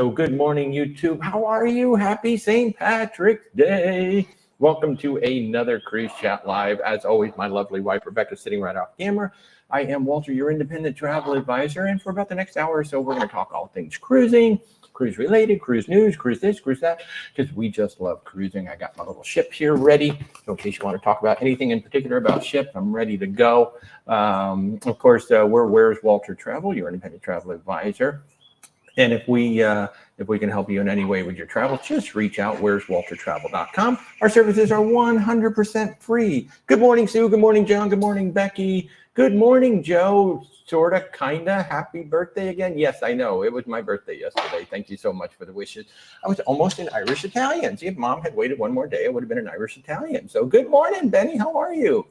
So good morning, YouTube. How are you? Happy St. Patrick's Day. Welcome to another Cruise Chat Live. As always, my lovely wife, Rebecca, sitting right off camera. I am Walter, your independent travel advisor. And for about the next hour or so, we're going to talk all things cruising, cruise related, cruise news, cruise this, cruise that, because we just love cruising. I got my little ship here ready. So in case you want to talk about anything in particular about ship, I'm ready to go. Of course, we're Where's Walter Travel, your independent travel advisor. And if we can help you in any way with your travel, just reach out. where'swaltertravel.com. Our services are 100% free. Good morning, Sue. Good morning, John. Good morning, Becky. Good morning, Joe. Sorta, kinda. Happy birthday again. Yes, I know. It was my birthday yesterday. Thank you so much for the wishes. I was almost an Irish Italian. See, if Mom had waited one more day, I would have been an Irish Italian. So good morning, Benny. How are you?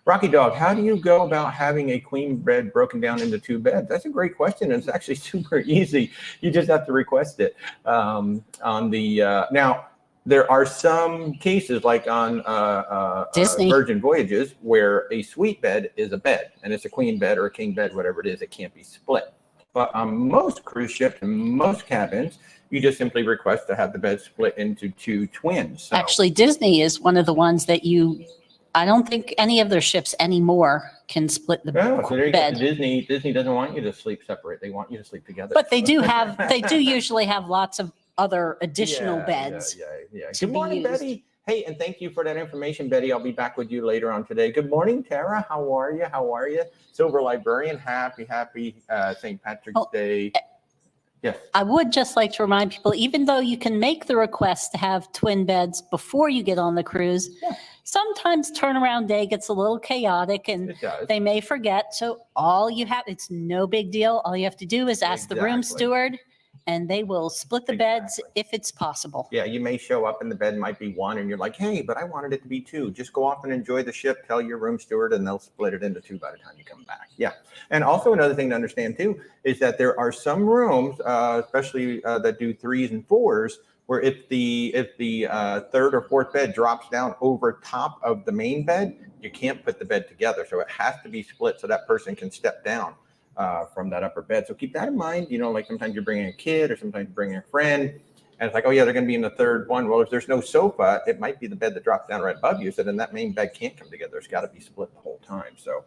Rocky Dog, how do you go about having a queen bed broken down into two beds? That's a great question. And it's actually super easy. You just have to request it. Now, there are some cases like on Virgin Voyages where a suite bed is a bed and it's a queen bed or a king bed, whatever it is, it can't be split. But on most cruise ships and most cabins, you just simply request to have the bed split into two twins. So, actually, Disney is one of the ones that I don't think any of their ships anymore can split the bed. So there you go. Disney doesn't want you to sleep separate. They want you to sleep together. But they do usually have lots of other additional beds. Yeah. Good morning, Betty. Hey, and thank you for that information, Betty. I'll be back with you later on today. Good morning, Tara. How are you? Silver Librarian, happy St. Patrick's Day. Yes. I would just like to remind people, even though you can make the request to have twin beds before you get on the cruise, sometimes turnaround day gets a little chaotic and they may forget. So it's no big deal. All you have to do is ask the room steward and they will split the beds if it's possible. Yeah, you may show up and the bed might be one and you're like, hey, but I wanted it to be two. Just go off and enjoy the ship, tell your room steward, and they'll split it into two by the time you come back. Yeah. And also another thing to understand too is that there are some rooms, especially that do 3s and 4s, where if the third or fourth bed drops down over top of the main bed, you can't put the bed together. So it has to be split so that person can step down from that upper bed. So keep that in mind. You know, like sometimes you're bringing a kid or sometimes you're bringing a friend and it's like, oh yeah, they're going to be in the third one. Well, if there's no sofa, it might be the bed that drops down right above you. So then that main bed can't come together. It's got to be split the whole time. So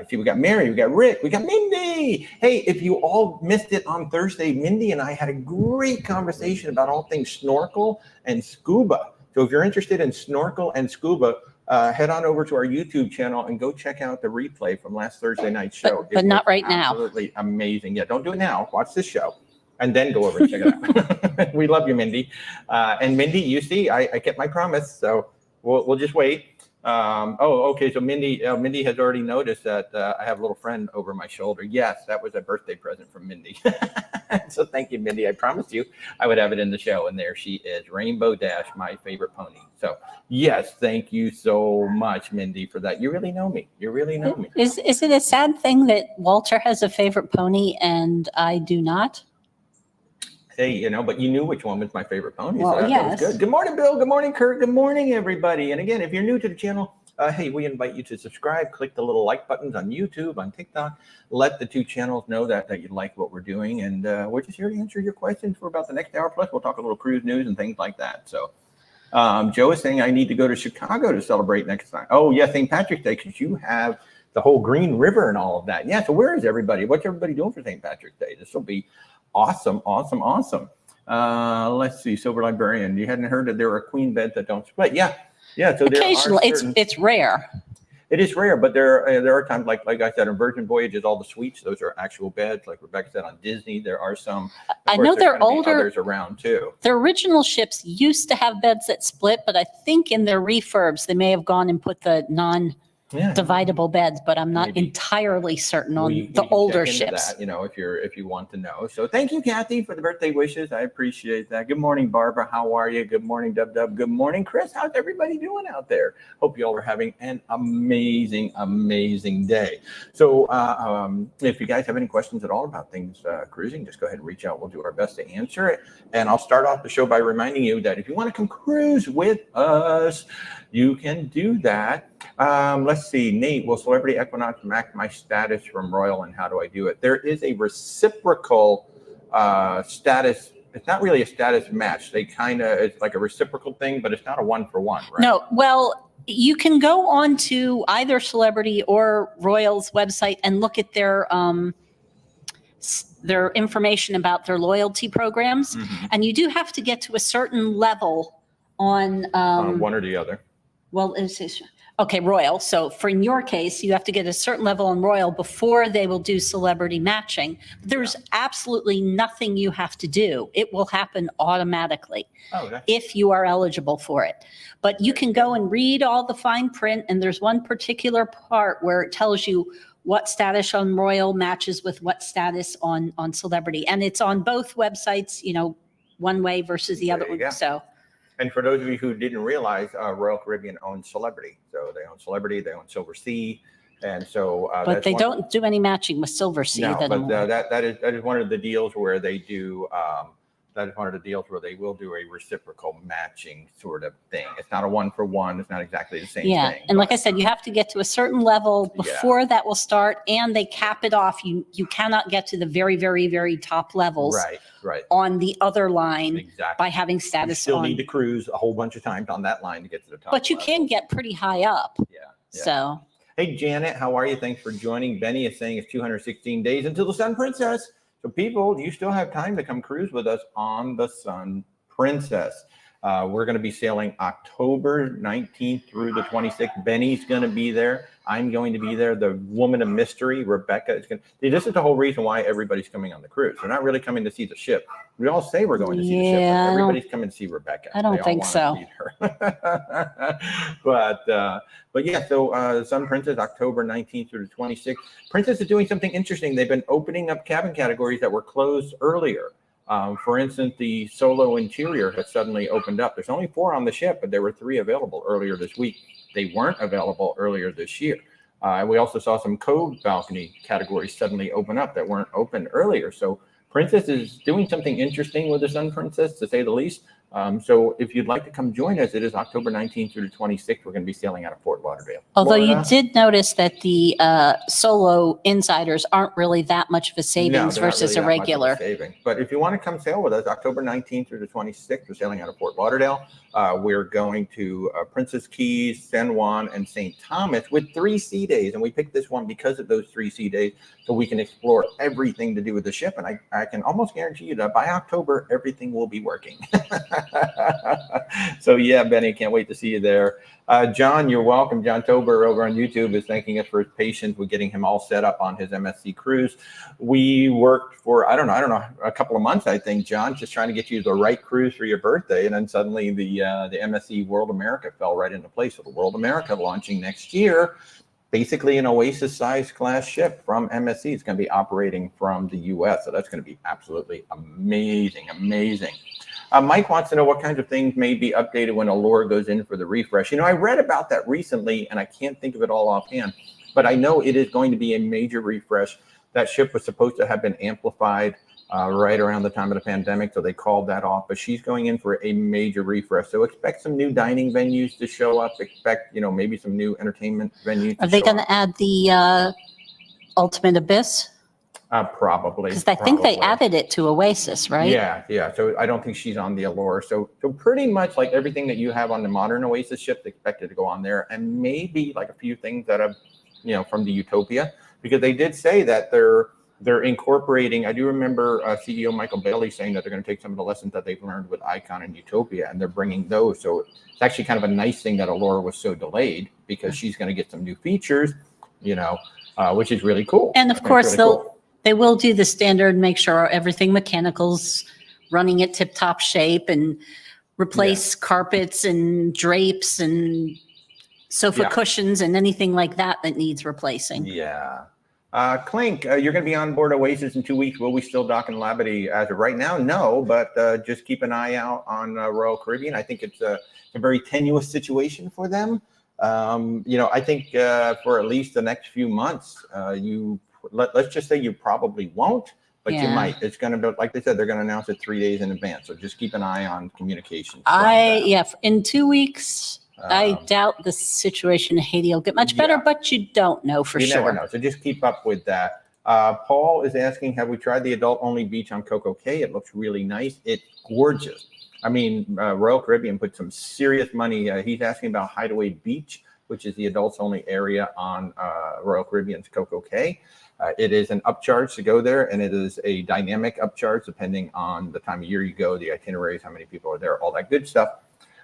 see, we got Mary, we got Rick, we got Mindy. Hey, if you all missed it on Thursday, Mindy and I had a great conversation about all things snorkel and scuba. So if you're interested in snorkel and scuba, head on over to our YouTube channel and go check out the replay from last Thursday night's show. But not right now. Absolutely amazing. Yeah, don't do it now. Watch this show and then go over and check it out. We love you, Mindy. And Mindy, you see, I kept my promise, so we'll just wait. Okay. So Mindy has already noticed that I have a little friend over my shoulder. Yes, that was a birthday present from Mindy. So thank you, Mindy. I promised you I would have it in the show. And there she is, Rainbow Dash, my favorite pony. So yes, thank you so much, Mindy, for that. You really know me. Is it a sad thing that Walter has a favorite pony and I do not? Hey, but you knew which one was my favorite pony. Well, so yes. That was good. Good morning, Bill. Good morning, Kurt. Good morning, everybody. And again, if you're new to the channel, hey, we invite you to subscribe. Click the little like buttons on YouTube, on TikTok. Let the two channels know that you like what we're doing. And we're just here to answer your questions for about the next hour. Plus, we'll talk a little cruise news and things like that. So Joe is saying I need to go to Chicago to celebrate next time. Oh, yeah, St. Patrick's Day, because you have the whole Green River and all of that. Yeah, so where is everybody? What's everybody doing for St. Patrick's Day? This will be awesome. Let's see, Silver Librarian. You hadn't heard that there are queen beds that don't split. Yeah. So occasionally, it's rare. It is rare, but there are times like I said, on Virgin Voyages, all the suites, those are actual beds. Like Rebecca said, on Disney, there are some. I know they're older. Others around too. Their original ships used to have beds that split, but I think in their refurbs they may have gone and put the non-dividable beds, but I'm not entirely certain on the older ships. That, if you want to know. So thank you, Kathy, for the birthday wishes. I appreciate that. Good morning, Barbara. How are you? Good morning, Dub. Good morning, Chris. How's everybody doing out there? Hope you all are having an amazing day. So if you guys have any questions at all about things cruising, just go ahead and reach out. We'll do our best to answer it. And I'll start off the show by reminding you that if you want to come cruise with us, you can do that. Let's see, Nate, will Celebrity Equinox match my status from Royal and how do I do it? There is a reciprocal status it's not really a status match. They it's like a reciprocal thing, but it's not a 1-for-1, right? No, well, you can go on to either Celebrity or Royal's website and look at their information about their loyalty programs. And you do have to get to a certain level on one or the other. Well, okay, Royal. So for in your case, you have to get a certain level on Royal before they will do celebrity matching. There's absolutely nothing you have to do. It will happen automatically if you are eligible for it. But you can go and read all the fine print, and there's one particular part where it tells you what status on Royal matches with what status on Celebrity. And it's on both websites, you know, one way versus the other one. So. And for those of you who didn't realize, Royal Caribbean owns Celebrity. So they own Celebrity, they own Silver Sea. And so but they don't do any matching with Silver Sea. No, but that is one of the deals where they do that is one of the deals where they will do a reciprocal matching sort of thing. It's not a 1-for-1. It's not exactly the same thing. And like I said, you have to get to a certain level before that will start, and they cap it off. You cannot get to the very, very, very top levels on the other line by having status you still need to cruise a whole bunch of times on that line to get to the top. But you can get pretty high up. So. Hey, Janet, how are you? Thanks for joining. Benny is saying it's 216 days until the Sun Princess. So people, you still have time to come cruise with us on the Sun Princess. We're going to be sailing October 19th through the 26th. Benny's going to be there. I'm going to be there. The woman of mystery, Rebecca, is going to. See, this is the whole reason why everybody's coming on the cruise. We're not really coming to see the ship. We all say we're going to see the ship, but everybody's coming to see Rebecca. I don't think so. But yeah, so Sun Princess, October 19th through the 26th. Princess is doing something interesting. They've been opening up cabin categories that were closed earlier. For instance, the solo interior has suddenly opened up. There's only 4 on the ship, but there were 3 available earlier this week. They weren't available earlier this year. We also saw some cove balcony categories suddenly open up that weren't open earlier. So Princess is doing something interesting with the Sun Princess, to say the least. So if you'd like to come join us, it is October 19th through the 26th. We're going to be sailing out of Fort Lauderdale. Although you did notice that the solo insiders aren't really that much of a savings versus a regular. But if you want to come sail with us, October 19th through the 26th, we're sailing out of Fort Lauderdale. We're going to Princess Keys, San Juan, and St. Thomas with 3 sea days. And we picked this one because of those 3 sea days, so we can explore everything to do with the ship. And I can almost guarantee you that by October, everything will be working. So yeah, Benny, can't wait to see you there. John, you're welcome. John Tober over on YouTube is thanking us for his patience with getting him all set up on his MSC cruise. We worked for, I don't know, a couple of months, I think, John, just trying to get you the right cruise for your birthday. And then suddenly the MSC World America fell right into place. So the World America launching next year, basically an Oasis-sized class ship from MSC. It's going to be operating from the U.S. So that's going to be absolutely amazing, amazing. Mike wants to know what kinds of things may be updated when Allure goes in for the refresh. You know, I read about that recently, and I can't think of it all offhand, but I know it is going to be a major refresh. That ship was supposed to have been amplified right around the time of the pandemic, so they called that off. But she's going in for a major refresh. So expect some new dining venues to show up. Expect, you know, maybe some new entertainment venues. Are they going to add the Ultimate Abyss? Probably. Because I think they added it to Oasis, right? Yeah. So I don't think she's on the Allure. So pretty much like everything that you have on the modern Oasis ship, expected to go on there, and maybe like a few things that have, you know, from the Utopia, because they did say that they're incorporating. I do remember CEO Michael Bailey saying that they're going to take some of the lessons that they've learned with Icon and Utopia, and they're bringing those. So it's actually kind of a nice thing that Allure was so delayed, because she's going to get some new features, you know, which is really cool. And of course, they will do the standard, make sure everything mechanical's running at tip-top shape, and replace carpets and drapes and sofa cushions and anything like that needs replacing. Yeah. Clink, you're going to be on board Oasis in 2 weeks. Will we still dock in Labadee as of right now? No, but just keep an eye out on Royal Caribbean. I think it's a very tenuous situation for them. You know, I think for at least the next few months, let's just say you probably won't, but you might. It's going to be, like they said, they're going to announce it 3 days in advance. So just keep an eye on communications. In 2 weeks, I doubt the situation in Haiti will get much better, but you don't know for sure. You never know. So just keep up with that. Paul is asking, have we tried the adult-only beach on Coco Cay? It looks really nice. It's gorgeous. I mean, Royal Caribbean put some serious money. He's asking about Hideaway Beach, which is the adults-only area on Royal Caribbean's Coco Cay. It is an upcharge to go there, and it is a dynamic upcharge depending on the time of year you go, the itineraries, how many people are there, all that good stuff.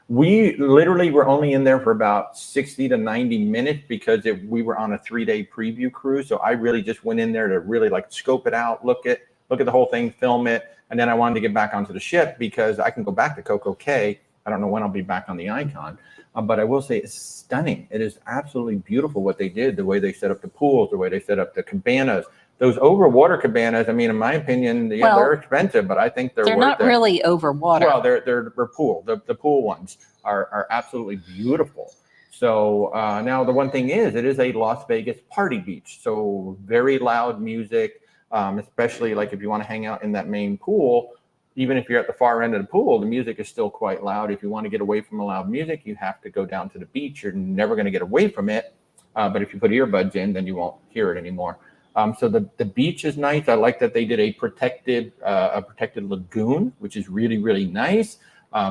We literally were only in there for about 60 to 90 minutes because we were on a 3-day preview cruise. So I really just went in there to really like scope it out, look at the whole thing, film it. And then I wanted to get back onto the ship because I can go back to Coco Cay. I don't know when I'll be back on the Icon, but I will say it's stunning. It is absolutely beautiful what they did, the way they set up the pools, the way they set up the cabanas. Those overwater cabanas, I mean, in my opinion, they're expensive, but I think they're worth not it. really overwater. Well, they're pool. The pool ones are absolutely beautiful. So now the one thing is, it is a Las Vegas party beach. So very loud music, especially like if you want to hang out in that main pool. Even if you're at the far end of the pool, the music is still quite loud. If you want to get away from the loud music, you have to go down to the beach. You're never going to get away from it. But if you put earbuds in, then you won't hear it anymore. So the beach is nice. I like that they did a protected lagoon, which is really, really nice.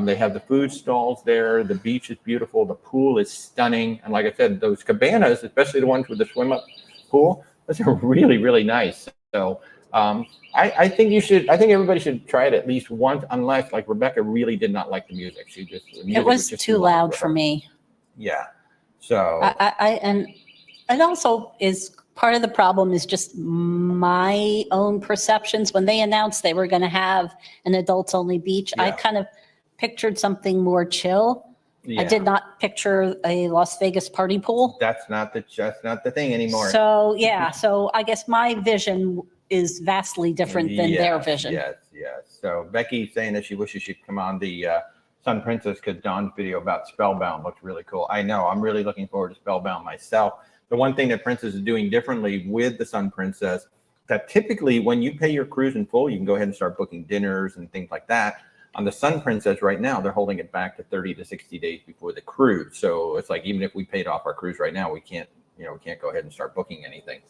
They have the food stalls there. The beach is beautiful. The pool is stunning. And like I said, those cabanas, especially the ones with the swim up pool, those are really, really nice. So I think everybody should try it at least once, unless like Rebecca really did not like the music. It was too loud for me. Yeah. So and it also is part of the problem is just my own perceptions. When they announced they were going to have an adults only beach, I kind of pictured something more chill. I did not picture a Las Vegas party pool. That's not the thing anymore. So so I guess my vision is vastly different than their vision. Yes. So Becky's saying that she wishes she'd come on the Sun Princess because Dawn's video about Spellbound looked really cool. I know. I'm really looking forward to Spellbound myself. The one thing that Princess is doing differently with the Sun Princess, that typically when you pay your cruise in full, you can go ahead and start booking dinners and things like that. On the Sun Princess right now, they're holding it back to 30 to 60 days before the cruise. So it's like, even if we paid off our cruise right now, we can't go ahead and start booking anything.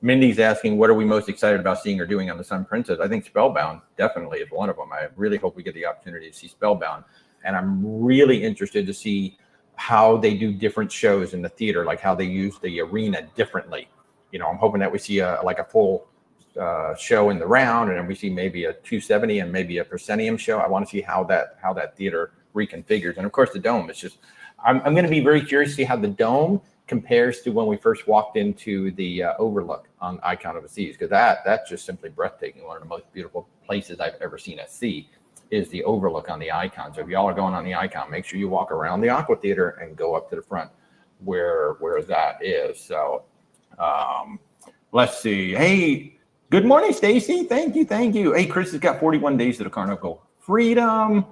Mindy's asking, what are we most excited about seeing or doing on the Sun Princess? I think Spellbound definitely is one of them. I really hope we get the opportunity to see Spellbound. And I'm really interested to see how they do different shows in the theater, like how they use the arena differently. I'm hoping that we see a full show in the round, and then we see maybe a 270 and maybe a proscenium show. I want to see how that theater reconfigures. And of course the dome is just, I'm going to be very curious to see how the dome compares to when we first walked into the overlook on Icon of the Seas, because that's just simply breathtaking. One of the most beautiful places I've ever seen at sea is the overlook on the Icon. So if y'all are going on the Icon, make sure you walk around the Aqua Theater and go up to the front where that is. So let's see. Hey, good morning, Stacy. Thank you. Hey, Chris has got 41 days to the Carnival Freedom.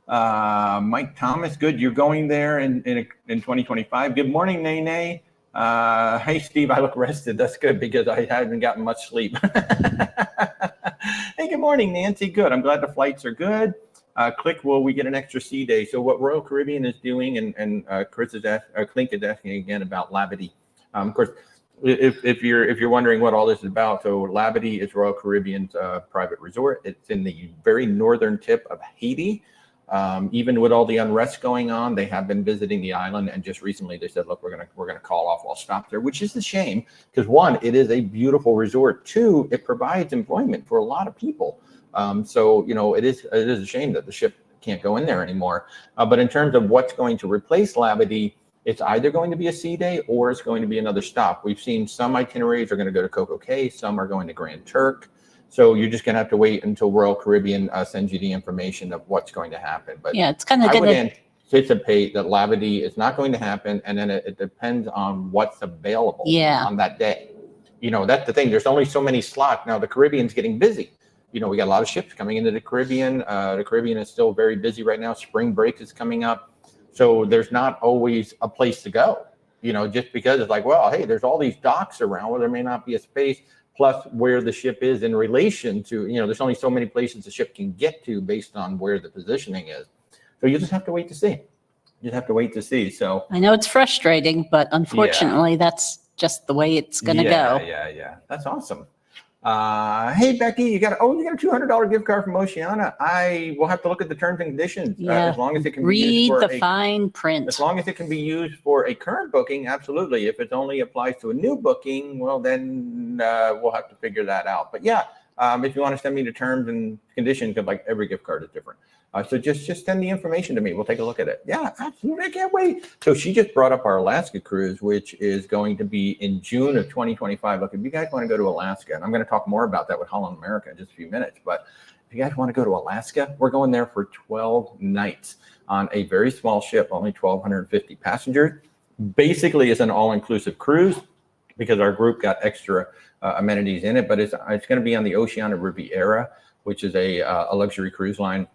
Mike Thomas, good. You're going there in 2025. Good morning, Nene. Hey, Steve, I look rested. That's good because I haven't gotten much sleep. Hey, good morning, Nancy. Good. I'm glad the flights are good. Click, will we get an extra sea day? So what Royal Caribbean is doing, and Chris is Clink is asking again about Labadee. Of course, if you're wondering what all this is about, so Labadee is Royal Caribbean's private resort. It's in the very northern tip of Haiti. Even with all the unrest going on, they have been visiting the island, and just recently they said, look, we're gonna call off all stops there, which is a shame because one, it is a beautiful resort. Two, it provides employment for a lot of people. So it is a shame that the ship can't go in there anymore. But in terms of what's going to replace Labadee, it's either going to be a sea day or it's going to be another stop. We've seen some itineraries are going to go to Coco Cay, some are going to Grand Turk. So you're just going to have to wait until Royal Caribbean sends you the information of what's going to happen. But yeah, it's kind of I would anticipate that Labadee is not going to happen, and then it depends on what's available on that day. That's the thing. There's only so many slots. Now the Caribbean's getting busy. We got a lot of ships coming into the Caribbean. The Caribbean is still very busy right now. Spring break is coming up. So there's not always a place to go, just because it's like, well, hey, there's all these docks around where there may not be a space. Plus where the ship is in relation to, there's only so many places the ship can get to based on where the positioning is. So you just have to wait to see. So I know it's frustrating, but unfortunately that's just the way it's going to go. Yeah. That's awesome. Hey Becky, you got a $200 gift card from Oceana. I will have to look at the terms and conditions. As long as it can be used for the fine print. As long as it can be used for a current booking, absolutely. If it only applies to a new booking, well then we'll have to figure that out. But yeah, if you want to send me the terms and conditions, because like every gift card is different. So just send the information to me. We'll take a look at it. Yeah, absolutely. I can't wait. So she just brought up our Alaska cruise, which is going to be in June of 2025. Look, if you guys want to go to Alaska, and I'm going to talk more about that with Holland America in just a few minutes, but if you guys want to go to Alaska, we're going there for 12 nights on a very small ship, only 1,250 passengers. Basically, it's an all-inclusive cruise because our group got extra amenities in it, but it's going to be on the Oceana Riviera, which is a luxury cruise line.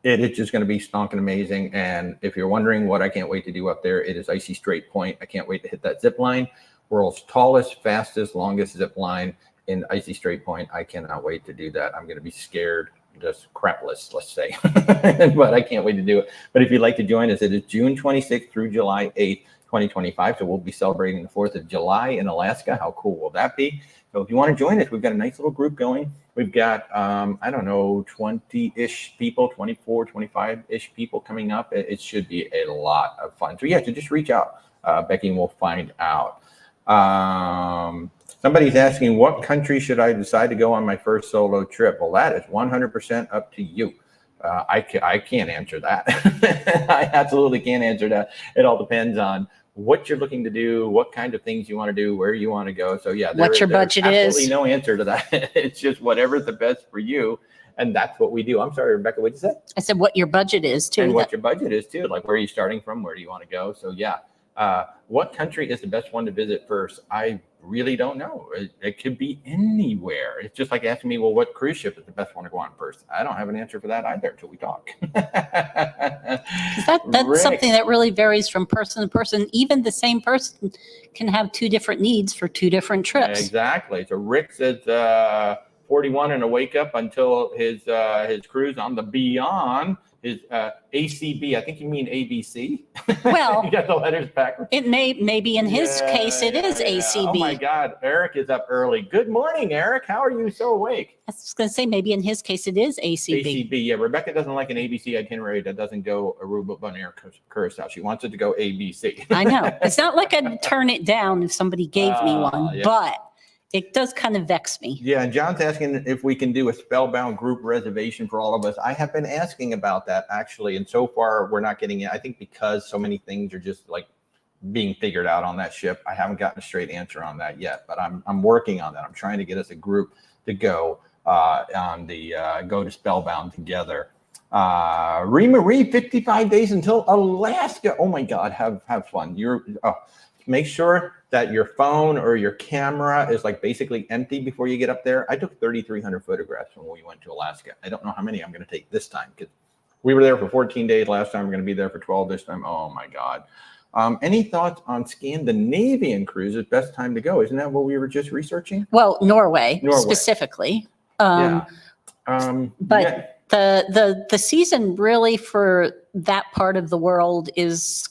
It is just going to be stonking amazing. And if you're wondering what I can't wait to do up there, it is Icy Strait Point. I can't wait to hit that zip line. World's tallest, fastest, longest zip line in Icy Strait Point. I cannot wait to do that. I'm going to be scared, just crapless, let's say. But I can't wait to do it. But if you'd like to join us, it is June 26th through July 8th, 2025. So we'll be celebrating the 4th of July in Alaska. How cool will that be? So if you want to join us, we've got a nice little group going. We've got, 20-ish people, 24, 25-ish people coming up. It should be a lot of fun. So yeah, so just reach out, Becky, and we'll find out. Somebody's asking, what country should I decide to go on my first solo trip? Well, that is 100% up to you. I can't answer that. I absolutely can't answer that. It all depends on what you're looking to do, what kind of things you want to do, where you want to go. So yeah, what your budget is. Absolutely no answer to that. It's just whatever's the best for you. And that's what we do. I'm sorry, Rebecca, what did you say? I said what your budget is too. And what your budget is too. Like where are you starting from? Where do you want to go? So yeah. What country is the best one to visit first? I really don't know. It could be anywhere. It's just like asking me, well, what cruise ship is the best one to go on first? I don't have an answer for that either until we talk. That's something that really varies from person to person. Even the same person can have two different needs for two different trips. Exactly. So Rick says 41 and a wake up until his cruise on the Beyond. His ACB, I think you mean ABC. Well, you got the letters backwards. It maybe in his case it is ACB. Oh my God, Eric is up early. Good morning, Eric. How are you so awake? I was going to say maybe in his case it is ACB. ACB, yeah. Rebecca doesn't like an ABC itinerary that doesn't go Aruba, Bonaire, Curacao. She wants it to go ABC. I know. It's not like I'd turn it down if somebody gave me one, but it does kind of vex me. Yeah, and John's asking if we can do a Spellbound group reservation for all of us. I have been asking about that actually, and so far we're not getting it. I think because so many things are just like being figured out on that ship, I haven't gotten a straight answer on that yet. But I'm working on that. I'm trying to get us a group to go on the go to Spellbound together. Marie, 55 days until Alaska. Oh my God, have fun. Make sure that your phone or your camera is like basically empty before you get up there. I took 3,300 photographs when we went to Alaska. I don't know how many I'm going to take this time because we were there for 14 days last time. We're going to be there for 12 this time. Oh my God. Any thoughts on Scandinavian cruises? Best time to go? Isn't that what we were just researching? Well, Norway. Specifically. The season really for that part of the world is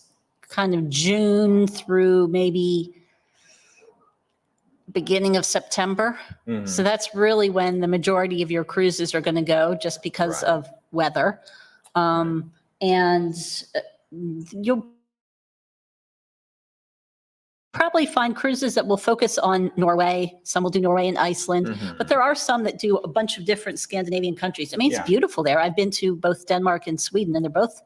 kind of June through maybe beginning of September. Mm-hmm. So that's really when the majority of your cruises are going to go just because of weather. And you'll probably find cruises that will focus on Norway. Some will do Norway and Iceland, but there are some that do a bunch of different Scandinavian countries. I mean, it's beautiful there. I've been to both Denmark and Sweden, and they're both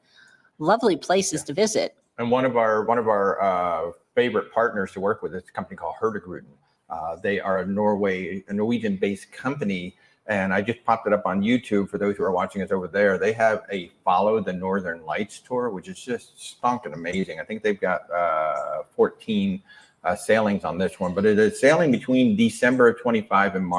lovely places to visit. And one of our favorite partners to work with is a company called Hurtigruten. They are a Norwegian-based company, and I just popped it up on YouTube for those who are watching us over there. They have a Follow the Northern Lights tour, which is just stonking amazing. I think they've got 14 sailings on this one, but it is sailing between December of 25 and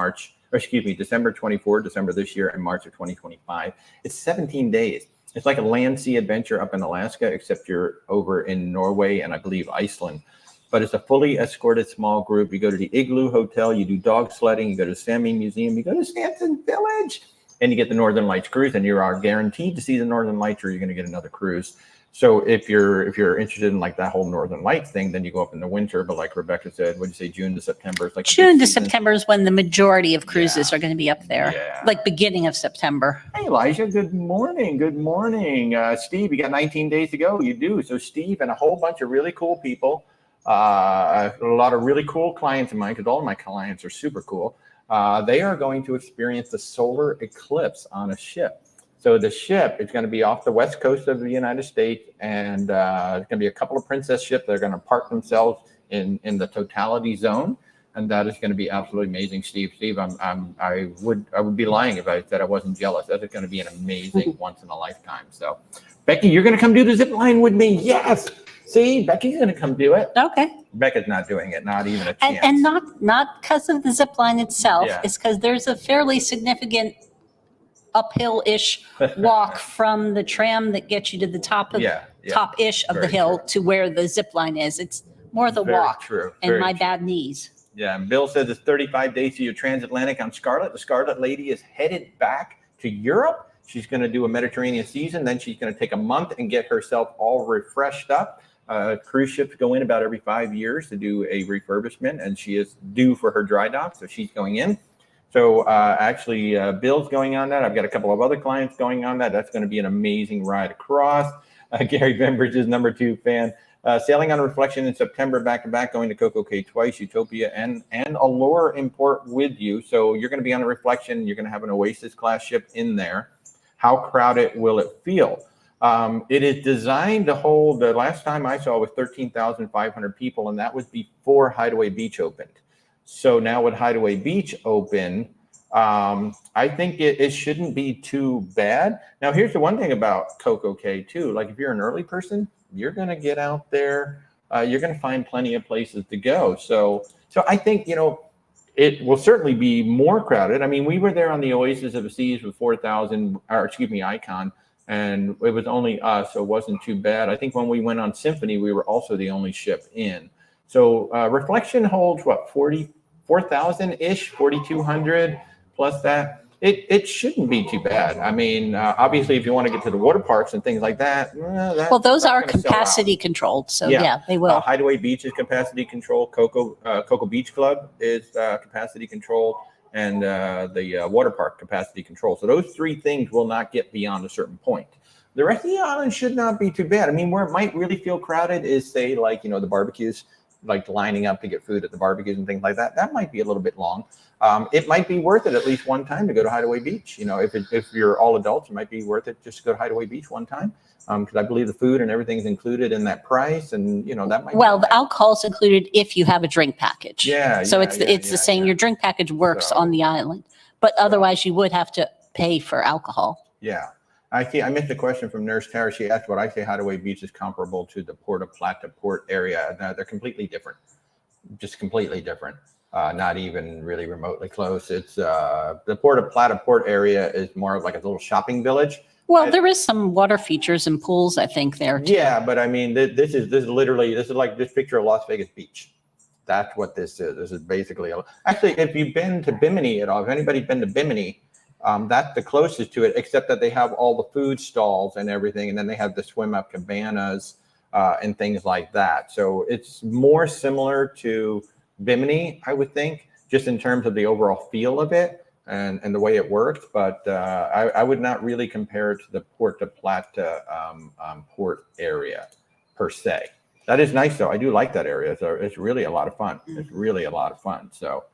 December 24, December this year, and March of 2025. It's 17 days. It's like a land-sea adventure up in Alaska, except you're over in Norway and I believe Iceland. But it's a fully escorted small group. You go to the Igloo Hotel, you do dog sledding, you go to the Sami Museum, you go to Stanton Village, and you get the Northern Lights cruise, and you are guaranteed to see the Northern Lights or you're going to get another cruise. So if you're interested in like that whole Northern Lights thing, then you go up in the winter. But like Rebecca said, what did you say, June to September? It's like June to September is when the majority of cruises Yeah. are going to be up there, Yeah. like beginning of September. Hey, Elijah, good morning. Good morning. Steve, you got 19 days to go. You do. So Steve and a whole bunch of really cool people, a lot of really cool clients of mine, because all of my clients are super cool. They are going to experience the solar eclipse on a ship. So the ship is going to be off the west coast of the United States, and there's going to be a couple of princess ships that are going to park themselves in the totality zone, and that is going to be absolutely amazing. Steve, I would be lying if I said I wasn't jealous. That is going to be an amazing once in a lifetime. So, Becky, you're going to come do the zip line with me? Yes. See, Becky's going to come do it. Okay. Becca's not doing it, not even a chance. And not because of the zip line itself. Yeah. It's because there's a fairly significant uphill-ish walk from the tram that gets you to the top of top-ish of the hill to where the zip line is. It's more the walk and my bad knees. Yeah, and Bill says it's 35 days to your transatlantic on Scarlet. The Scarlet Lady is headed back to Europe. She's going to do a Mediterranean season. Then she's going to take a month and get herself all refreshed up. Cruise ships go in about every 5 years to do a refurbishment, and she is due for her dry dock, so she's going in. So actually, Bill's going on that. I've got a couple of other clients going on that. That's going to be an amazing ride across. Gary Bembridge is #2 fan. Sailing on Reflection in September, back-to-back, going to Coco Cay twice, Utopia and Allure import with you. So you're going to be on a Reflection. You're going to have an Oasis class ship in there. How crowded will it feel? It is designed to hold, the last time I saw was 13,500 people, and that was before Hideaway Beach opened. So now with Hideaway Beach open, I think it shouldn't be too bad. Now, here's the one thing about Coco Cay too. Like if you're an early person, you're going to get out there. You're going to find plenty of places to go. So I think, it will certainly be more crowded. I mean, we were there on the Oasis of the Seas with 4,000, or excuse me, Icon, and it was only us, so it wasn't too bad. I think when we went on Symphony, we were also the only ship in. So Reflection holds what, 44,000-ish, 4,200 plus that. It shouldn't be too bad. I mean, obviously, if you want to get to the water parks and things like that, well, those are capacity controlled, so yeah, they will. Hideaway Beach is capacity controlled. Coco Beach Club is capacity controlled, and the water park capacity controlled. So those three things will not get beyond a certain point. The rest of the island should not be too bad. I mean, where it might really feel crowded is, say, like, the barbecues, like lining up to get food at the barbecues and things like that. That might be a little bit long. It might be worth it at least one time to go to Hideaway Beach. If you're all adults, it might be worth it just to go to Hideaway Beach one time, because I believe the food and everything's included in that price, and that might. Well, the alcohol's included if you have a drink package. Yeah. So it's the same. Your drink package works on the island, but otherwise you would have to pay for alcohol. Yeah. I missed a question from Nurse Tara. She asked what I say Hideaway Beach is comparable to the Puerto Plata port area. No, they're completely different, just completely different. Not even really remotely close. It's the Puerto Plata port area is more like a little shopping village. Well, there is some water features and pools, I think, there too. Yeah, but I mean, this is like this picture of Las Vegas Beach. That's what this is. This is basically actually, if you've been to Bimini at all, if anybody's been to Bimini, that's the closest to it, except that they have all the food stalls and everything, and then they have the swim up cabanas and things like that. So it's more similar to Bimini, I would think, just in terms of the overall feel of it and the way it works. But I would not really compare it to the Puerto Plata port area per se. That is nice, though. I do like that area. So it's really a lot of fun. It's really a lot of fun. So.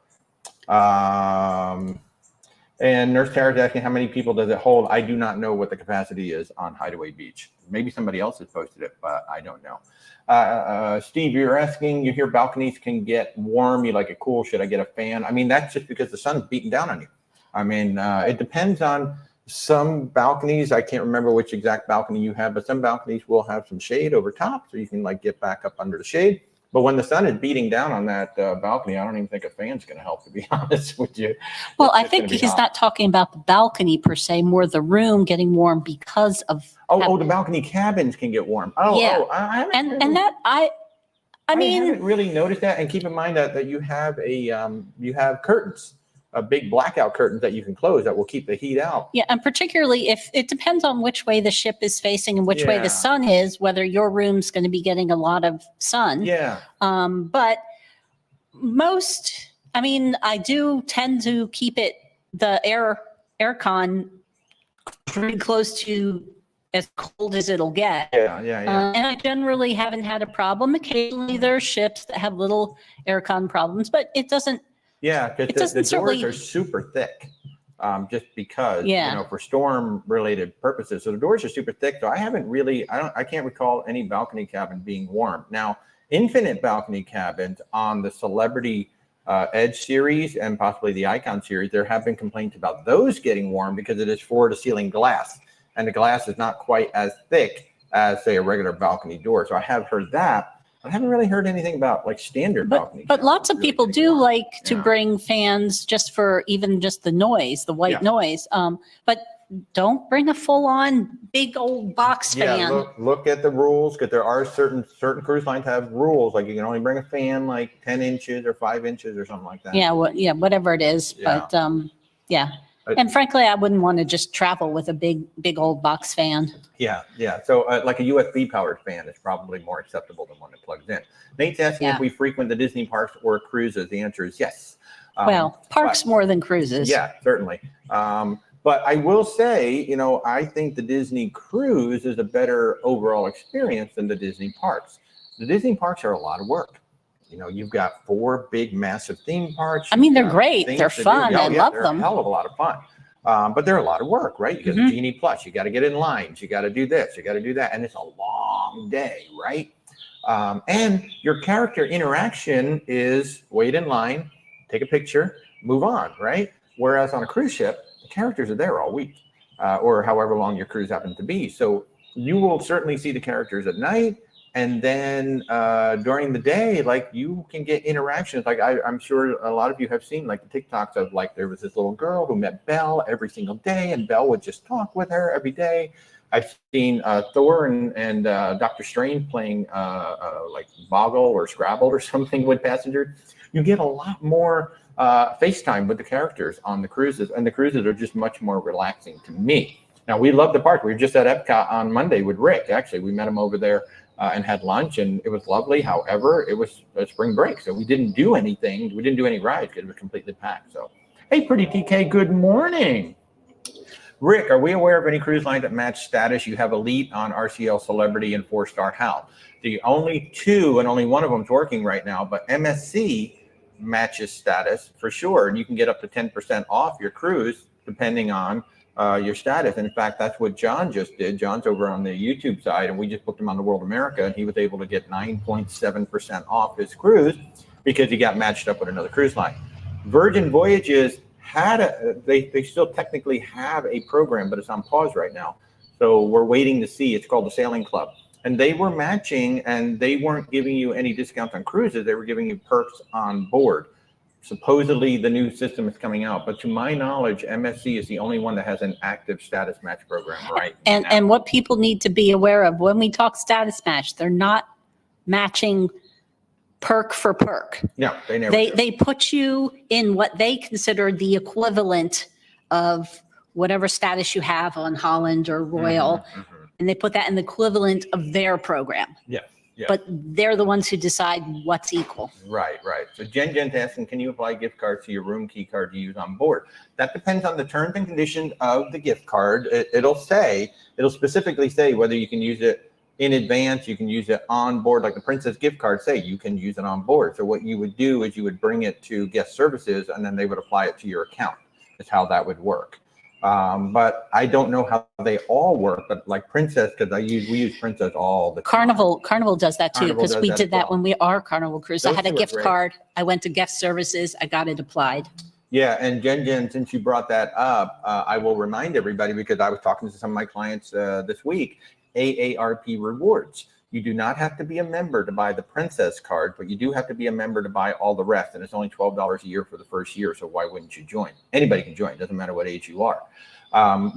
And Nurse Tara's asking how many people does it hold? I do not know what the capacity is on Hideaway Beach. Maybe somebody else has posted it, but I don't know. Steve, you're asking, you hear balconies can get warm. You like it cool. Should I get a fan? I mean, that's just because the sun's beating down on you. I mean, it depends on some balconies. I can't remember which exact balcony you have, but some balconies will have some shade over top, so you can like get back up under the shade. But when the sun is beating down on that balcony, I don't even think a fan's going to help, to be honest with you. Well, I think he's not talking about the balcony per se, more the room getting warm because of. Oh, the balcony cabins can get warm. Oh, yeah. I mean, haven't really noticed that. And keep in mind that you have you have curtains. big blackout curtains that you can close that will keep the heat out. Yeah, and particularly if it depends on which way the ship is facing and which way the sun is, whether your room's going to be getting a lot of sun. Yeah. But most, I mean, I do tend to keep the aircon pretty close to as cold as it'll get. Yeah. And I generally haven't had a problem. Occasionally there are ships that have little aircon problems, but it doesn't. Yeah, because the doors are super thick, just because, for storm-related purposes. So the doors are super thick. So I can't recall any balcony cabin being warm. Now, infinite balcony cabins on the Celebrity Edge series and possibly the Icon series, there have been complaints about those getting warm because it is floor-to-ceiling glass, and the glass is not quite as thick as, say, a regular balcony door. So I have heard that. I haven't really heard anything about like standard balcony. But lots of people do like to bring fans just for even just the noise, the white noise. But don't bring a full-on big old box fan. Yeah, look at the rules, because there are certain cruise lines have rules, like you can only bring a fan like 10 inches or 5 inches or something like that. Yeah, whatever it is. Yeah. But and frankly, I wouldn't want to just travel with a big old box fan. Yeah. So like a USB powered fan is probably more acceptable than one that plugs in. Nate's asking if we frequent the Disney parks or cruises. The answer is yes. Parks more than cruises. Yeah, certainly. But I will say, I think the Disney cruise is a better overall experience than the Disney parks. The Disney parks are a lot of work. You've got 4 big, massive theme parks. I mean, they're great. They're fun. I love them. They're a hell of a lot of fun. But they're a lot of work, right? You get the Genie Plus. You got to get in lines. You got to do this. You got to do that. And it's a long day, right? And your character interaction is wait in line, take a picture, move on, right? Whereas on a cruise ship, the characters are there all week, or however long your cruise happens to be. So you will certainly see the characters at night. And then during the day, like you can get interactions. Like I'm sure a lot of you have seen like the TikToks of like there was this little girl who met Belle every single day, and Belle would just talk with her every day. I've seen Thor and Dr. Strange playing like Boggle or Scrabble or something with passengers. You get a lot more FaceTime with the characters on the cruises, and the cruises are just much more relaxing to me. Now, we love the park. We were just at Epcot on Monday with Rick. Actually, we met him over there and had lunch, and it was lovely. However, it was a spring break, so we didn't do anything. We didn't do any rides because it was completely packed. So, hey, Pretty TK, good morning. Rick, are we aware of any cruise lines that match status? You have Elite on RCL Celebrity and 4-Star HAL. The only 2, and only one of them is working right now, but MSC matches status for sure. And you can get up to 10% off your cruise depending on your status. And in fact, that's what John just did. John's over on the YouTube side, and we just booked him on the World America, and he was able to get 9.7% off his cruise because he got matched up with another cruise line. Virgin Voyages they still technically have a program, but it's on pause right now. So we're waiting to see. It's called the Sailing Club. And they were matching, and they weren't giving you any discounts on cruises. They were giving you perks on board. Supposedly the new system is coming out, but to my knowledge, MSC is the only one that has an active status match program right now. And what people need to be aware of when we talk status match, they're not matching perk for perk. No, they never. They put you in what they consider the equivalent of whatever status you have on Holland or Royal, and they put that in the equivalent of their program. Yeah. But they're the ones who decide what's equal. Right. So Jen's asking, can you apply gift cards to your room key card to use on board? That depends on the terms and conditions of the gift card. It'll specifically say whether you can use it in advance, you can use it on board, like the Princess gift card say you can use it on board. So what you would do is you would bring it to guest services, and then they would apply it to your account. That's how that would work. But I don't know how they all work, but like Princess, because we use Princess all the time. Carnival does that too, because we did that when we are Carnival Cruise. I had a gift card. I went to guest services. I got it applied. Yeah, and Jen, since you brought that up, I will remind everybody, because I was talking to some of my clients this week, AARP rewards. You do not have to be a member to buy the Princess card, but you do have to be a member to buy all the rest. And it's only $12 a year for the first year. So why wouldn't you join? Anybody can join. It doesn't matter what age you are.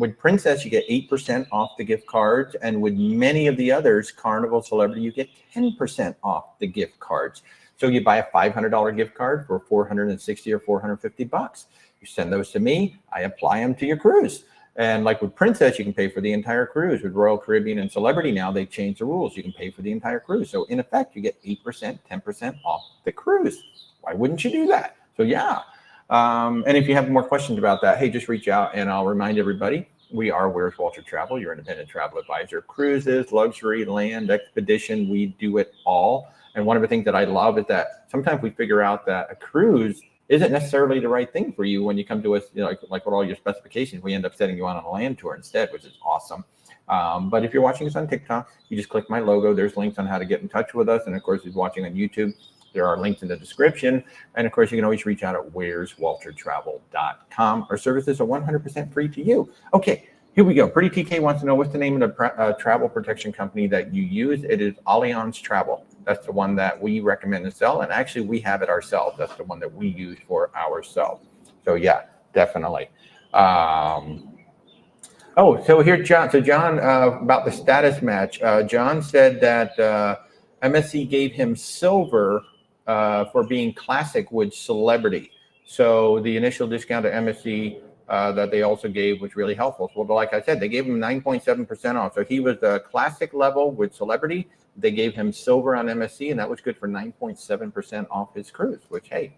With Princess, you get 8% off the gift cards. And with many of the others, Carnival, Celebrity, you get 10% off the gift cards. So you buy a $500 gift card for $460 or $450. You send those to me, I apply them to your cruise. And like with Princess, you can pay for the entire cruise. With Royal Caribbean and Celebrity now, they've changed the rules. You can pay for the entire cruise. So in effect, you get 8%, 10% off the cruise. Why wouldn't you do that? So yeah. And if you have more questions about that, hey, just reach out and I'll remind everybody, we are Where's Walter Travel, your independent travel advisor. Cruises, luxury, land, expedition, we do it all. And one of the things that I love is that sometimes we figure out that a cruise isn't necessarily the right thing for you when you come to us, you know, like with all your specifications, we end up setting you on a land tour instead, which is awesome. But if you're watching us on TikTok, you just click my logo. There's links on how to get in touch with us. And of course, if you're watching on YouTube, there are links in the description. And of course, you can always reach out at where'swaltertravel.com. Our services are 100% free to you. Okay, here we go. Pretty TK wants to know what's the name of the travel protection company that you use. It is Allianz Travel. That's the one that we recommend to sell. And actually, we have it ourselves. That's the one that we use for ourselves. So yeah, definitely. Oh, so here, John. So John, about the status match. John said that MSC gave him silver for being classic with Celebrity. So the initial discount to MSC that they also gave was really helpful. So like I said, they gave him 9.7% off. So he was the classic level with Celebrity. They gave him silver on MSC, and that was good for 9.7% off his cruise, which, hey,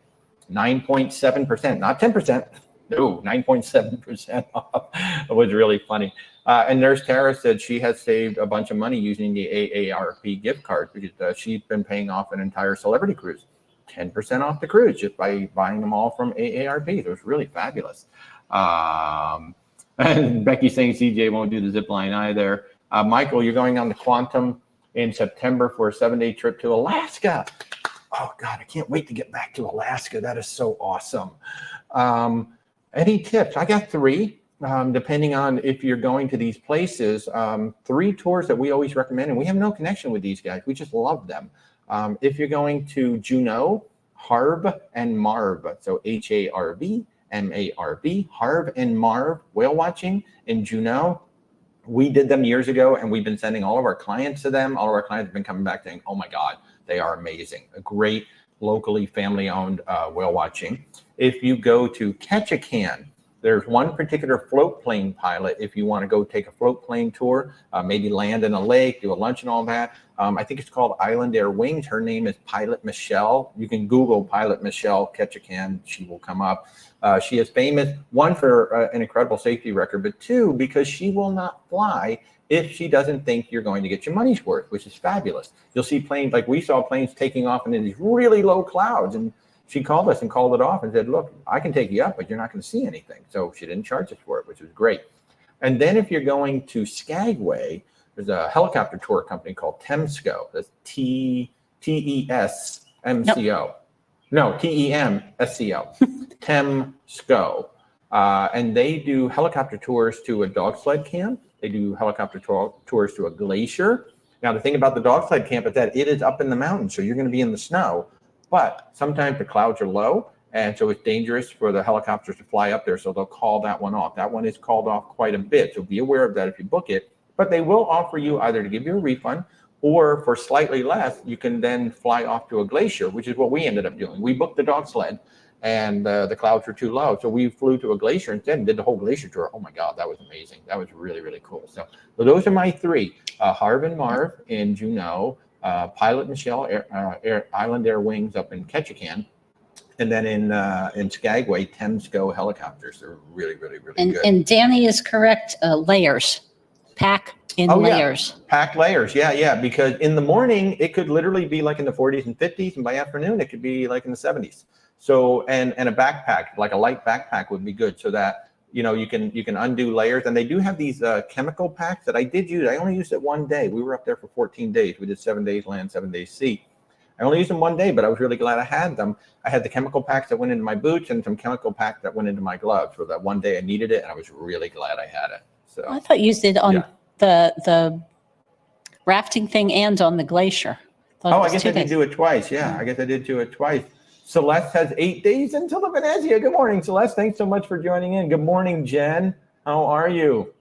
9.7%, not 10%. No, 9.7% off. It was really funny. And Nurse Tara said she has saved a bunch of money using the AARP gift card because she's been paying off an entire Celebrity cruise. 10% off the cruise just by buying them all from AARP. It was really fabulous. And Becky's saying CJ won't do the zip line either. Michael, you're going on the Quantum in September for a 7-day trip to Alaska. Oh, God, I can't wait to get back to Alaska. That is so awesome. Any tips? I got 3. Depending on if you're going to these places, 3 tours that we always recommend, and we have no connection with these guys. We just love them. If you're going to Juneau, Harb and Marv, so Harb, MARV, Harb and Marv, whale watching in Juneau. We did them years ago, and we've been sending all of our clients to them. All of our clients have been coming back saying, oh my God, they are amazing. A great locally family-owned whale watching. If you go to Ketchikan, there's one particular float plane pilot. If you want to go take a float plane tour, maybe land in a lake, do a lunch and all that. I think it's called Island Air Wings. Her name is Pilot Michelle. You can Google Pilot Michelle Ketchikan. She will come up. She is famous, 1, for an incredible safety record, but 2, because she will not fly if she doesn't think you're going to get your money's worth, which is fabulous. You'll see planes, like we saw planes taking off into these really low clouds, and she called us and called it off and said, look, I can take you up, but you're not going to see anything. So she didn't charge us for it, which was great. And then if you're going to Skagway, there's a helicopter tour company called Temsco. That's Tesmco. No, Temsco. Temsco. And they do helicopter tours to a dog sled camp. They do helicopter tours to a glacier. Now, the thing about the dog sled camp is that it is up in the mountains, so you're going to be in the snow. But sometimes the clouds are low, and so it's dangerous for the helicopters to fly up there, so they'll call that one off. That one is called off quite a bit, so be aware of that if you book it. But they will offer you either to give you a refund, or for slightly less, you can then fly off to a glacier, which is what we ended up doing. We booked the dog sled, and the clouds were too low, so we flew to a glacier instead and did the whole glacier tour. Oh my God, that was amazing. That was really, really cool. So those are my 3, Harv and Marv in Juneau, Pilot Michelle, Island Air Wings up in Ketchikan, and then in Skagway, Temsco helicopters. They're really, really, really good. And Danny is correct. Layers, pack in layers. Yeah. Pack layers, yeah. Because in the morning it could literally be like in the 40s and 50s, and by afternoon it could be like in the 70s. So and a backpack, like a light backpack, would be good, so that you can undo layers. And they do have these chemical packs that I did use. I only used it one day. We were up there for 14 days. We did 7 days land, 7 days sea. I only used them one day, but I was really glad I had them. I had the chemical packs that went into my boots and some chemical packs that went into my gloves. For that one day I needed it, and I was really glad I had it. So I thought you used it on the rafting thing and on the glacier. I guess I did do it twice. Yeah, I guess I did do it twice. Celeste has 8 days until the Venezia. Good morning, Celeste. Thanks so much for joining in. Good morning, Jen. How are you?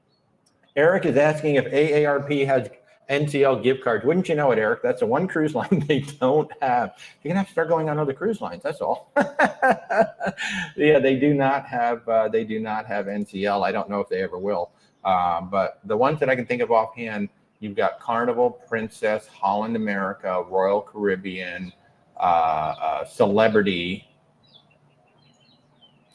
Eric is asking if AARP has NCL gift cards. Wouldn't you know it, Eric? That's the one cruise line they don't have. You're gonna have to start going on other cruise lines. That's all. Yeah, they do not have NCL. I don't know if they ever will. But the ones that I can think of offhand, you've got Carnival, Princess, Holland America, Royal Caribbean, Celebrity.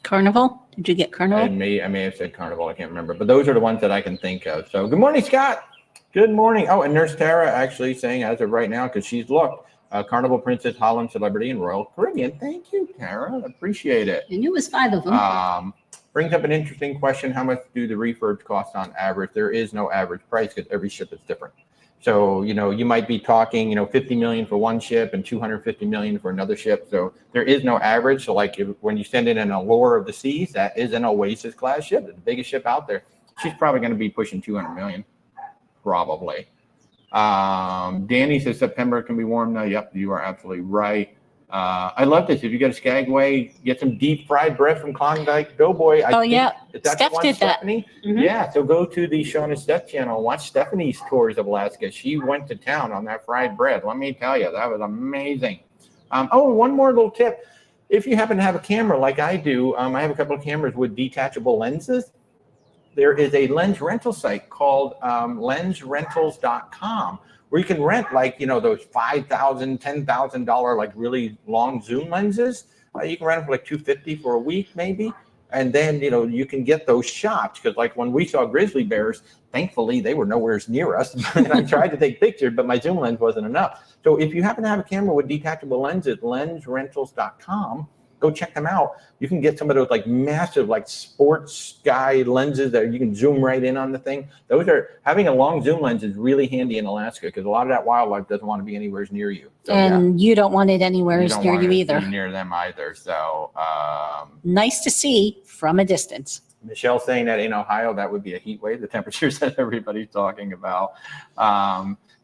Carnival? Did you get Carnival? I may have said Carnival. I can't remember. But those are the ones that I can think of. So good morning, Scott. Good morning. Oh, and Nurse Tara actually saying as of right now, because she's looked, Carnival, Princess, Holland, Celebrity, and Royal Caribbean. Thank you, Tara. Appreciate it. I knew it was 5 of them. Brings up an interesting question. How much do the refurbs cost on average? There is no average price because every ship is different. So, you might be talking, 50 million for one ship and 250 million for another ship. So there is no average. So like when you send in an Allure of the Seas, that is an Oasis class ship, the biggest ship out there. She's probably going to be pushing 200 million, probably. Danny says September can be warm now. Yep, you are absolutely right. I love this. If you go to Skagway, get some deep fried bread from Klondike Doughboy. Steph did Stephanie? that. Mm-hmm. Yeah, so go to the Sean and Steph channel and watch Stephanie's tours of Alaska. She went to town on that fried bread. Let me tell you, that was amazing. One more little tip. If you happen to have a camera like I do, I have a couple of cameras with detachable lenses. There is a lens rental site called lensrentals.com where you can rent those $5,000, $10,000 like really long zoom lenses. You can rent them for like $250 for a week maybe. And then, you can get those shots because like when we saw grizzly bears, thankfully they were nowhere near us. And I tried to take pictures, but my zoom lens wasn't enough. So if you happen to have a camera with detachable lenses, lensrentals.com, go check them out. You can get some of those like massive like sports sky lenses that you can zoom right in on the thing. Having a long zoom lens is really handy in Alaska because a lot of that wildlife doesn't want to be anywhere near you. So, and you don't want it anywhere near you either. Near them either. So nice to see from a distance. Michelle's saying that in Ohio, that would be a heat wave, the temperatures that everybody's talking about.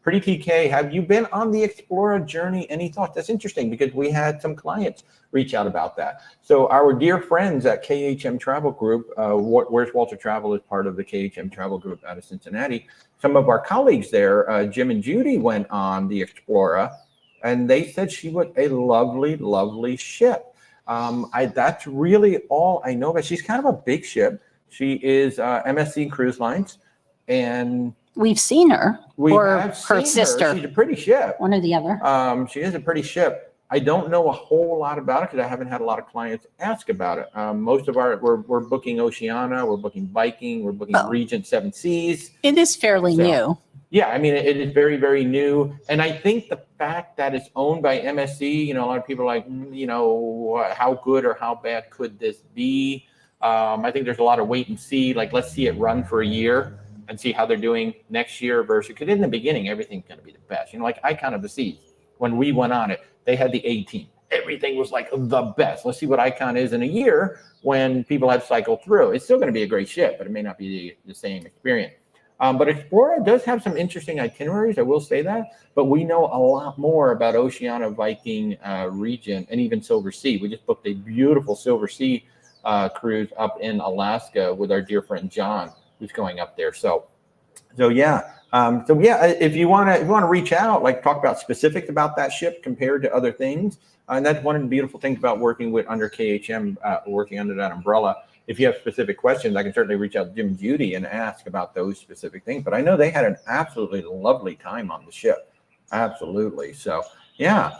Pretty TK, have you been on the Explora journey? Any thoughts? That's interesting because we had some clients reach out about that. So our dear friends at KHM Travel Group, Where's Walter Travel is part of the KHM Travel Group out of Cincinnati. Some of our colleagues there, Jim and Judy, went on the Explora, and they said she was a lovely, lovely ship. That's really all I know about. She's kind of a big ship. She is MSC Cruise Lines, and we've seen her. Her sister. She's a pretty ship. One or the other. She is a pretty ship. I don't know a whole lot about it because I haven't had a lot of clients ask about it. Most of we're booking Oceania, we're booking Viking, we're booking Regent Seven Seas. It is fairly new. Yeah, I mean, it is very, very new. And I think the fact that it's owned by MSC, a lot of people are like, how good or how bad could this be? I think there's a lot of wait and see. Like, let's see it run for a year and see how they're doing next year versus, because in the beginning, everything's going to be the best. Like Icon of the Seas, when we went on it, they had the A-team. Everything was like the best. Let's see what Icon is in a year when people have cycled through. It's still going to be a great ship, but it may not be the same experience. But Explora does have some interesting itineraries, I will say that. But we know a lot more about Oceania, Viking, Regent, and even Silver Sea. We just booked a beautiful Silver Sea cruise up in Alaska with our dear friend John, who's going up there. So yeah. If you want to reach out, like talk about specifics about that ship compared to other things, and that's one of the beautiful things about working under KHM, working under that umbrella. If you have specific questions, I can certainly reach out to Jim and Judy and ask about those specific things. But I know they had an absolutely lovely time on the ship. Absolutely. So yeah,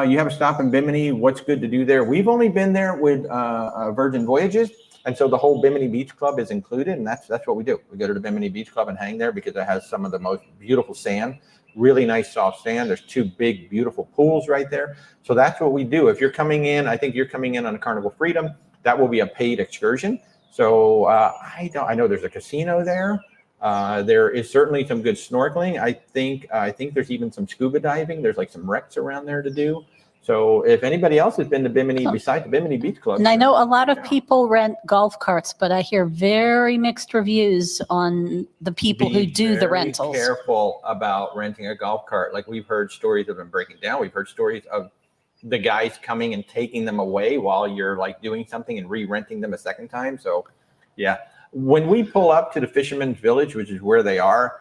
you have a stop in Bimini. What's good to do there? We've only been there with Virgin Voyages. And so the whole Bimini Beach Club is included, and that's what we do. We go to the Bimini Beach Club and hang there because it has some of the most beautiful sand, really nice soft sand. There's 2 big, beautiful pools right there. So that's what we do. If you're coming in, I think you're coming in on a Carnival Freedom, that will be a paid excursion. So I know there's a casino there. There is certainly some good snorkeling. I think there's even some scuba diving. There's like some wrecks around there to do. So if anybody else has been to Bimini besides the Bimini Beach Club. And I know a lot of people rent golf carts, but I hear very mixed reviews on the people who do the rentals. Be careful about renting a golf cart. Like we've heard stories of them breaking down. We've heard stories of the guys coming and taking them away while you're like doing something and re-renting them a second time. So yeah, when we pull up to the Fisherman's Village, which is where they are,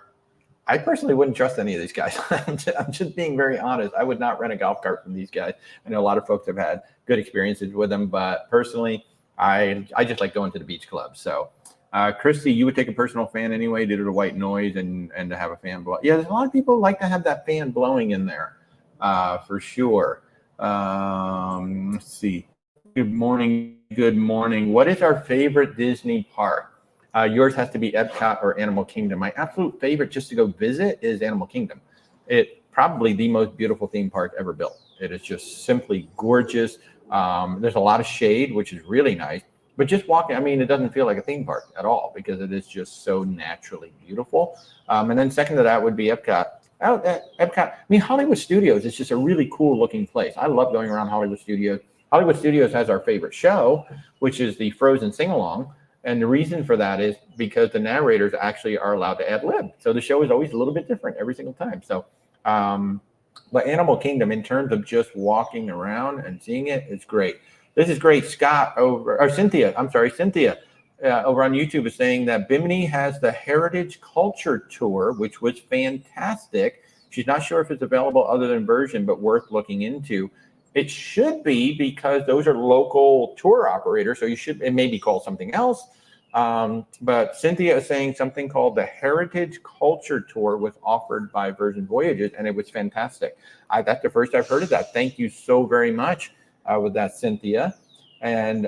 I personally wouldn't trust any of these guys. I'm just being very honest. I would not rent a golf cart from these guys. I know a lot of folks have had good experiences with them, but personally, I just like going to the beach club. So, Christy, you would take a personal fan anyway due to the white noise and to have a fan blow. Yeah, there's a lot of people like to have that fan blowing in there, for sure. Let's see. Good morning. Good morning. What is our favorite Disney park? Yours has to be Epcot or Animal Kingdom. My absolute favorite just to go visit is Animal Kingdom. It's probably the most beautiful theme park ever built. It is just simply gorgeous. There's a lot of shade, which is really nice. But just walking, I mean, it doesn't feel like a theme park at all because it is just so naturally beautiful. And then second to that would be Epcot. Epcot, I mean, Hollywood Studios is just a really cool looking place. I love going around Hollywood Studios. Hollywood Studios has our favorite show, which is the Frozen sing-along. And the reason for that is because the narrators actually are allowed to ad lib. So the show is always a little bit different every single time. So, but Animal Kingdom, in terms of just walking around and seeing it, it's great. This is great. Cynthia over on YouTube is saying that Bimini has the Heritage Culture Tour, which was fantastic. She's not sure if it's available other than version, but worth looking into. It should be because those are local tour operators. So it may be called something else. But Cynthia is saying something called the Heritage Culture Tour was offered by Virgin Voyages, and it was fantastic. That's the first I've heard of that. Thank you so very much with that, Cynthia. And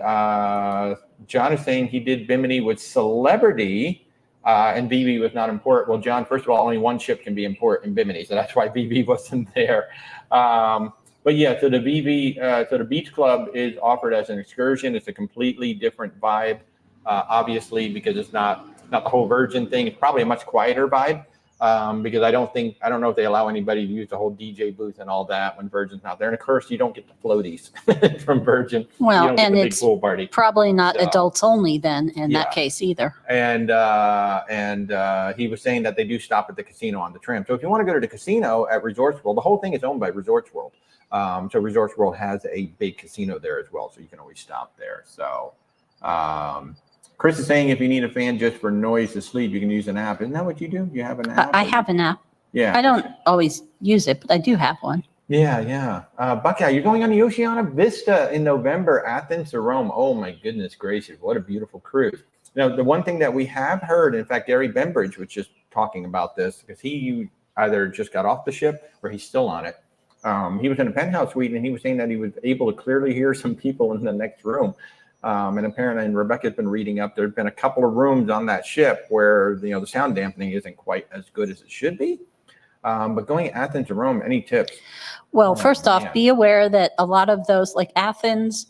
John is saying he did Bimini with Celebrity, and BB was not important. Well, John, first of all, only one ship can be important in Bimini, so that's why BB wasn't there. But yeah, so the Beach Club is offered as an excursion. It's a completely different vibe, obviously, because it's not the whole Virgin thing. It's probably a much quieter vibe, because I don't know if they allow anybody to use the whole DJ booth and all that when Virgin's not there. And of course, you don't get the floaties from Virgin. Well, and it's pool party. Probably not adults only then in that case either. And he was saying that they do stop at the casino on the tram. So if you want to go to the casino at Resorts World, the whole thing is owned by Resorts World. So Resorts World has a big casino there as well, so you can always stop there. So Chris is saying if you need a fan just for noise to sleep, you can use an app. Isn't that what you do? You have an app? I have an app. Yeah. I don't always use it, but I do have one. Yeah. Buckeye, you're going on the Oceana Vista in November, Athens to Rome. Oh my goodness gracious, what a beautiful cruise. Now, the one thing that we have heard, in fact, Gary Bembridge was just talking about this because he either just got off the ship or he's still on it. He was in a penthouse suite and he was saying that he was able to clearly hear some people in the next room. And apparently, and Rebecca's been reading up, there's been a couple of rooms on that ship where, the sound dampening isn't quite as good as it should be. But going to Athens to Rome, any tips? Well, first off, be aware that a lot of those, like Athens,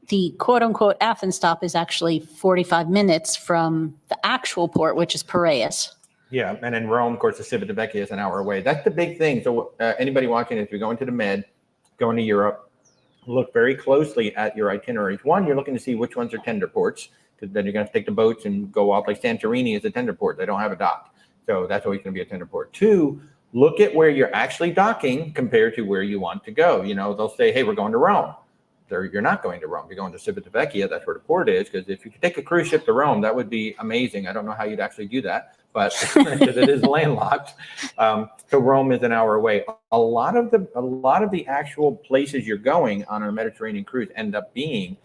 the quote unquote Athens stop is actually 45 minutes from the actual port, which is Piraeus. Yeah, and in Rome, of course, the Civitavecchia is an hour away. That's the big thing. So anybody watching, if you're going to the Med, going to Europe, look very closely at your itineraries. One, you're looking to see which ones are tender ports, because then you're going to take the boats and go off. Like Santorini is a tender port. They don't have a dock. So that's always going to be a tender port. Two, look at where you're actually docking compared to where you want to go. They'll say, hey, we're going to Rome. You're not going to Rome. You're going to Civitavecchia. That's where the port is. Because if you could take a cruise ship to Rome, that would be amazing. I don't know how you'd actually do that, but because it is landlocked. So Rome is an hour away. A lot of the actual places you're going on a Mediterranean cruise end up being,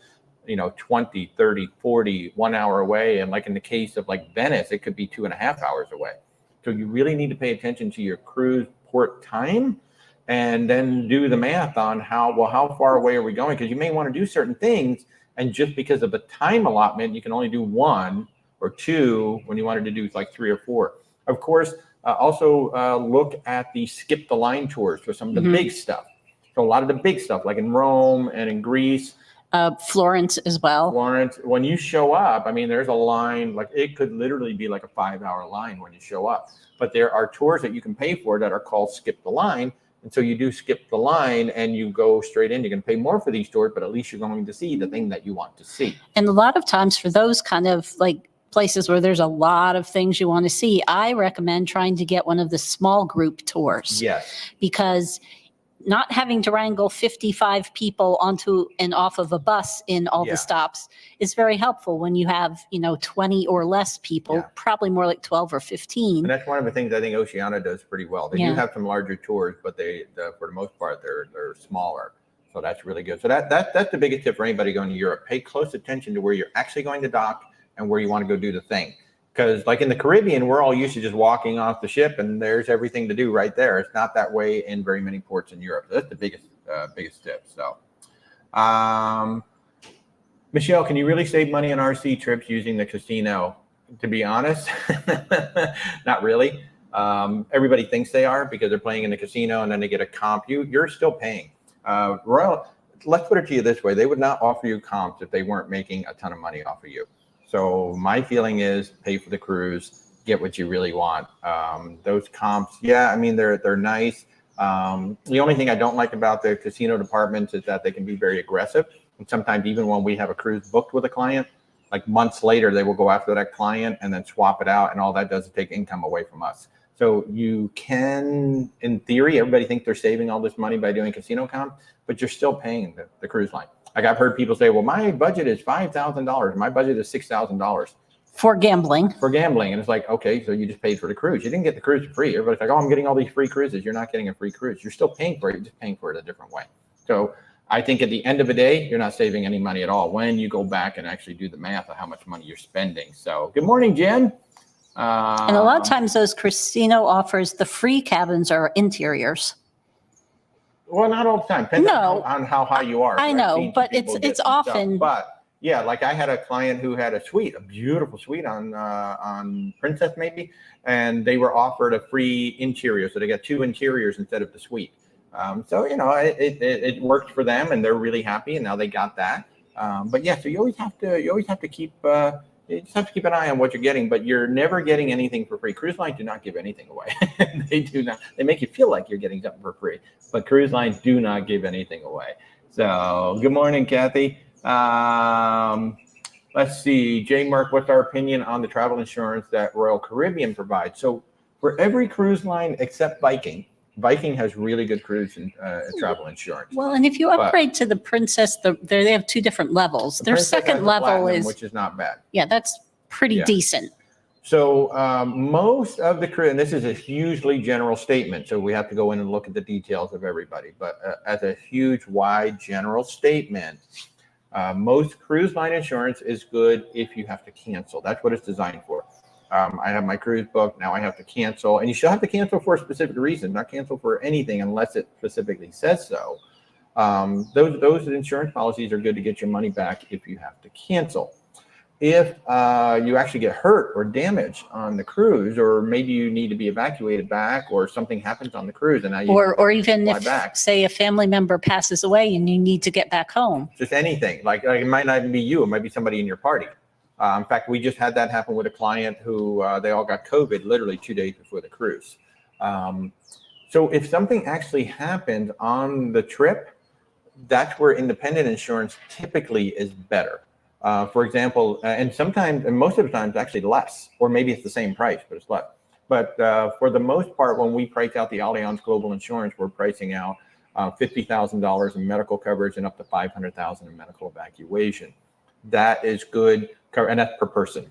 20, 30, 40, 1 hour away. And like in the case of like Venice, it could be 2.5 hours away. So you really need to pay attention to your cruise port time and then do the math on how far away are we going? Because you may want to do certain things. And just because of the time allotment, you can only do one or two when you wanted to do like 3 or 4. Of course, also look at the skip the line tours for some of the big stuff. So a lot of the big stuff, like in Rome and in Greece. Florence as well. Florence, when you show up, there's a line, like it could literally be like a 5-hour line when you show up. But there are tours that you can pay for that are called skip the line. And so you do skip the line and you go straight in. You're going to pay more for these tours, but at least you're going to see the thing that you want to see. And a lot of times for those kind of like places where there's a lot of things you want to see, I recommend trying to get one of the small group tours. Yes. Because not having to wrangle 55 people onto and off of a bus in all the stops is very helpful when you have, 20 or less people, probably more like 12 or 15. And that's one of the things I think Oceania does pretty well. They do have some larger tours, but for the most part, they're smaller. So that's really good. So that's the biggest tip for anybody going to Europe. Pay close attention to where you're actually going to dock and where you want to go do the thing. Because like in the Caribbean, we're all used to just walking off the ship and there's everything to do right there. It's not that way in very many ports in Europe. So that's the biggest tip. So, Michelle, can you really save money on RC trips using the casino? To be honest, not really. Everybody thinks they are because they're playing in the casino and then they get a comp. You're still paying. Royal, let's put it to you this way. They would not offer you comps if they weren't making a ton of money off of you. So my feeling is pay for the cruise, get what you really want. Those comps, I mean, they're nice. The only thing I don't like about the casino departments is that they can be very aggressive. And sometimes even when we have a cruise booked with a client, like months later, they will go after that client and then swap it out. And all that does is take income away from us. So you can, in theory, everybody thinks they're saving all this money by doing casino comp, but you're still paying the cruise line. Like I've heard people say, well, my budget is $5,000. My budget is $6,000. For gambling. For gambling. And it's like, okay, so you just paid for the cruise. You didn't get the cruise for free. Everybody's like, oh, I'm getting all these free cruises. You're not getting a free cruise. You're still paying for it. You're just paying for it a different way. So I think at the end of the day, you're not saving any money at all when you go back and actually do the math of how much money you're spending. So good morning, Jen. And a lot of times those casino offers, the free cabins are interiors. Well, not all the time. Depends on how high you are. I know, but it's often. But yeah, like I had a client who had a suite, a beautiful suite on Princess maybe, and they were offered a free interior, so they got 2 interiors instead of the suite. So it worked for them, and they're really happy, and now they got that. But yeah, so you always have to keep. You just have to keep an eye on what you're getting, but you're never getting anything for free. Cruise lines do not give anything away. They do not. They make you feel like you're getting something for free, but cruise lines do not give anything away. So good morning, Kathy. Let's see. J. Mark, what's our opinion on the travel insurance that Royal Caribbean provides? So for every cruise line except Viking has really good cruise and travel insurance. Well, and if you upgrade to the Princess, they have 2 different levels. Their second level is, which is not bad. Yeah, that's pretty decent. So most of the cruise, and this is a hugely general statement, so we have to go in and look at the details of everybody. But as a huge, wide, general statement, most cruise line insurance is good if you have to cancel. That's what it's designed for. I have my cruise booked. Now I have to cancel, and you should have to cancel for a specific reason, not cancel for anything unless it specifically says so. Those insurance policies are good to get your money back if you have to cancel. If you actually get hurt or damaged on the cruise, or maybe you need to be evacuated back, or something happens on the cruise, and now you or even if back. Say a family member passes away and you need to get back home. Just anything, like it might not even be you, it might be somebody in your party. In fact, we just had that happen with a client who they all got COVID literally 2 days before the cruise. So if something actually happened on the trip, that's where independent insurance typically is better. For example, and sometimes, and most of the time, it's actually less, or maybe it's the same price, but it's less. But for the most part, when we price out the Allianz Global Insurance, we're pricing out $50,000 in medical coverage and up to $500,000 in medical evacuation. That is good, and that's per person.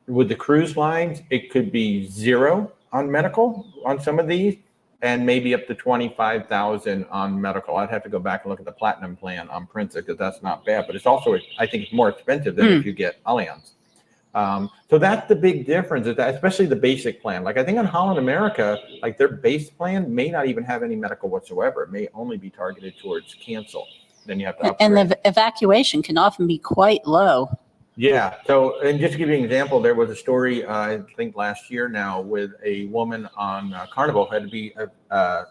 With the cruise lines, it could be 0 on medical on some of these, and maybe up to $25,000 on medical. I'd have to go back and look at the platinum plan on Princess, because that's not bad, but it's also, I think it's more expensive than if you get Allianz. So that's the big difference, is that especially the basic plan. Like I think on Holland America, like their base plan may not even have any medical whatsoever. It may only be targeted towards cancel. Then you have to upgrade. And the evacuation can often be quite low. Yeah. So, and just to give you an example, there was a story, I think last year now, with a woman on Carnival had to be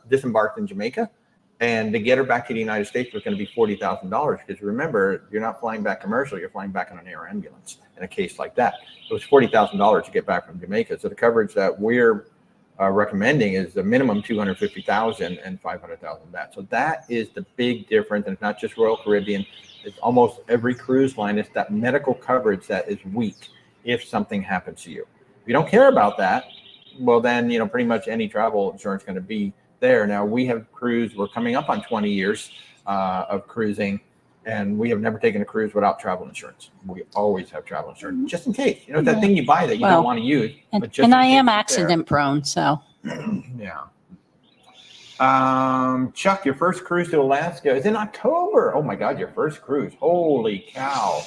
disembarked in Jamaica, and to get her back to the United States was going to be $40,000. Because remember, you're not flying back commercial, you're flying back on an air ambulance in a case like that. So it's $40,000 to get back from Jamaica. So the coverage that we're recommending is a minimum $250,000 and $500,000 back. So that is the big difference. And it's not just Royal Caribbean. It's almost every cruise line. It's that medical coverage that is weak if something happens to you. If you don't care about that, well then, pretty much any travel insurance is going to be there. Now we have cruised, we're coming up on 20 years of cruising, and we have never taken a cruise without travel insurance. We always have travel insurance, just in case. You know, that thing you buy that you don't want to use. But just and I am accident prone, so. Yeah. Chuck, your first cruise to Alaska is in October. Oh my God, your first cruise. Holy cow.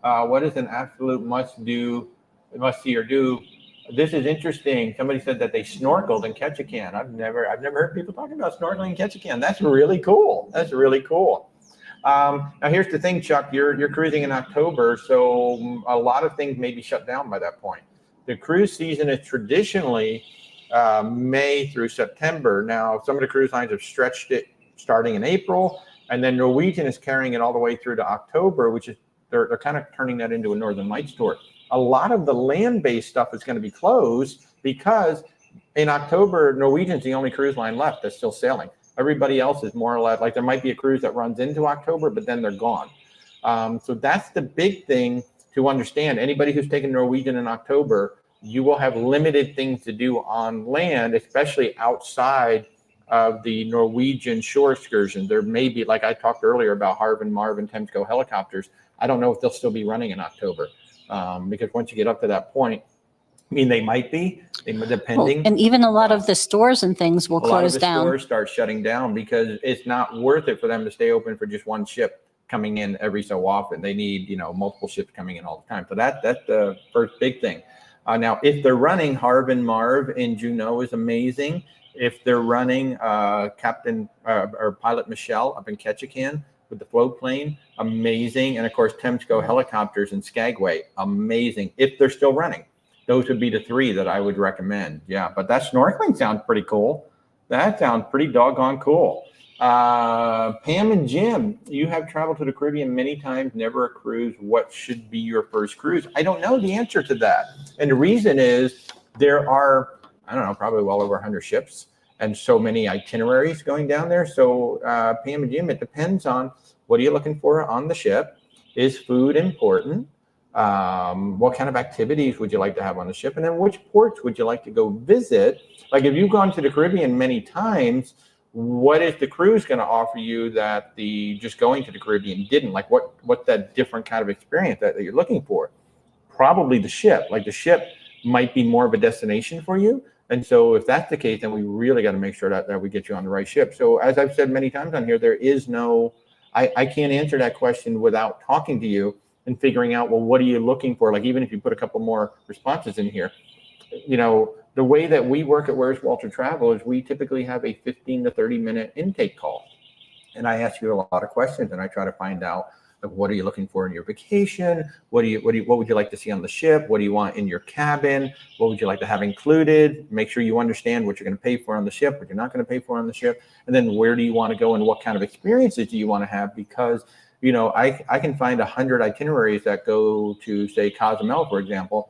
What is an absolute must see or do? This is interesting. Somebody said that they snorkeled in Ketchikan. I've never heard people talking about snorkeling in Ketchikan. That's really cool. That's really cool. Now here's the thing, Chuck, you're cruising in October, so a lot of things may be shut down by that point. The cruise season is traditionally May through September. Now, some of the cruise lines have stretched it starting in April, and then Norwegian is carrying it all the way through to October, which is they're kind of turning that into a Northern Lights tour. A lot of the land-based stuff is going to be closed because in October, Norwegian's the only cruise line left that's still sailing. Everybody else is more or less like there might be a cruise that runs into October, but then they're gone. So that's the big thing to understand. Anybody who's taken Norwegian in October, you will have limited things to do on land, especially outside of the Norwegian shore excursion. There may be, like I talked earlier about Harv and Marv and Temsco helicopters. I don't know if they'll still be running in October because once you get up to that point, I mean, they might be, depending. And even a lot of the stores and things will close down. A lot of the stores start shutting down because it's not worth it for them to stay open for just one ship coming in every so often. They need, multiple ships coming in all the time. So that's the first big thing. Now, if they're running Harv and Marv in Juneau is amazing. If they're running Captain or Pilot Michelle up in Ketchikan with the float plane, amazing. And of course, Temsco helicopters in Skagway, amazing. If they're still running, those would be the three that I would recommend. Yeah, but that snorkeling sounds pretty cool. That sounds pretty doggone cool. Pam and Jim, you have traveled to the Caribbean many times, never a cruise. What should be your first cruise? I don't know the answer to that. And the reason is there are, I don't know, probably well over 100 ships and so many itineraries going down there. So Pam and Jim, it depends on what are you looking for on the ship? Is food important? What kind of activities would you like to have on the ship? And then which ports would you like to go visit? Like if you've gone to the Caribbean many times, what is the cruise going to offer you that the just going to the Caribbean didn't? Like what's that different kind of experience that you're looking for? Probably the ship. Like the ship might be more of a destination for you. And so if that's the case, then we really got to make sure that we get you on the right ship. So as I've said many times on here, there is no, I can't answer that question without talking to you and figuring out, well, what are you looking for? Like even if you put a couple more responses in here, the way that we work at Where's Walter Travel is we typically have a 15 to 30 minute intake call. And I ask you a lot of questions and I try to find out, like, what are you looking for in your vacation? What would you like to see on the ship? What do you want in your cabin? What would you like to have included? Make sure you understand what you're going to pay for on the ship, what you're not going to pay for on the ship. And then where do you want to go and what kind of experiences do you want to have? Because, I can find 100 itineraries that go to, say, Cozumel, for example,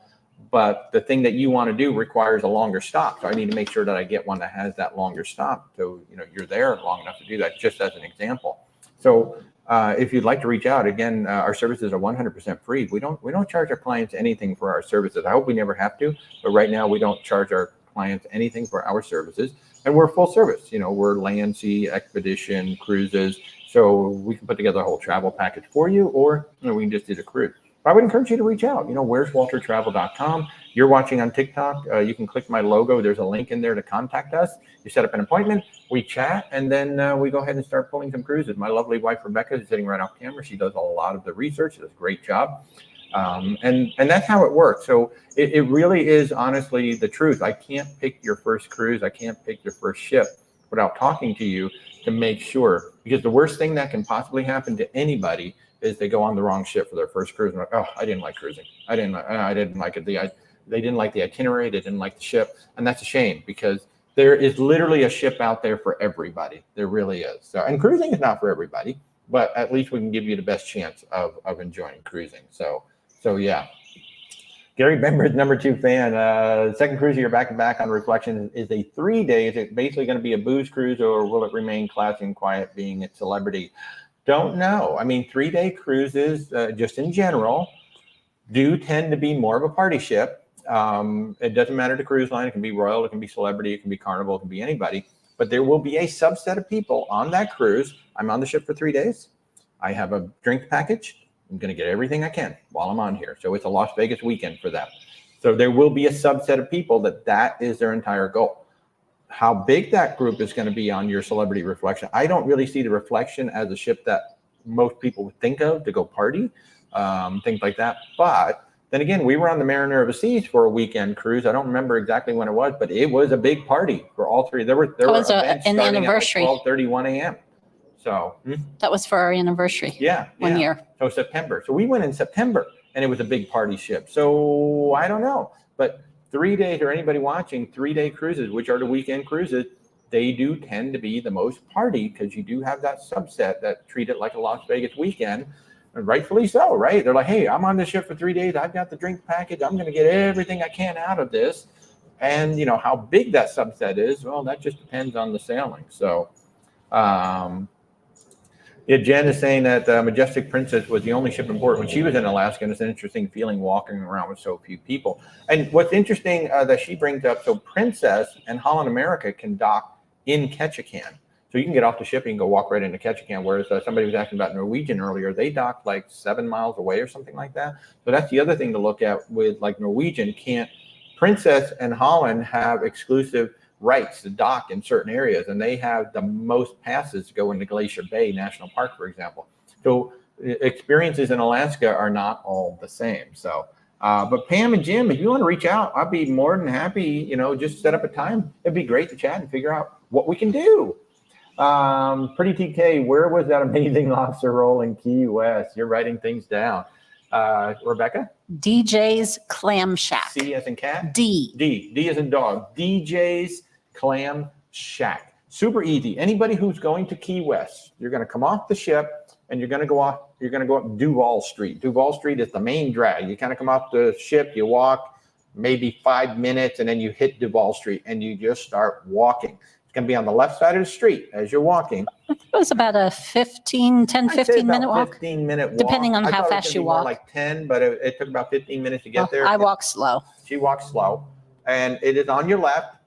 but the thing that you want to do requires a longer stop. So I need to make sure that I get one that has that longer stop. So, you're there long enough to do that, just as an example. So if you'd like to reach out, again, our services are 100% free. We don't charge our clients anything for our services. I hope we never have to, but right now we don't charge our clients anything for our services. And we're full service. We're land, sea, expedition, cruises. So we can put together a whole travel package for you, or we can just do the cruise. I would encourage you to reach out. Where's WalterTravel.com. You're watching on TikTok. You can click my logo. There's a link in there to contact us. You set up an appointment. We chat, and then we go ahead and start pulling some cruises. My lovely wife, Rebecca, is sitting right off camera. She does a lot of the research. She does a great job. And that's how it works. So it really is honestly the truth. I can't pick your first cruise. I can't pick your first ship without talking to you to make sure, because the worst thing that can possibly happen to anybody is they go on the wrong ship for their first cruise and like, oh, I didn't like cruising. I didn't like it. They didn't like the itinerary. They didn't like the ship. And that's a shame because there is literally a ship out there for everybody. There really is. So, and cruising is not for everybody, but at least we can give you the best chance of enjoying cruising. So yeah. Gary Bember's #2 fan. Second cruise you're back to back on Reflection is a 3 day. Is it basically going to be a booze cruise or will it remain classy and quiet being a celebrity? Don't know. I mean, 3 day cruises, just in general, do tend to be more of a party ship. It doesn't matter the cruise line. It can be Royal, it can be Celebrity, it can be Carnival, it can be anybody. but there will be a subset of people on that cruise. I'm on the ship for 3 days. I have a drink package. I'm going to get everything I can while I'm on here. So it's a Las Vegas weekend for them. So there will be a subset of people that is their entire goal. How big that group is going to be on your Celebrity Reflection, I don't really see the Reflection as a ship that most people would think of to go party, things like that. But then again, we were on the Mariner of the Seas for a weekend cruise. I don't remember exactly when it was, but it was a big party for all three. There were events an anniversary. At like 12:31 a.m. So that was for our anniversary. One year. So September. So we went in September, and it was a big party ship. So I don't know, but 3 days, or anybody watching 3-day cruises, which are the weekend cruises, they do tend to be the most party because you do have that subset that treat it like a Las Vegas weekend. And rightfully so, right? They're like, hey, I'm on this ship for 3 days. I've got the drink package. I'm going to get everything I can out of this. And, you know, how big that subset is, well, that just depends on the sailing. So, Jen is saying that Majestic Princess was the only ship in port when she was in Alaska, and it's an interesting feeling walking around with so few people. And what's interesting that she brings up, so Princess and Holland America can dock in Ketchikan. So you can get off the ship and go walk right into Ketchikan, whereas somebody was asking about Norwegian earlier. They docked like 7 miles away or something like that. So that's the other thing to look at with like Norwegian. Princess and Holland have exclusive rights to dock in certain areas, and they have the most passes to go into Glacier Bay National Park, for example. So experiences in Alaska are not all the same. So, but Pam and Jim, if you want to reach out, I'd be more than happy, you know, just set up a time. It'd be great to chat and figure out what we can do. Pretty TK, where was that amazing lobster roll in Key West? You're writing things down. Rebecca? DJ's Clam Shack. C as in cat? D as in dog. DJ's Clam Shack. Super easy. Anybody who's going to Key West, you're going to come off the ship and you're going to go up Duval Street. Duval Street is the main drag. You kind of come off the ship, you walk maybe 5 minutes, and then you hit Duval Street and you just start walking. It's going to be on the left side of the street as you're walking. It was about a 15 minute walk. 15-minute walk. Depending on how fast you walk. More like 10, but it took about 15 minutes to get there. I walk slow. She walks slow. And it is on your left.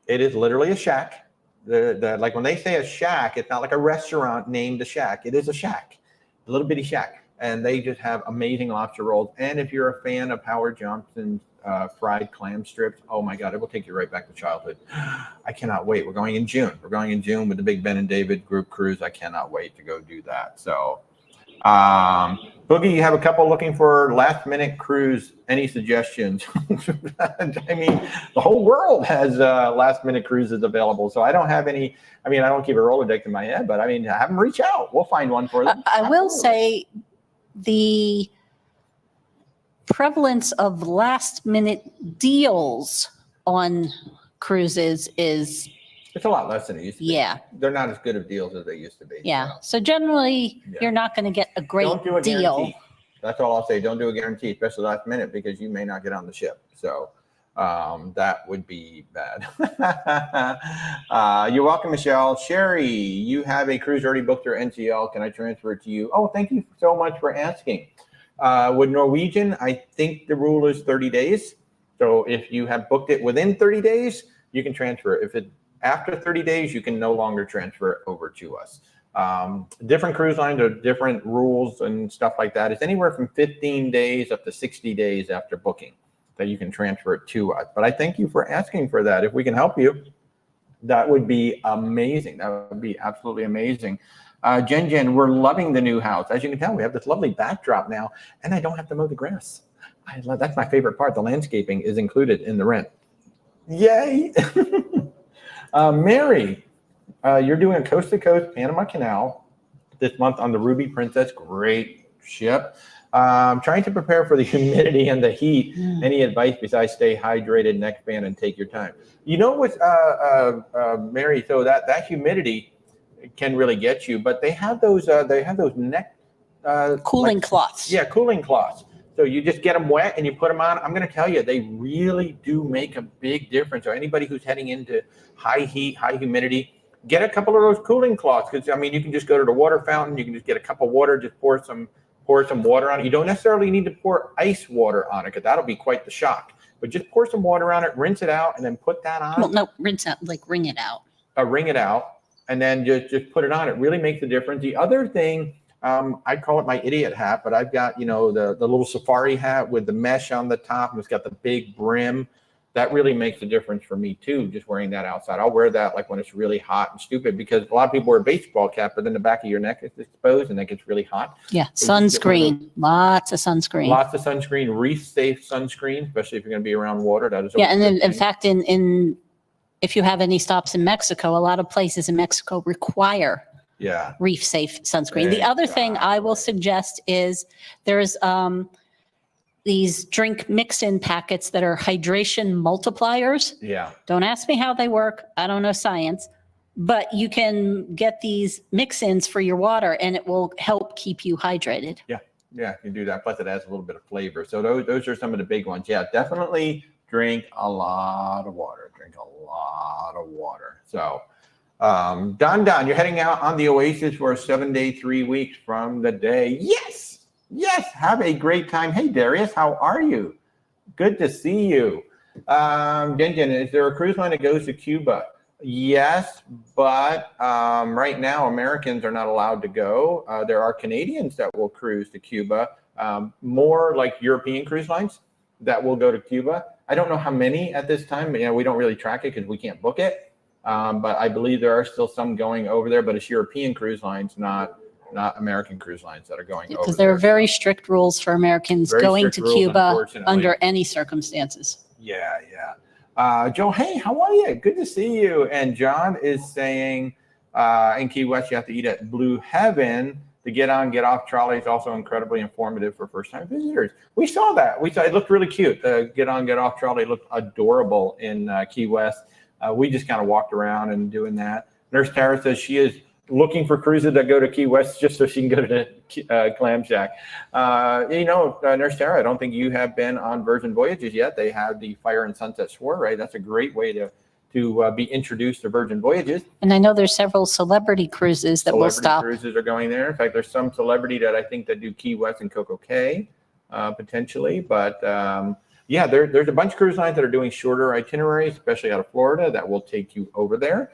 It is literally a shack. Like when they say a shack, it's not like a restaurant named a shack. It is a shack, a little bitty shack. And they just have amazing lobster rolls. And if you're a fan of Howard Johnson's fried clam strips, oh my God, it will take you right back to childhood. I cannot wait. We're going in June. We're going in June with the Big Ben and David group cruise. I cannot wait to go do that. So, Boogie, you have a couple looking for last minute cruise. Any suggestions? I mean, the whole world has last minute cruises available. So I don't have any. I mean, I don't keep a Rolodex in my head, but I mean, have them reach out. We'll find one for them. I will say the prevalence of last minute deals on cruises is it's a lot less than it used to be. Yeah. They're not as good of deals as they used to be. Yeah. So generally, you're not going to get a great Don't do a deal. Guarantee. That's all I'll say. Don't do a guarantee, especially last minute, because you may not get on the ship. So that would be bad. You're welcome, Michelle. Sherry, you have a cruise already booked through NCL. Can I transfer it to you? Oh, thank you so much for asking. With Norwegian, I think the rule is 30 days. So if you have booked it within 30 days, you can transfer it. If it after 30 days, you can no longer transfer it over to us. Different cruise lines are different rules and stuff like that. It's anywhere from 15 days up to 60 days after booking that you can transfer it to us. But I thank you for asking for that. If we can help you, that would be amazing. That would be absolutely amazing. Jen, we're loving the new house. As you can tell, we have this lovely backdrop now, and I don't have to mow the grass. That's my favorite part. The landscaping is included in the rent. Yay! Mary, you're doing a coast-to-coast Panama Canal this month on the Ruby Princess. Great ship. Trying to prepare for the humidity and the heat. Any advice besides stay hydrated, neck band, and take your time? You know what, Mary, so that humidity can really get you, but they have those neck cooling cloths. Yeah, cooling cloths. So you just get them wet and you put them on. I'm going to tell you, they really do make a big difference. So anybody who's heading into high heat, high humidity, get a couple of those cooling cloths. Because I mean, you can just go to the water fountain. You can just get a cup of water, just pour some water on it. You don't necessarily need to pour ice water on it, because that'll be quite the shock. But just pour some water on it, rinse it out, and then put that on. Well, no, rinse out, like wring it out. wring it out, and then just put it on. It really makes a difference. The other thing, I call it my idiot hat, but I've got, the little safari hat with the mesh on the top, and it's got the big brim. That really makes a difference for me too, just wearing that outside. I'll wear that like when it's really hot and stupid, because a lot of people wear a baseball cap, but then the back of your neck is exposed and that gets really hot. Yeah, sunscreen, lots of sunscreen. Lots of sunscreen, reef-safe sunscreen, especially if you're going to be around water. That is and then, in fact, if you have any stops in Mexico, a lot of places in Mexico require reef-safe sunscreen. The other thing I will suggest is there's these drink mix-in packets that are hydration multipliers. Yeah. Don't ask me how they work. I don't know science. But you can get these mix-ins for your water, and it will help keep you hydrated. Yeah, you can do that. Plus, it adds a little bit of flavor. So those are some of the big ones. Yeah, definitely drink a lot of water. So, Don, you're heading out on the Oasis for a 7-day, 3 weeks from the day. Yes, have a great time. Hey, Darius, how are you? Good to see you. Jen, is there a cruise line that goes to Cuba? Yes, but right now Americans are not allowed to go. There are Canadians that will cruise to Cuba, more like European cruise lines that will go to Cuba. I don't know how many at this time. We don't really track it because we can't book it. But I believe there are still some going over there, but it's European cruise lines, not American cruise lines that are going over there. Because there are very strict rules for Americans going to Cuba under any circumstances. Yeah. Joe, hey, how are you? Good to see you. And John is saying in Key West, you have to eat at Blue Heaven. The get on, get off trolley is also incredibly informative for first-time visitors. We saw that. It looked really cute. The get on, get off trolley looked adorable in Key West. We just kind of walked around and doing that. Nurse Tara says she is looking for cruises that go to Key West just so she can go to Clam Shack. Nurse Tara, I don't think you have been on Virgin Voyages yet. They have the Fire and Sunset Soiree, right? That's a great way to be introduced to Virgin Voyages. And I know there's several celebrity cruises that will stop. Cruises are going there. In fact, there's some celebrity that I think that do Key West and Coco Cay, potentially. But there's a bunch of cruise lines that are doing shorter itineraries, especially out of Florida, that will take you over there.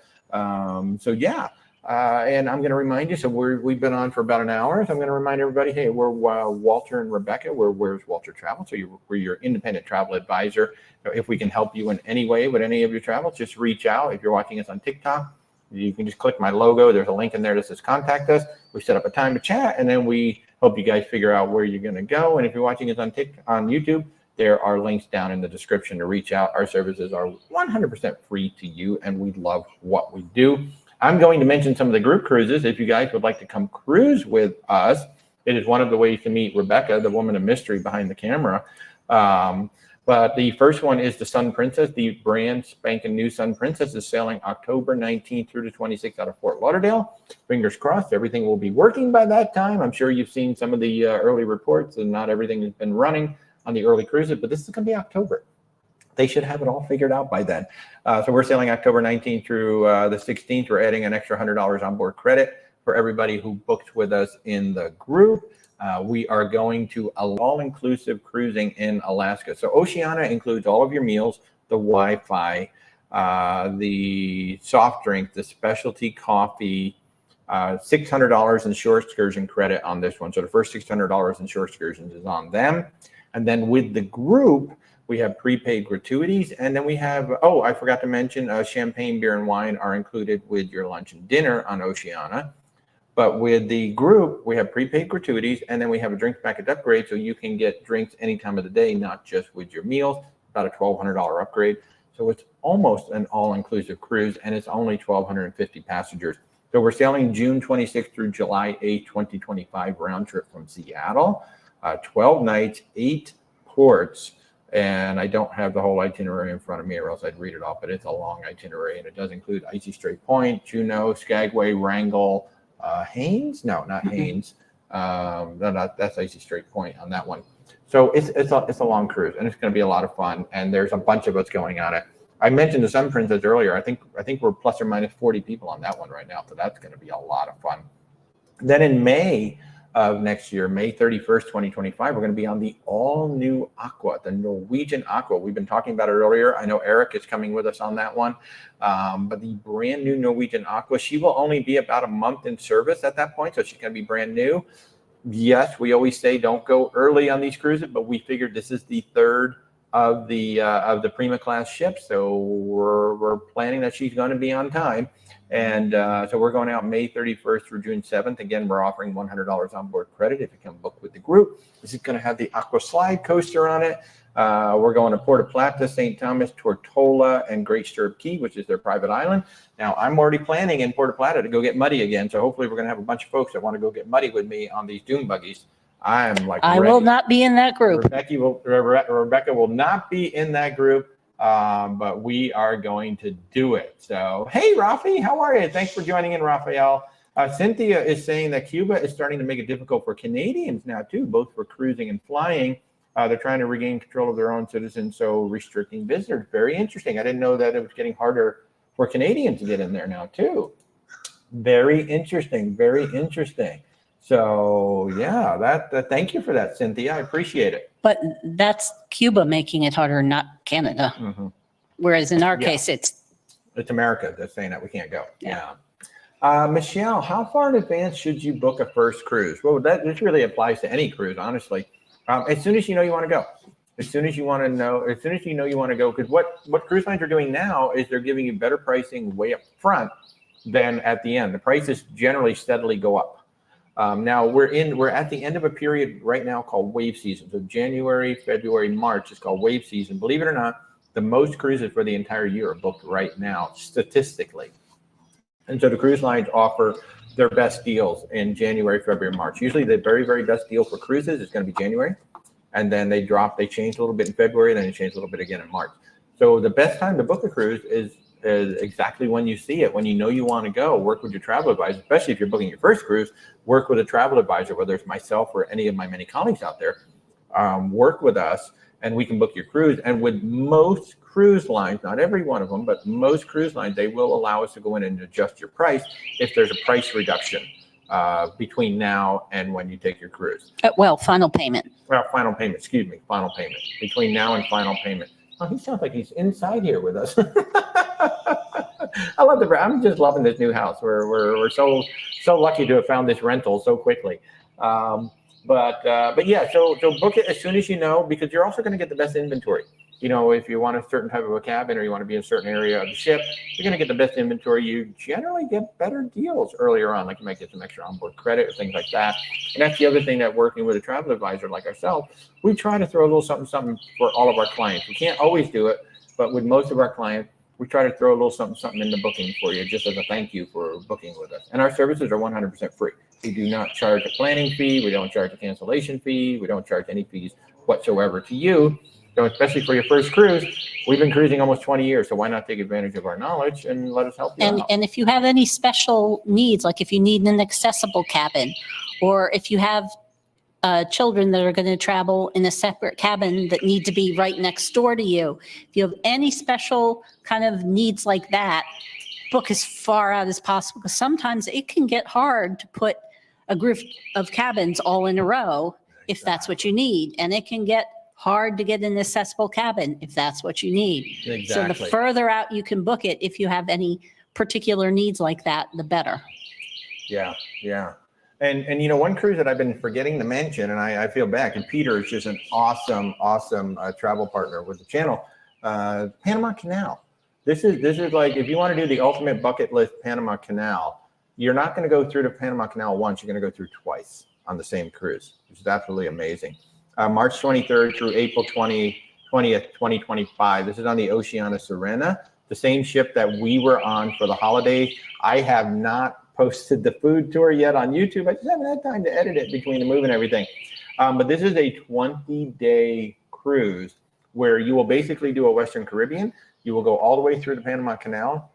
And I'm going to remind you, so we've been on for about an hour. So I'm going to remind everybody, hey, we're Walter and Rebecca. We're Where's Walter Travel? So we're your independent travel advisor. So if we can help you in any way with any of your travels, just reach out. If you're watching us on TikTok, you can just click my logo. There's a link in there that says contact us. We set up a time to chat, and then we help you guys figure out where you're going to go. And if you're watching us on YouTube, there are links down in the description to reach out. Our services are 100% free to you, and we love what we do. I'm going to mention some of the group cruises. If you guys would like to come cruise with us, it is one of the ways to meet Rebecca, the woman of mystery behind the camera. But the first one is the Sun Princess. The brand spanking new Sun Princess is sailing October 19th through the 26th out of Fort Lauderdale. Fingers crossed, everything will be working by that time. I'm sure you've seen some of the early reports, and not everything has been running on the early cruises, but this is going to be October. They should have it all figured out by then. So we're sailing October 19th through the 16th. We're adding an extra $100 onboard credit for everybody who booked with us in the group. We are going to all-inclusive cruising in Alaska. So Oceania includes all of your meals, the Wi-Fi, the soft drink, the specialty coffee, $600 in shore excursion credit on this one. So the first $600 in shore excursions is on them. And then with the group, we have prepaid gratuities, and then we have, I forgot to mention, champagne, beer, and wine are included with your lunch and dinner on Oceania. But with the group, we have prepaid gratuities, and then we have a drinks package upgrade, so you can get drinks any time of the day, not just with your meals, about a $1,200 upgrade. So it's almost an all-inclusive cruise, and it's only 1,250 passengers. So we're sailing June 26th through July 8th, 2025, round trip from Seattle, 12 nights, 8 ports. And I don't have the whole itinerary in front of me, or else I'd read it off, but it's a long itinerary, and it does include Icy Strait Point, Juneau, Skagway, Wrangell, Haines? No, not Haines. That's Icy Strait Point on that one. So it's a long cruise, and it's going to be a lot of fun, and there's a bunch of us going on it. I mentioned the Sun Princess earlier. I think we're plus or minus 40 people on that one right now, so that's going to be a lot of fun. Then in May, of next year, May 31st, 2025, we're going to be on the all-new Aqua, the Norwegian Aqua. We've been talking about it earlier. I know Eric is coming with us on that one. But the brand new Norwegian Aqua, she will only be about a month in service at that point, so she's going to be brand new. Yes, we always say don't go early on these cruises, but we figured this is the third of the Prima class ships, so we're planning that she's going to be on time. And so we're going out May 31st through June 7th. Again, we're offering $100 onboard credit if you come book with the group. This is going to have the Aqua Slide coaster on it. We're going to Puerto Plata, St. Thomas, Tortola, and Great Stirrup Cay, which is their private island. Now, I'm already planning in Puerto Plata to go get muddy again, so hopefully we're going to have a bunch of folks that want to go get muddy with me on these dune buggies. I'm like I ready. will not be in that group. Rebecca will not be in that group. But we are going to do it. So, hey, Rafi, how are you? Thanks for joining in, Raphael. Cynthia is saying that Cuba is starting to make it difficult for Canadians now, too, both for cruising and flying. They're trying to regain control of their own citizens, so restricting visitors. Very interesting. I didn't know that it was getting harder for Canadians to get in there now, too. Very interesting. Very interesting. So, yeah, thank you for that, Cynthia. I appreciate it. But that's Cuba making it harder, not Canada. Mm-hmm. Whereas in our case, it's America that's saying that we can't go. Yeah. Michelle, how far in advance should you book a first cruise? Well, this really applies to any cruise, honestly. As soon as you know you want to go. As soon as you want to know, as soon as you know you want to go, because what cruise lines are doing now is they're giving you better pricing way up front than at the end. The prices generally steadily go up. Now we're at the end of a period right now called wave season. So January, February, March is called wave season. Believe it or not, the most cruises for the entire year are booked right now, statistically. And so the cruise lines offer their best deals in January, February, March. Usually the very, very best deal for cruises is going to be January. And then they change a little bit in February, and then they change a little bit again in March. So the best time to book a cruise is exactly when you see it, when you know you want to go. Work with your travel advisor, especially if you're booking your first cruise. Work with a travel advisor, whether it's myself or any of my many colleagues out there. Work with us, and we can book your cruise. And with most cruise lines, not every one of them, but most cruise lines, they will allow us to go in and adjust your price if there's a price reduction between now and when you take your cruise. Final payment. Final payment. Excuse me. Final payment. Between now and final payment. Oh, he sounds like he's inside here with us. I love I'm just loving this new house. We're so lucky to have found this rental so quickly. But yeah, so book it as soon as you know, because you're also going to get the best inventory. You know, if you want a certain type of a cabin or you want to be in a certain area of the ship, you're going to get the best inventory. You generally get better deals earlier on, like you might get some extra onboard credit or things like that. And that's the other thing that working with a travel advisor like ourselves, we try to throw a little something for all of our clients. We can't always do it, but with most of our clients, we try to throw a little something in the booking for you, just as a thank you for booking with us. And our services are 100% free. We do not charge a planning fee. We don't charge a cancellation fee. We don't charge any fees whatsoever to you. So especially for your first cruise, we've been cruising almost 20 years. So why not take advantage of our knowledge and let us help you out? And if you have any special needs, like if you need an accessible cabin, or if you have children that are going to travel in a separate cabin that need to be right next door to you, if you have any special kind of needs like that, book as far out as possible, because sometimes it can get hard to put a group of cabins all in a row if that's what you need. And it can get hard to get an accessible cabin if that's what you need. Exactly. So the further out you can book it, if you have any particular needs like that, the better. Yeah. And you know, one cruise that I've been forgetting to mention, and I feel bad, and Peter is just an awesome travel partner with the channel, Panama Canal. This is like, if you want to do the ultimate bucket list Panama Canal, you're not going to go through the Panama Canal once, you're going to go through twice on the same cruise, which is absolutely amazing. March 23rd through April 20th, 2025. This is on the Oceana Serena, the same ship that we were on for the holidays. I have not posted the food tour yet on YouTube. I just haven't had time to edit it between the move and everything. But this is a 20-day cruise where you will basically do a Western Caribbean. You will go all the way through the Panama Canal.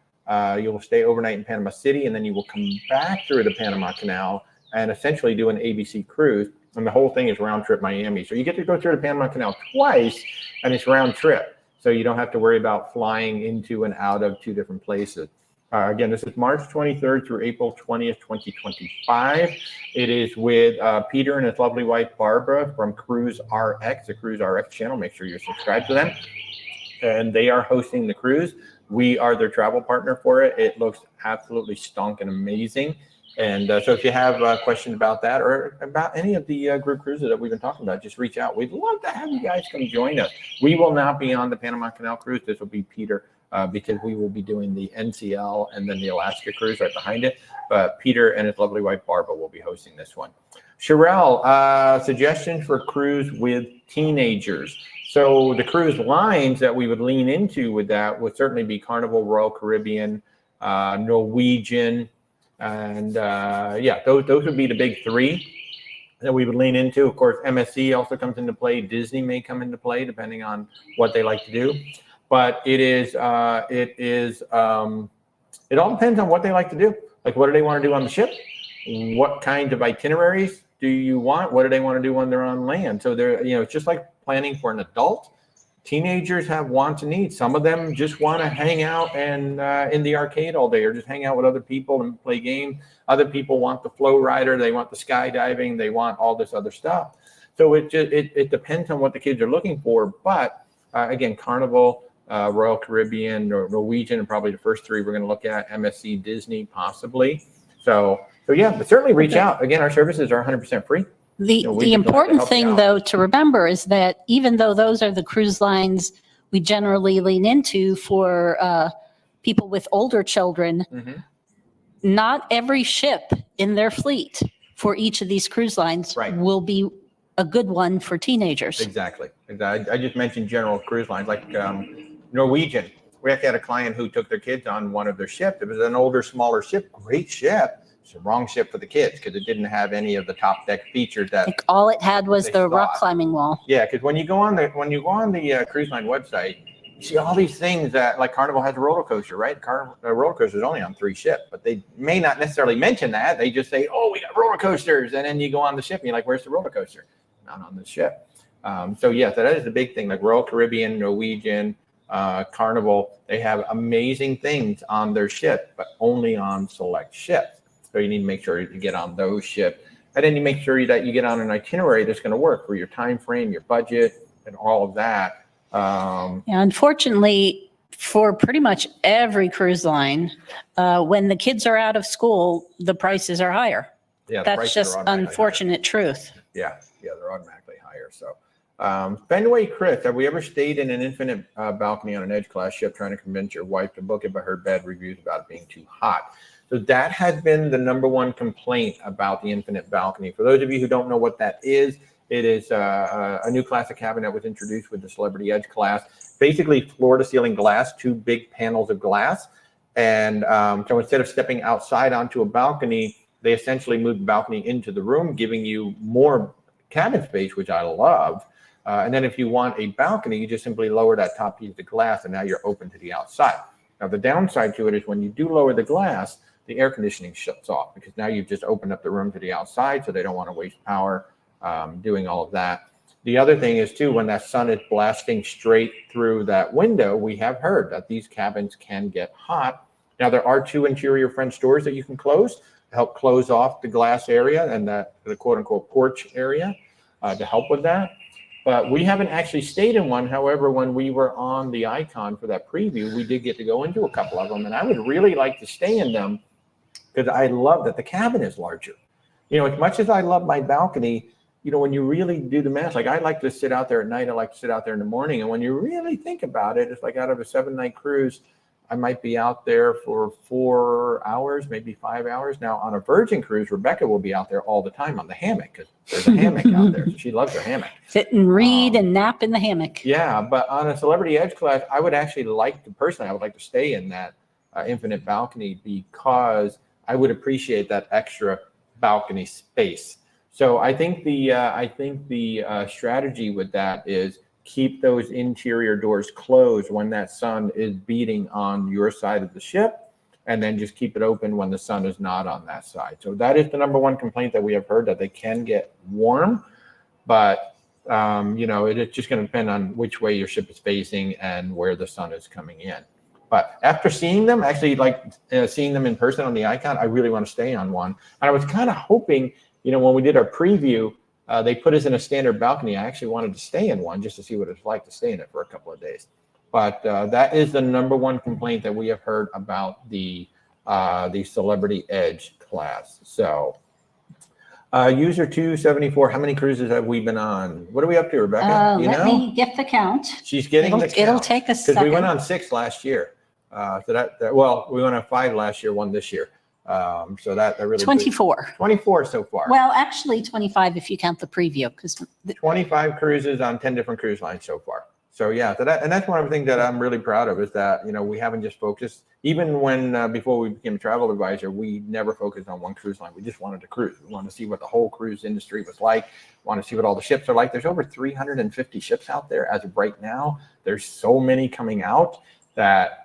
You will stay overnight in Panama City, and then you will come back through the Panama Canal and essentially do an ABC cruise. And the whole thing is round trip Miami. So you get to go through the Panama Canal twice, and it's round trip. So you don't have to worry about flying into and out of two different places. Again, this is March 23rd through April 20th, 2025. It is with Peter and his lovely wife, Barbara, from Cruise RX, the Cruise RX channel. Make sure you're subscribed to them. And they are hosting the cruise. We are their travel partner for it. It looks absolutely stonking amazing. And so if you have a question about that or about any of the group cruises that we've been talking about, just reach out. We'd love to have you guys come join us. We will not be on the Panama Canal cruise. This will be Peter because we will be doing the NCL and then the Alaska cruise right behind it. But Peter and his lovely wife, Barbara, will be hosting this one. Sherelle, suggestion for cruise with teenagers. So the cruise lines that we would lean into with that would certainly be Carnival, Royal Caribbean, Norwegian, and yeah, those would be the big three that we would lean into. Of course, MSC also comes into play. Disney may come into play depending on what they like to do. But it all depends on what they like to do. Like, what do they want to do on the ship? What kind of itineraries do you want? What do they want to do when they're on land? So they're, it's just like planning for an adult. Teenagers have wants and needs. Some of them just want to hang out and in the arcade all day, or just hang out with other people and play games. Other people want the flow rider. They want the skydiving. They want all this other stuff. So it depends on what the kids are looking for. But again, Carnival, Royal Caribbean, or Norwegian, and probably the first three we're going to look at. MSC, Disney, possibly. So yeah, but certainly reach out. Again, our services are 100% free. The important thing, though, to remember is that even though those are the cruise lines we generally lean into for people with older children, not every ship in their fleet for each of these cruise lines will be a good one for teenagers. Exactly. I just mentioned general cruise lines like Norwegian. We actually had a client who took their kids on one of their ships. It was an older, smaller ship, great ship. It's the wrong ship for the kids because it didn't have any of the top deck features that. Like all it had was the rock climbing wall. Yeah, because when you go on the cruise line website, you see all these things that, like, Carnival has a roller coaster, right? A roller coaster is only on 3 ships, but they may not necessarily mention that. They just say, "Oh, we got roller coasters," and then you go on the ship and you're like, "Where's the roller coaster?" Not on the ship. So yes, that is the big thing. Like Royal Caribbean, Norwegian, Carnival, they have amazing things on their ship, but only on select ships. So you need to make sure you get on those ships, and then you make sure that you get on an itinerary that's going to work for your time frame, your budget, and all of that. Unfortunately, for pretty much every cruise line, when the kids are out of school, the prices are higher. Yeah, that's just unfortunate truth. Yeah, they're automatically higher. So, Fenway Chris, have we ever stayed in an infinite balcony on an Edge class ship trying to convince your wife to book it, but heard bad reviews about it being too hot? So that has been the #1 complaint about the infinite balcony. For those of you who don't know what that is, it is a new class of cabin that was introduced with the Celebrity Edge class. Basically, floor-to-ceiling glass, 2 big panels of glass. And so instead of stepping outside onto a balcony, they essentially moved the balcony into the room, giving you more cabin space, which I love. And then if you want a balcony, you just simply lower that top piece of glass, and now you're open to the outside. Now, the downside to it is when you do lower the glass, the air conditioning shuts off because now you've just opened up the room to the outside, so they don't want to waste power doing all of that. The other thing is, too, when that sun is blasting straight through that window, we have heard that these cabins can get hot. Now, there are 2 interior French doors that you can close to help close off the glass area and the quote-unquote porch area to help with that. But we haven't actually stayed in one. However, when we were on the Icon for that preview, we did get to go into a couple of them, and I would really like to stay in them because I love that the cabin is larger. As much as I love my balcony, when you really do the math, like I like to sit out there at night, I like to sit out there in the morning. And when you really think about it, it's like out of a 7-night cruise, I might be out there for 4 hours, maybe 5 hours. Now, on a Virgin cruise, Rebecca will be out there all the time on the hammock because there's a hammock out there. So she loves her hammock. Sit and read and nap in the hammock. Yeah, but on a Celebrity Edge class, I would actually personally, I would like to stay in that infinite balcony because I would appreciate that extra balcony space. So I think the strategy with that is keep those interior doors closed when that sun is beating on your side of the ship, and then just keep it open when the sun is not on that side. So that is the #1 complaint that we have heard, that they can get warm, but it's just going to depend on which way your ship is facing and where the sun is coming in. But after seeing them, actually like seeing them in person on the Icon, I really want to stay on one. And I was kind of hoping, you know, when we did our preview, they put us in a standard balcony. I actually wanted to stay in one just to see what it's like to stay in it for a couple of days. But that is the number one complaint that we have heard about the Celebrity Edge class. So user 274, how many cruises have we been on? What are we up to, Rebecca? Do you Let know? me get the count. She's getting the count. It'll take a second. Because we went on 6 last year. Well, we went on 5 last year, 1 this year. So that really 24. 24 so far. Well, actually 25 if you count the preview, because 25 cruises on 10 different cruise lines so far. So yeah, that's one of the things that I'm really proud of, is that, you know, we haven't just focused, even when before we became a travel advisor, we never focused on one cruise line. We just wanted to cruise. We wanted to see what the whole cruise industry was like. Want to see what all the ships are like. There's over 350 ships out there as of right now. There's so many coming out that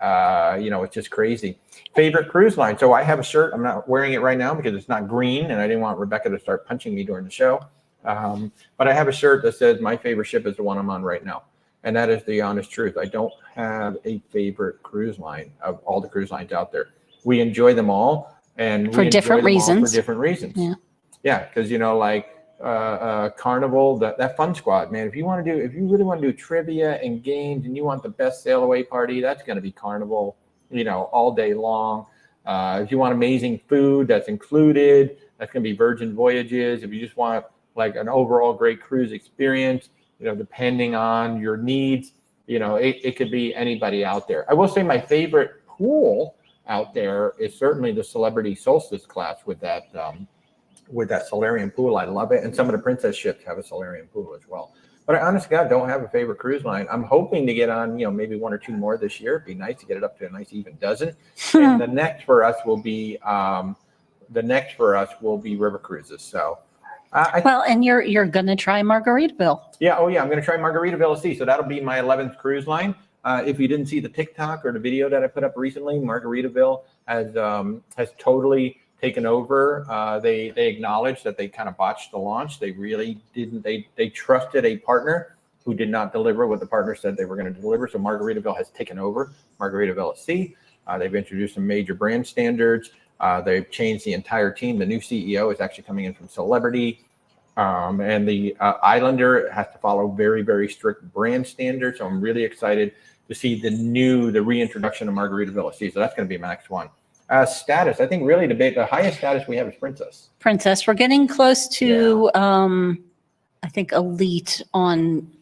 you know, it's just crazy. Favorite cruise line. So I have a shirt. I'm not wearing it right now because it's not green, and I didn't want Rebecca to start punching me during the show. But I have a shirt that says my favorite ship is the one I'm on right now, and that is the honest truth. I don't have a favorite cruise line of all the cruise lines out there. We enjoy them all, and for different reasons. For different reasons. Yeah, because, you know, like Carnival, that Fun Squad, man. If you really want to do trivia and games, and you want the best sail away party, that's going to be Carnival, you know, all day long. If you want amazing food, that's included. That's going to be Virgin Voyages. If you just want like an overall great cruise experience, you know, depending on your needs, you know, it could be anybody out there. I will say my favorite pool out there is certainly the Celebrity Solstice class with that Solarium pool. I love it. And some of the Princess ships have a Solarium pool as well. But I honestly, God, don't have a favorite cruise line. I'm hoping to get on, you know, maybe 1 or 2 more this year. It'd be nice to get it up to a nice even dozen. And the next for us will be river cruises. So and you're going to try Margaritaville. Yeah. Oh yeah. I'm going to try Margaritaville at sea. So that'll be my 11th cruise line. If you didn't see the TikTok or the video that I put up recently, Margaritaville has totally taken over. They acknowledged that they kind of botched the launch. They really didn't. They trusted a partner who did not deliver what the partner said they were going to deliver. So Margaritaville has taken over Margaritaville at sea. They've introduced some major brand standards. They've changed the entire team. The new CEO is actually coming in from Celebrity. And the Islander has to follow very, very strict brand standards. So I'm really excited to see the reintroduction of Margaritaville at sea. So that's going to be my next one. Status. I think really the highest status we have is Princess. Princess. We're getting close to, I think, Elite on.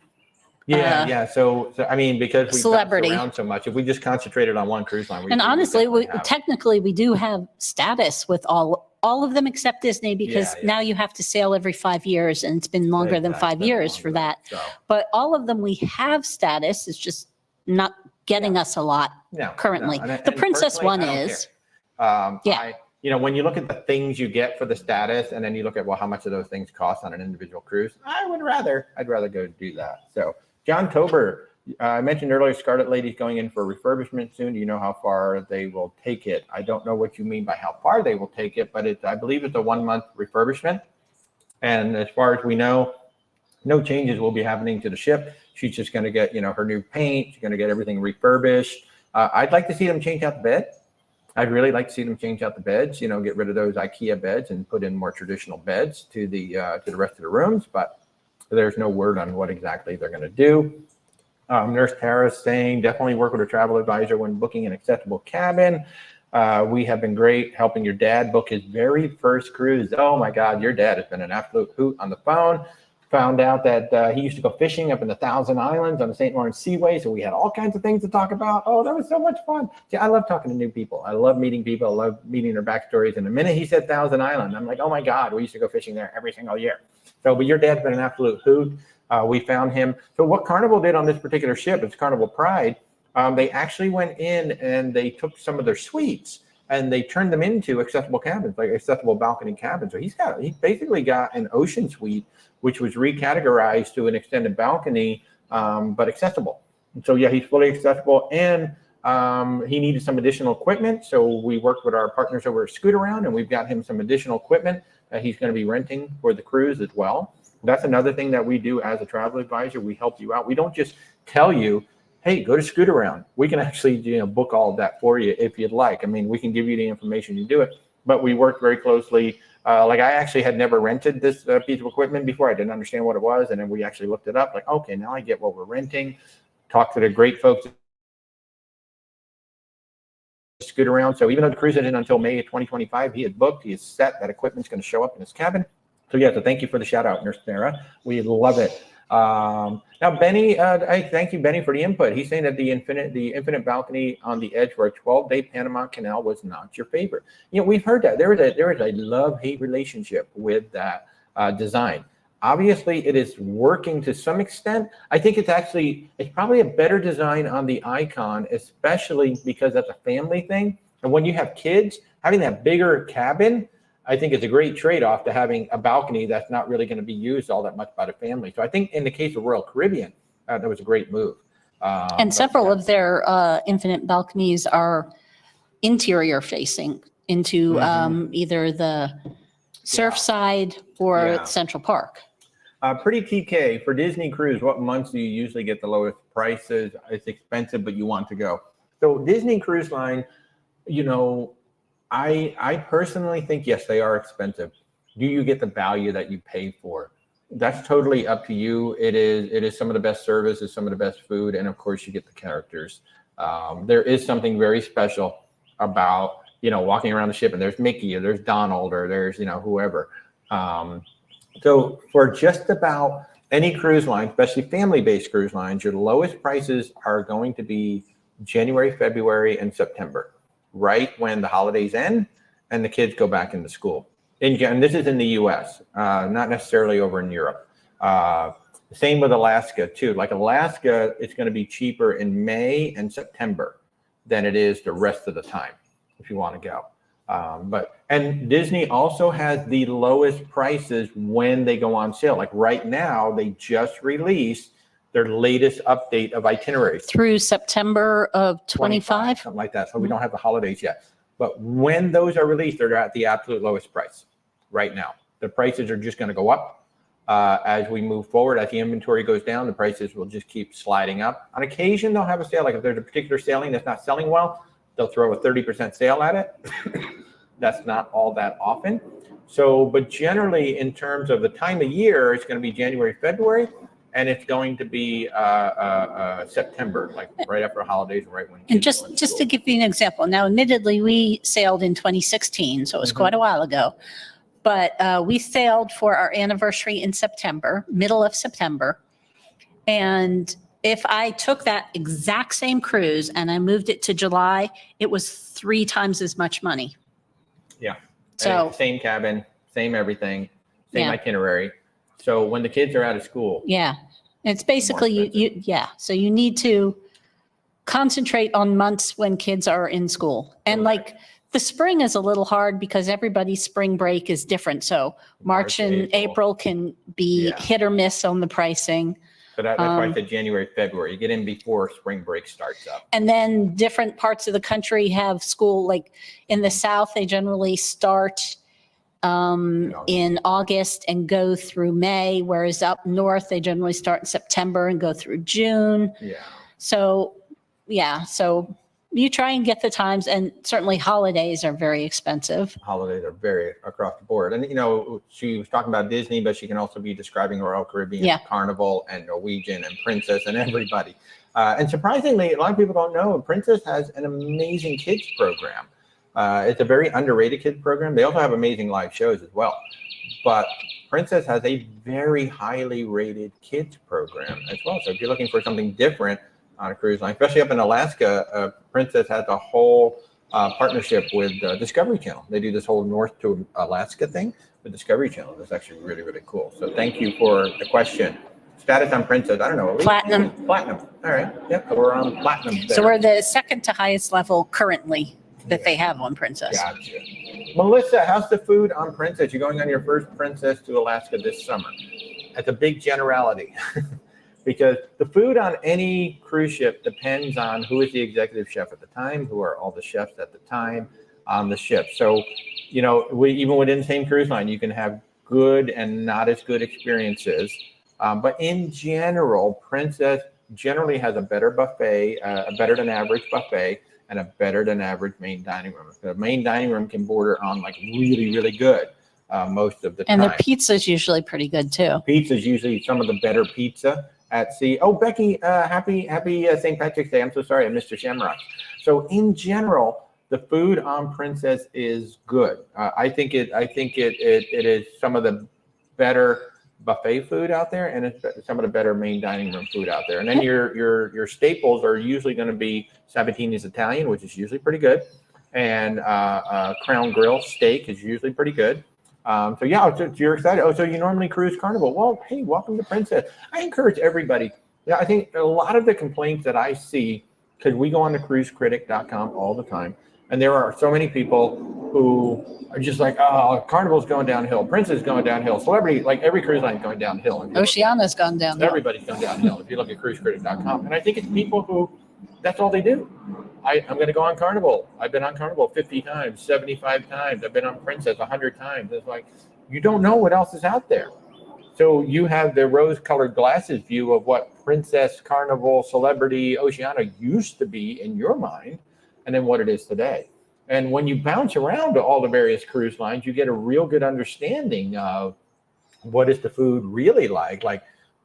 Yeah. So I mean, because we Celebrity around so much, if we just concentrated on one cruise line, and honestly, technically we do have status with all of them except Disney, because now you have to sail every 5 years, and it's been longer than 5 years for that. So. But all of them we have status. It's just not getting us a lot currently. The Princess one is. You know, when you look at the things you get for the status, and then you look at, well, how much of those things cost on an individual cruise, I'd rather go do that. So John Tober, I mentioned earlier, Scarlet Lady's going in for refurbishment soon. Do you know how far they will take it? I don't know what you mean by how far they will take it, but I believe it's a 1-month refurbishment. And as far as we know, no changes will be happening to the ship. She's just going to get, you know, her new paint. She's going to get everything refurbished. I'd like to see them change out the bed. I'd really like to see them change out the beds, you know, get rid of those IKEA beds and put in more traditional beds to the rest of the rooms. But there's no word on what exactly they're going to do. Nurse Tara is saying, definitely work with a travel advisor when booking an accessible cabin. We have been great helping your dad book his very first cruise. Oh my God, your dad has been an absolute hoot on the phone. Found out that he used to go fishing up in the Thousand Islands on the St. Lawrence Seaway. So we had all kinds of things to talk about. Oh, that was so much fun. See, I love talking to new people. I love meeting people. I love meeting their backstories. And the minute he said Thousand Island, I'm like, oh my God, we used to go fishing there every single year. So, but your dad's been an absolute hoot. We found him. So what Carnival did on this particular ship, it's Carnival Pride. They actually went in and they took some of their suites and they turned them into accessible cabins, like accessible balcony cabins. So he basically got an ocean suite, which was recategorized to an extended balcony, but accessible. And so yeah, he's fully accessible, and he needed some additional equipment. So we worked with our partners over at Scoot Around, and we've got him some additional equipment that he's going to be renting for the cruise as well. That's another thing that we do as a travel advisor. We help you out. We don't just tell you, hey, go to Scoot Around. We can actually, book all of that for you if you'd like. I mean, we can give you the information to do it, but we work very closely. Like I actually had never rented this piece of equipment before. I didn't understand what it was. And then we actually looked it up, like, okay, now I get what we're renting. Talk to the great folks Scoot Around. So even though the cruise isn't until May of 2025, he had booked, he is set, that equipment's going to show up in his cabin. So yeah, so thank you for the shout out, Nurse Sarah. We love it. Now Benny, I thank you, Benny, for the input. He's saying that the infinite balcony on the edge for a 12-day Panama Canal was not your favorite. We've heard that there is a love-hate relationship with that design. Obviously, it is working to some extent. I think it's probably a better design on the Icon, especially because that's a family thing. And when you have kids, having that bigger cabin, I think it's a great trade-off to having a balcony that's not really going to be used all that much by the family. So I think in the case of Royal Caribbean, that was a great move. And several of their infinite balconies are interior facing into either the Surfside or Central Park. Pretty TK, for Disney Cruise, what months do you usually get the lowest prices? It's expensive, but you want to go. So Disney Cruise Line, I personally think, yes, they are expensive. Do you get the value that you pay for? That's totally up to you. It is some of the best service, it's some of the best food, and of course you get the characters. There is something very special about, walking around the ship and there's Mickey or there's Donald or there's, whoever. So for just about any cruise line, especially family-based cruise lines, your lowest prices are going to be January, February, and September, right when the holidays end and the kids go back into school. And this is in the US, not necessarily over in Europe. Same with Alaska too. Like Alaska, it's going to be cheaper in May and September than it is the rest of the time if you want to go. And Disney also has the lowest prices when they go on sale. Like right now, they just released their latest update of itineraries. Through September of 25? Something like that. So we don't have the holidays yet. But when those are released, they're at the absolute lowest price right now. The prices are just going to go up as we move forward. As the inventory goes down, the prices will just keep sliding up. On occasion, they'll have a sale. Like if there's a particular sailing that's not selling well, they'll throw a 30% sale at it. That's not all that often. So, but generally in terms of the time of year, it's going to be January, February, and it's going to be September, like right after the holidays, right when. And just to give you an example, now admittedly we sailed in 2016, so it was quite a while ago, but we sailed for our anniversary in September, middle of September. And if I took that exact same cruise and I moved it to July, it was 3 times as much money. Yeah. So same cabin, same everything, same itinerary. So when the kids are out of school. Yeah. It's basically so you need to concentrate on months when kids are in school. And like the spring is a little hard because everybody's spring break is different. So March and April can be hit or miss on the pricing. So that's why I said January, February. You get in before spring break starts up. And then different parts of the country have school, like in the South, they generally start in August and go through May, whereas up north, they generally start in September and go through June. Yeah. So you try and get the times, and certainly holidays are very expensive. Holidays are very across the board. And, she was talking about Disney, but she can also be describing Royal Caribbean, Carnival, and Norwegian, and Princess, and everybody. And surprisingly, a lot of people don't know, Princess has an amazing kids program. It's a very underrated kids program. They also have amazing live shows as well. But Princess has a very highly rated kids program as well. So if you're looking for something different on a cruise line, especially up in Alaska, Princess has a whole partnership with Discovery Channel. They do this whole North to Alaska thing with Discovery Channel. That's actually really, really cool. So thank you for the question. Status on Princess, I don't know. Platinum. Platinum. All right. Yep. So we're on Platinum there. So we're the second to highest level currently that they have on Princess. Gotcha. Melissa, how's the food on Princess? You're going on your first Princess to Alaska this summer. That's a big generality. Because the food on any cruise ship depends on who is the executive chef at the time, who are all the chefs at the time on the ship. So, even within the same cruise line, you can have good and not as good experiences. But in general, Princess generally has a better buffet, a better than average buffet, and a better than average main dining room. The main dining room can border on like really, really good most of the time. And their pizza is usually pretty good too. Pizza is usually some of the better pizza at sea. Oh, Becky, happy St. Patrick's Day. I'm so sorry I missed your shamrock. So in general, the food on Princess is good. I think it is some of the better buffet food out there, and it's some of the better main dining room food out there. And then your staples are usually going to be Sabatini's Italian, which is usually pretty good, and Crown Grill steak is usually pretty good. So yeah, so you're excited. Oh, so you normally cruise Carnival. Well, hey, welcome to Princess. I encourage everybody. Yeah, I think a lot of the complaints that I see, because we go on to cruisecritic.com all the time, and there are so many people who are just like, oh, Carnival's going downhill, Princess is going downhill, Celebrity, like every cruise line is going downhill. Oceana's gone downhill. Everybody's gone downhill if you look at cruisecritic.com. And I think it's people who, that's all they do. I'm going to go on Carnival. I've been on Carnival 50 times, 75 times. I've been on Princess 100 times. It's like, you don't know what else is out there. So you have the rose-colored glasses view of what Princess, Carnival, Celebrity, Oceana used to be in your mind, and then what it is today. And when you bounce around to all the various cruise lines, you get a real good understanding of what is the food really like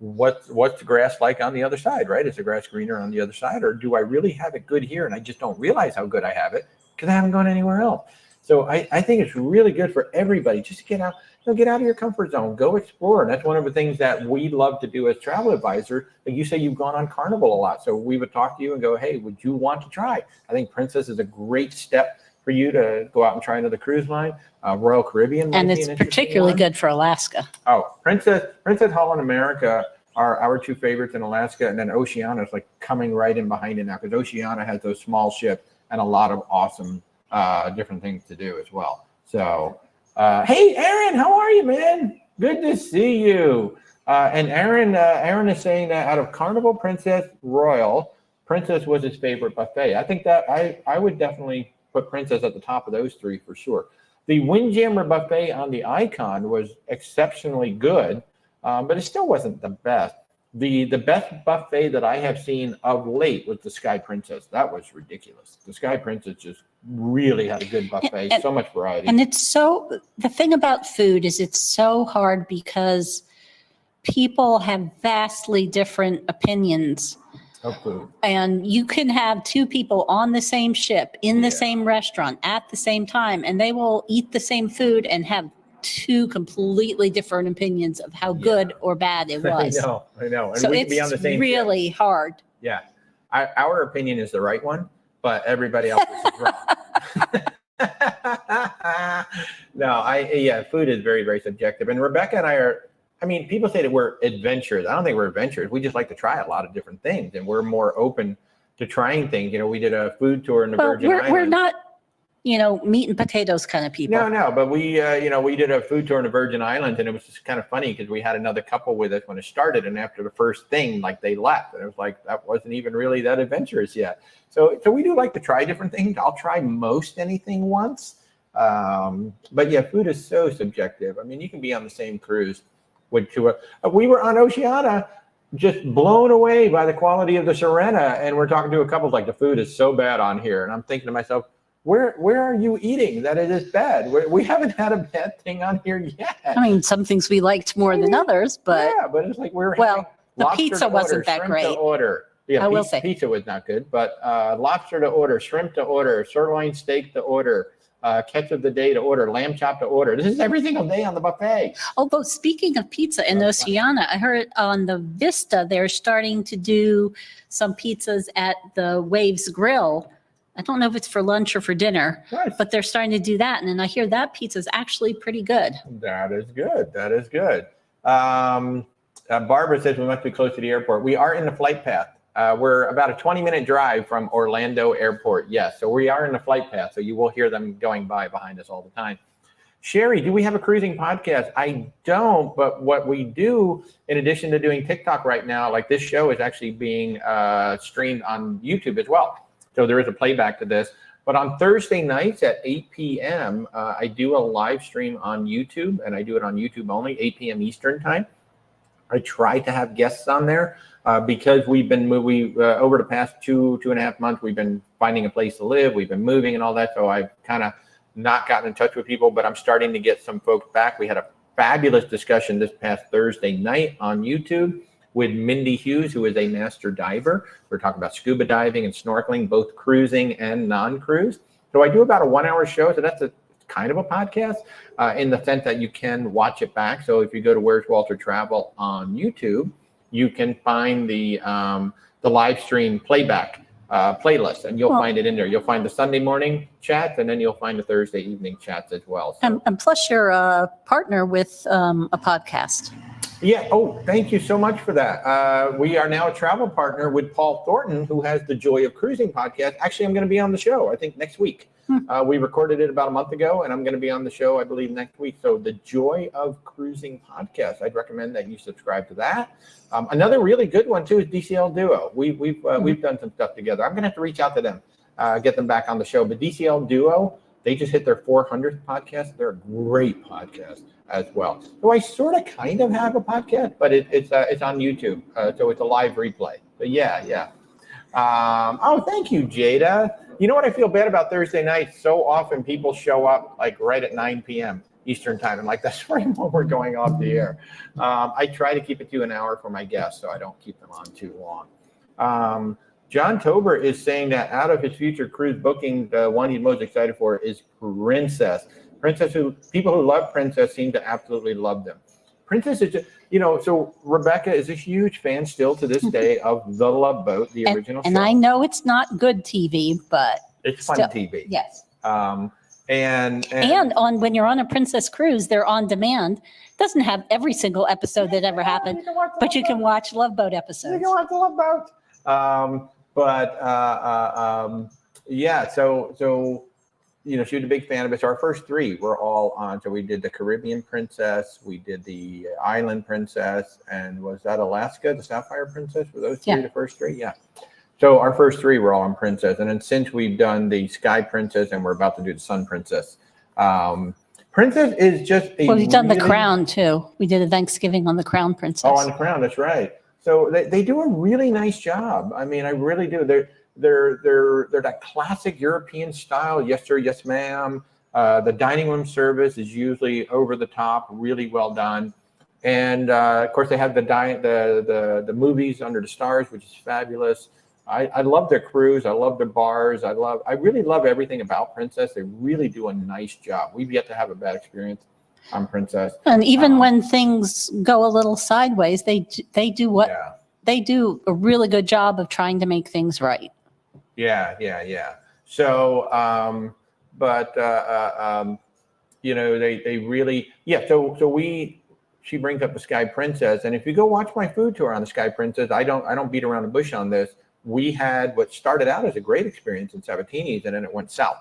what's the grass like on the other side, right? Is the grass greener on the other side, or do I really have it good here and I just don't realize how good I have it because I haven't gone anywhere else? So I think it's really good for everybody just to get out, get out of your comfort zone, go explore. And that's one of the things that we love to do as travel advisors. Like you say, you've gone on Carnival a lot, so we would talk to you and go, hey, would you want to try? I think Princess is a great step for you to go out and try another cruise line. Royal Caribbean, and it's particularly good for Alaska. Oh, Princess Holland America are our two favorites in Alaska, and then Oceana is like coming right in behind it now because Oceana has those small ships and a lot of awesome different things to do as well. So, hey, Aaron, how are you, man? Good to see you. And Aaron is saying that out of Carnival, Princess, Royal, Princess was his favorite buffet. I think that I would definitely put Princess at the top of those three for sure. The Windjammer buffet on the Icon was exceptionally good, but it still wasn't the best. The best buffet that I have seen of late was the Sky Princess. That was ridiculous. The Sky Princess just really had a good buffet, so much variety. And the thing about food is it's so hard because people have vastly different opinions of food. And you can have two people on the same ship in the same restaurant at the same time, and they will eat the same food and have two completely different opinions of how good or bad it was. I know. And so we can be on the same really hard. Yeah. Our opinion is the right one, but everybody else is wrong. No, food is very, very subjective. And Rebecca and I people say that we're adventurers. I don't think we're adventurers. We just like to try a lot of different things, and we're more open to trying things. We did a food tour in the Virgin Islands. We're not, meat and potatoes kind of people. No, but we did a food tour in the Virgin Islands, and it was just kind of funny because we had another couple with us when it started, and after the first thing, like they left, and it was like that wasn't even really that adventurous yet. So we do like to try different things. I'll try most anything once, but yeah, food is so subjective. You can be on the same cruise. We were on Oceana, just blown away by the quality of the Serena, and we're talking to a couple like the food is so bad on here, and I'm thinking to myself, where are you eating that it is bad? We haven't had a bad thing on here yet. Some things we liked more than others, but but it's like the pizza wasn't that great. To order. Yeah, I will say pizza was not good, but lobster to order, shrimp to order, sirloin steak to order. Catch of the day to order, lamb chop to order. This is every single day on the buffet. Although speaking of pizza in Oceana, I heard on the Vista they're starting to do some pizzas at the Waves Grill. I don't know if it's for lunch or for dinner, but they're starting to do that. And then I hear that pizza is actually pretty good. That is good. Barbara says we must be close to the airport. We are in the flight path. We're about a 20-minute drive from Orlando Airport. Yes, so we are in the flight path, so you will hear them going by behind us all the time. Sherry, do we have a cruising podcast? I don't, but what we do, in addition to doing TikTok right now, like this show is actually being streamed on YouTube as well. So there is a playback to this. But on Thursday nights at 8 p.m., I do a live stream on YouTube, and I do it on YouTube only, 8 p.m. Eastern time. I try to have guests on there because we've been over the past 2.5 months, we've been finding a place to live. We've been moving and all that. So I've kind of not gotten in touch with people, but I'm starting to get some folks back. We had a fabulous discussion this past Thursday night on YouTube with Mindy Hughes, who is a master diver. We're talking about scuba diving and snorkeling, both cruising and non-cruise. So I do about a 1-hour show. So that's kind of a podcast in the sense that you can watch it back. So if you go to Where's Walter Travel on YouTube, you can find the live stream playback playlist, and you'll find it in there. You'll find the Sunday morning chats, and then you'll find the Thursday evening chats as well. So. And plus you're a partner with a podcast. Yeah. Oh, thank you so much for that. We are now a travel partner with Paul Thornton, who has the Joy of Cruising podcast. Actually, I'm going to be on the show, I think, next week. We recorded it about a month ago, and I'm going to be on the show, I believe, next week. So the Joy of Cruising podcast, I'd recommend that you subscribe to that. Another really good one, too, is DCL Duo. We've done some stuff together. I'm going to have to reach out to them, get them back on the show. But DCL Duo, they just hit their 400th podcast. They're a great podcast as well. So I sort of kind of have a podcast, but it's on YouTube. So it's a live replay. But yeah. Thank you, Jada. You know what I feel bad about Thursday nights? So often people show up like right at 9 p.m. Eastern time. And like, that's right when we're going off the air. I try to keep it to an hour for my guests, so I don't keep them on too long. John Tober is saying that out of his future cruise booking, the one he's most excited for is Princess. People who love Princess seem to absolutely love them. Princess is just, so Rebecca is a huge fan still to this day of The Love Boat, the original show. And I know it's not good TV, but it's fun TV. Yes. And on when you're on a Princess cruise, they're on demand. It doesn't have every single episode that ever happened, but you can watch Love Boat episodes. You can watch The Love Boat. So she was a big fan of it. So our first three were all on. So we did the Caribbean Princess, we did the Island Princess, and was that Alaska, the Sapphire Princess? Were those three the first three? Yeah. So our first three were all on Princess. And then since we've done the Sky Princess and we're about to do the Sun Princess, Princess is just a we've done the Crown too. We did a Thanksgiving on the Crown Princess. Oh, on the Crown, that's right. So they do a really nice job. I mean, I really do. They're that classic European style. Yes, sir. Yes, ma'am. The dining room service is usually over the top, really well done. And of course, they have the movies Under the Stars, which is fabulous. I love their cruise. I love their bars. I really love everything about Princess. They really do a nice job. We've yet to have a bad experience on Princess. And even when things go a little sideways, they do they do a really good job of trying to make things right. Yeah. So, they really, she brings up the Sky Princess, and if you go watch my food tour on the Sky Princess, I don't beat around the bush on this. We had what started out as a great experience in Sabatini's, and then it went south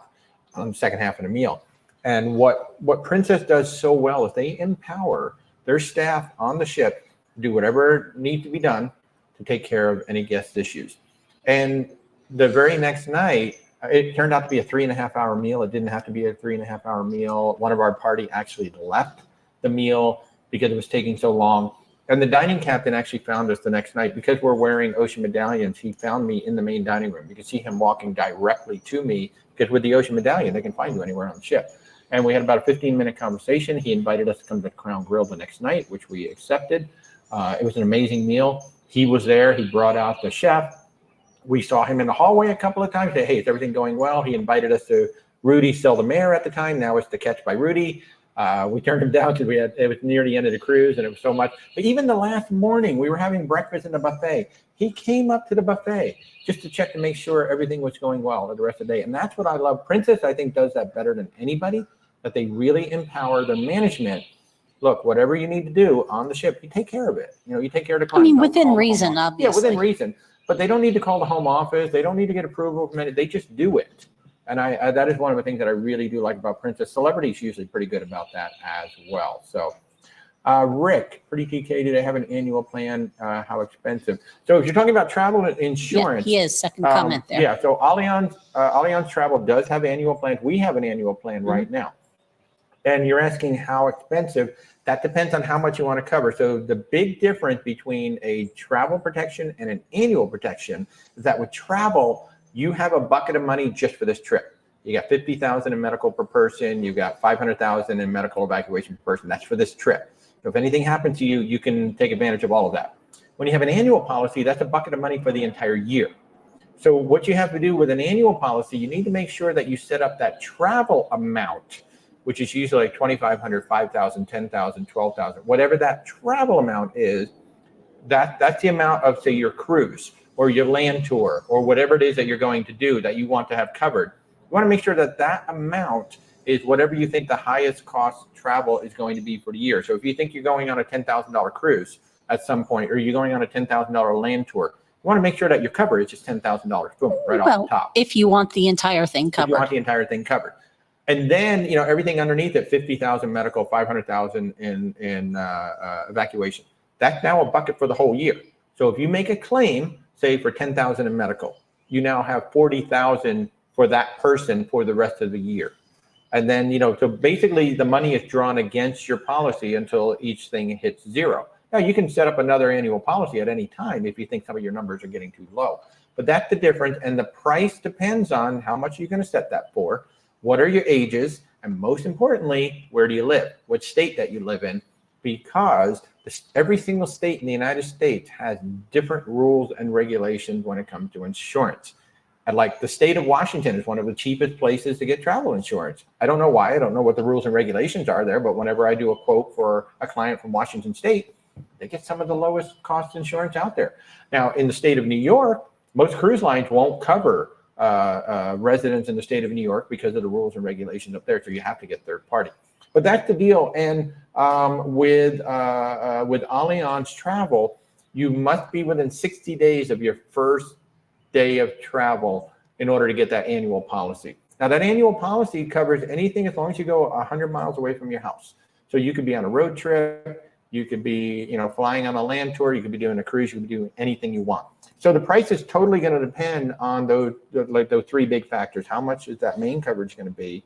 on the second half of the meal. And what Princess does so well is they empower their staff on the ship to do whatever needs to be done to take care of any guest issues. And the very next night, it turned out to be a 3.5-hour meal. It didn't have to be a 3.5-hour meal. One of our party actually left the meal because it was taking so long. And the dining captain actually found us the next night because we're wearing ocean medallions. He found me in the main dining room. You could see him walking directly to me because with the ocean medallion, they can find you anywhere on the ship. And we had about a 15-minute conversation. He invited us to come to the Crown Grill the next night, which we accepted. It was an amazing meal. He was there. He brought out the chef. We saw him in the hallway a couple of times. Said, hey, is everything going well? He invited us to Rudy Sell the Mayor at the time. Now it's The Catch by Rudy. We turned him down because it was near the end of the cruise and it was so much. But even the last morning, we were having breakfast in the buffet. He came up to the buffet just to check to make sure everything was going well the rest of the day. And that's what I love. Princess, I think, does that better than anybody, that they really empower the management. Look, whatever you need to do on the ship, you take care of it. You take care of the client. I mean, within reason, obviously. Yeah, within reason. But they don't need to call the home office. They don't need to get approval from it. They just do it. And I that is one of the things that I really do like about Princess. Celebrities usually pretty good about that as well. So, Rick, Pretty TK, do they have an annual plan? How expensive? So if you're talking about travel insurance. Yeah, he is. Second comment there. Yeah, so Allianz Travel does have annual plans. We have an annual plan right now. And you're asking how expensive. That depends on how much you want to cover. So the big difference between a travel protection and an annual protection is that with travel, you have a bucket of money just for this trip. You got $50,000 in medical per person. You got $500,000 in medical evacuation per person. That's for this trip. So if anything happens to you, you can take advantage of all of that. When you have an annual policy, that's a bucket of money for the entire year. So what you have to do with an annual policy, you need to make sure that you set up that travel amount, which is usually like $2,500, $5,000, $10,000, $12,000, whatever that travel amount is. That's the amount of, say, your cruise or your land tour or whatever it is that you're going to do that you want to have covered. You want to make sure that that amount is whatever you think the highest cost travel is going to be for the year. So if you think you're going on a $10,000 cruise at some point, or you're going on a $10,000 land tour, you want to make sure that your cover is just $10,000, boom, right off the top. If you want the entire thing covered. If you want the entire thing covered. And then, you know, everything underneath it, 50,000 medical, 500,000 in evacuation. That's now a bucket for the whole year. So if you make a claim, say for 10,000 in medical, you now have 40,000 for that person for the rest of the year. And then, you know, so basically the money is drawn against your policy until each thing hits zero. Now you can set up another annual policy at any time if you think some of your numbers are getting too low, but that's the difference. And the price depends on how much you're going to set that for, what are your ages, and most importantly, where do you live, what state that you live in, because every single state in the United States has different rules and regulations when it comes to insurance. And like the state of Washington is one of the cheapest places to get travel insurance. I don't know why. I don't know what the rules and regulations are there, but whenever I do a quote for a client from Washington State, they get some of the lowest cost insurance out there. Now, in the state of New York, most cruise lines won't cover residents in the state of New York because of the rules and regulations up there. So you have to get third party. But that's the deal. And with Allianz Travel, you must be within 60 days of your first day of travel in order to get that annual policy. Now, that annual policy covers anything as long as you go 100 miles away from your house. So you could be on a road trip. You could be, you know, flying on a land tour. You could be doing a cruise. You could be doing anything you want. So the price is totally going to depend on those three big factors. How much is that main coverage going to be?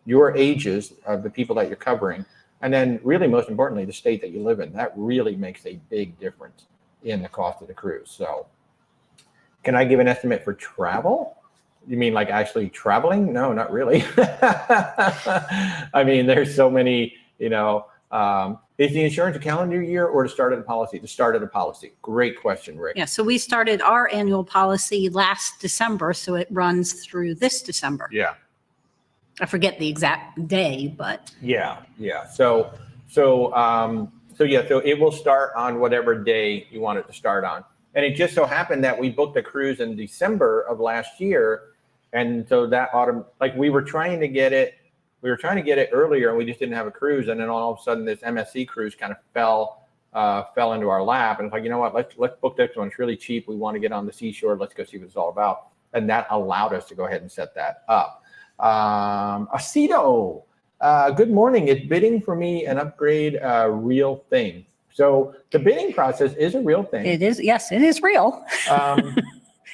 Your ages of the people that you're covering, and then really most importantly, the state that you live in. That really makes a big difference in the cost of the cruise. So, can I give an estimate for travel? You mean like actually traveling? No, not really. I mean, there's so many, you know. Is the insurance a calendar year or the start of the policy? The start of the policy. Great question, Rick. Yeah, so we started our annual policy last December, so it runs through this December. Yeah. I forget the exact day, but. Yeah. So it will start on whatever day you want it to start on. And it just so happened that we booked a cruise in December of last year. And so that autumn, like we were trying to get it earlier and we just didn't have a cruise. And then all of a sudden this MSC cruise kind of fell into our lap. And it's like, you know what, let's book this one. It's really cheap. We want to get on the seashore. Let's go see what it's all about. And that allowed us to go ahead and set that up. Aceto, good morning. Is bidding for me an upgrade a real thing? So the bidding process is a real thing. It is. Yes, it is real.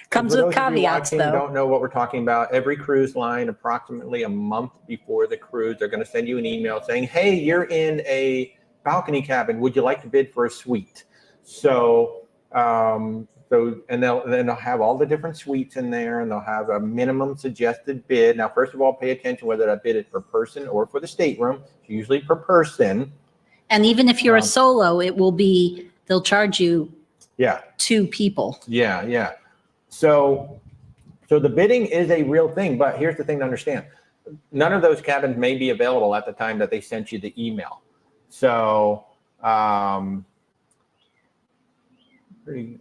Comes with caveats, though. Don't know what we're talking about. Every cruise line, approximately a month before the cruise, they're going to send you an email saying, "Hey, you're in a balcony cabin. Would you like to bid for a suite?" So, and they'll have all the different suites in there, and they'll have a minimum suggested bid. Now, first of all, pay attention whether that bid is per person or for the stateroom. It's usually per person. And even if you're a solo, it will be. They'll charge you. Yeah. 2 people. Yeah. So the bidding is a real thing, but here's the thing to understand. None of those cabins may be available at the time that they sent you the email. So, Pretty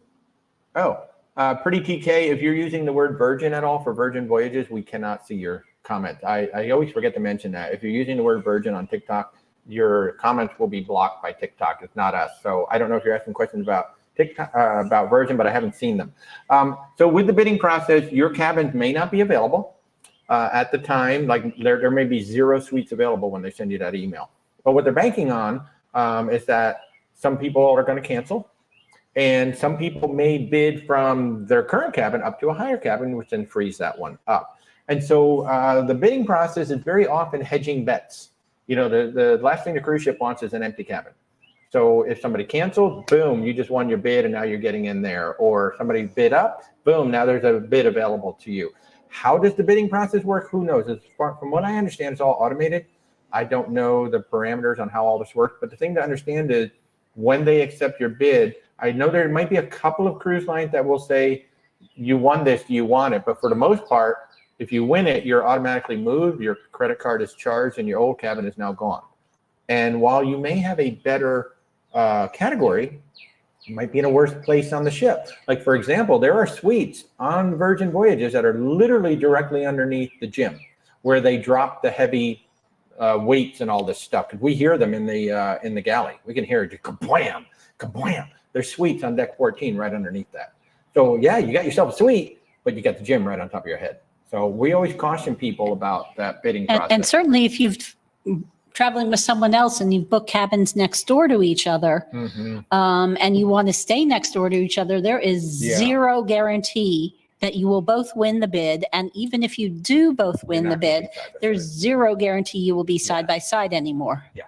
TK, if you're using the word Virgin at all for Virgin Voyages, we cannot see your comment. I always forget to mention that. If you're using the word Virgin on TikTok, your comments will be blocked by TikTok. It's not us. So I don't know if you're asking questions about TikTok, about Virgin, but I haven't seen them. So with the bidding process, your cabins may not be available at the time. Like there may be 0 suites available when they send you that email. But what they're banking on is that some people are going to cancel, and some people may bid from their current cabin up to a higher cabin, which then frees that one up. And so the bidding process is very often hedging bets. the last thing the cruise ship wants is an empty cabin. So if somebody canceled, boom, you just won your bid and now you're getting in there. Or somebody bid up, boom, now there's a bid available to you. How does the bidding process work? Who knows? From what I understand, it's all automated. I don't know the parameters on how all this works, but the thing to understand is when they accept your bid, I know there might be a couple of cruise lines that will say, you won this, do you want it? But for the most part, if you win it, you're automatically moved, your credit card is charged, and your old cabin is now gone. And while you may have a better category, you might be in a worse place on the ship. Like, for example, there are suites on Virgin Voyages that are literally directly underneath the gym where they drop the heavy weights and all this stuff. We hear them in the galley. We can hear it, kablam, kablam. There's suites on deck 14 right underneath that. So yeah, you got yourself a suite, but you got the gym right on top of your head. So we always caution people about that bidding process. And certainly if you've traveling with someone else and you've booked cabins next door to each other, and you want to stay next door to each other, there is zero guarantee that you will both win the bid. And even if you do both win the bid, there's zero guarantee you will be side by side anymore. Yeah.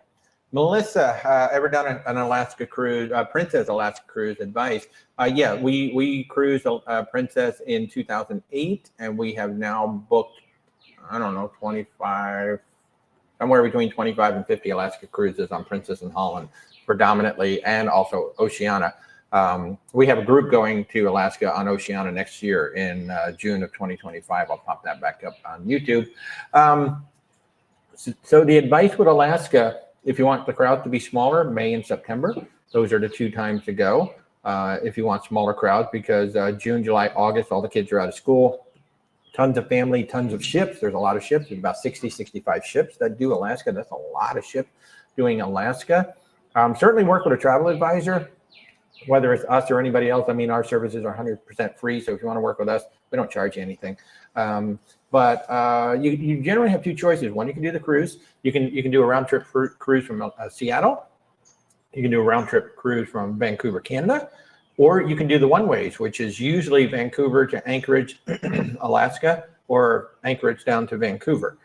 Melissa, ever done an Alaska cruise, Princess Alaska cruise advice? Yeah, we cruised Princess in 2008, and we have now booked, I don't know, 25, somewhere between 25 and 50 Alaska cruises on Princess and Holland predominantly, and also Oceana. We have a group going to Alaska on Oceana next year in June of 2025. I'll pop that back up on YouTube. So the advice with Alaska, if you want the crowd to be smaller, May and September, those are the 2 times to go. If you want smaller crowds, because June, July, August, all the kids are out of school. Tons of family, tons of ships. There's a lot of ships. There's about 60, 65 ships that do Alaska. That's a lot of ships doing Alaska. Certainly work with a travel advisor, whether it's us or anybody else. I mean, our services are 100% free. So if you want to work with us, we don't charge you anything. But you generally have 2 choices. One, you can do the cruise. You can do a round trip cruise from Seattle. You can do a round trip cruise from Vancouver, Canada. Or you can do the one-ways, which is usually Vancouver to Anchorage, Alaska, or Anchorage down to Vancouver.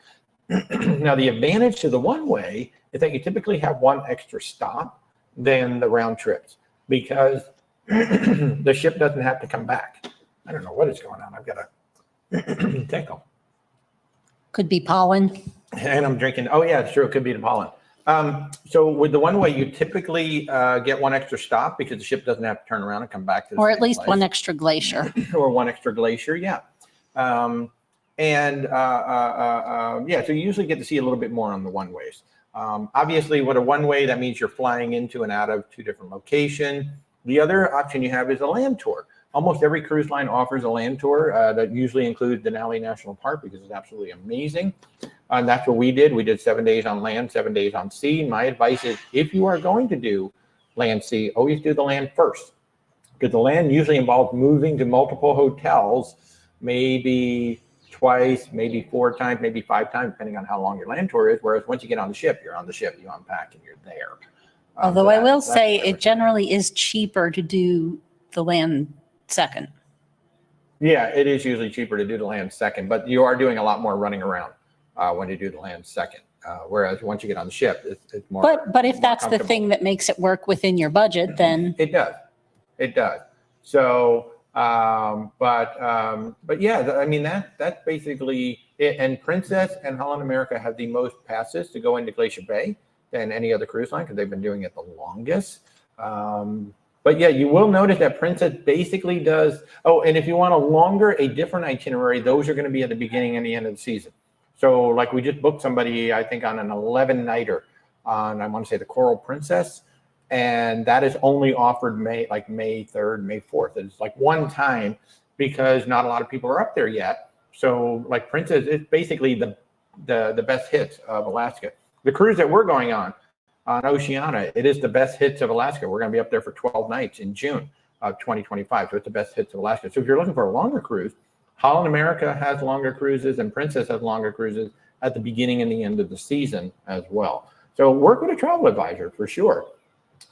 Now, the advantage to the one-way is that you typically have 1 extra stop than the round trips, because the ship doesn't have to come back. I don't know what is going on. I've got a tickle. Could be pollen. And I'm drinking. Oh, yeah, it's true. It could be the pollen. So with the one way, you typically get 1 extra stop because the ship doesn't have to turn around and come back to the Or same at least place. 1 extra glacier. Or 1 extra glacier, yeah. Yeah, so you usually get to see a little bit more on the one ways. Obviously, with a one way, that means you're flying into and out of 2 different locations. The other option you have is a land tour. Almost every cruise line offers a land tour that usually includes Denali National Park, because it's absolutely amazing. And that's what we did. We did 7 days on land, 7 days on sea. My advice is, if you are going to do land sea, always do the land first, because the land usually involves moving to multiple hotels, maybe twice, maybe 4 times, maybe 5 times, depending on how long your land tour is. Whereas once you get on the ship, you're on the ship, you unpack, and you're there. Although so I will say it generally is cheaper to do the land second. Yeah, it is usually cheaper to do the land second, but you are doing a lot more running around when you do the land second. Whereas once you get on the ship, it's more. But if that's the thing that makes it work within your budget, then it does. It does. So, but yeah, I mean that's basically it. And Princess and Holland America have the most passes to go into Glacier Bay than any other cruise line, because they've been doing it the longest. But yeah, you will notice that Princess basically does. Oh, and if you want a different itinerary, those are going to be at the beginning and the end of the season. So like we just booked somebody, I think, on an 11-nighter on, I want to say, the Coral Princess. And that is only offered May 3rd, May 4th. It's like one time, because not a lot of people are up there yet. So like Princess is basically the best hits of Alaska. The cruise that we're going on Oceana, it is the best hits of Alaska. We're going to be up there for 12 nights in June of 2025. So it's the best hits of Alaska. So if you're looking for a longer cruise, Holland America has longer cruises, and Princess has longer cruises at the beginning and the end of the season as well. So work with a travel advisor for sure.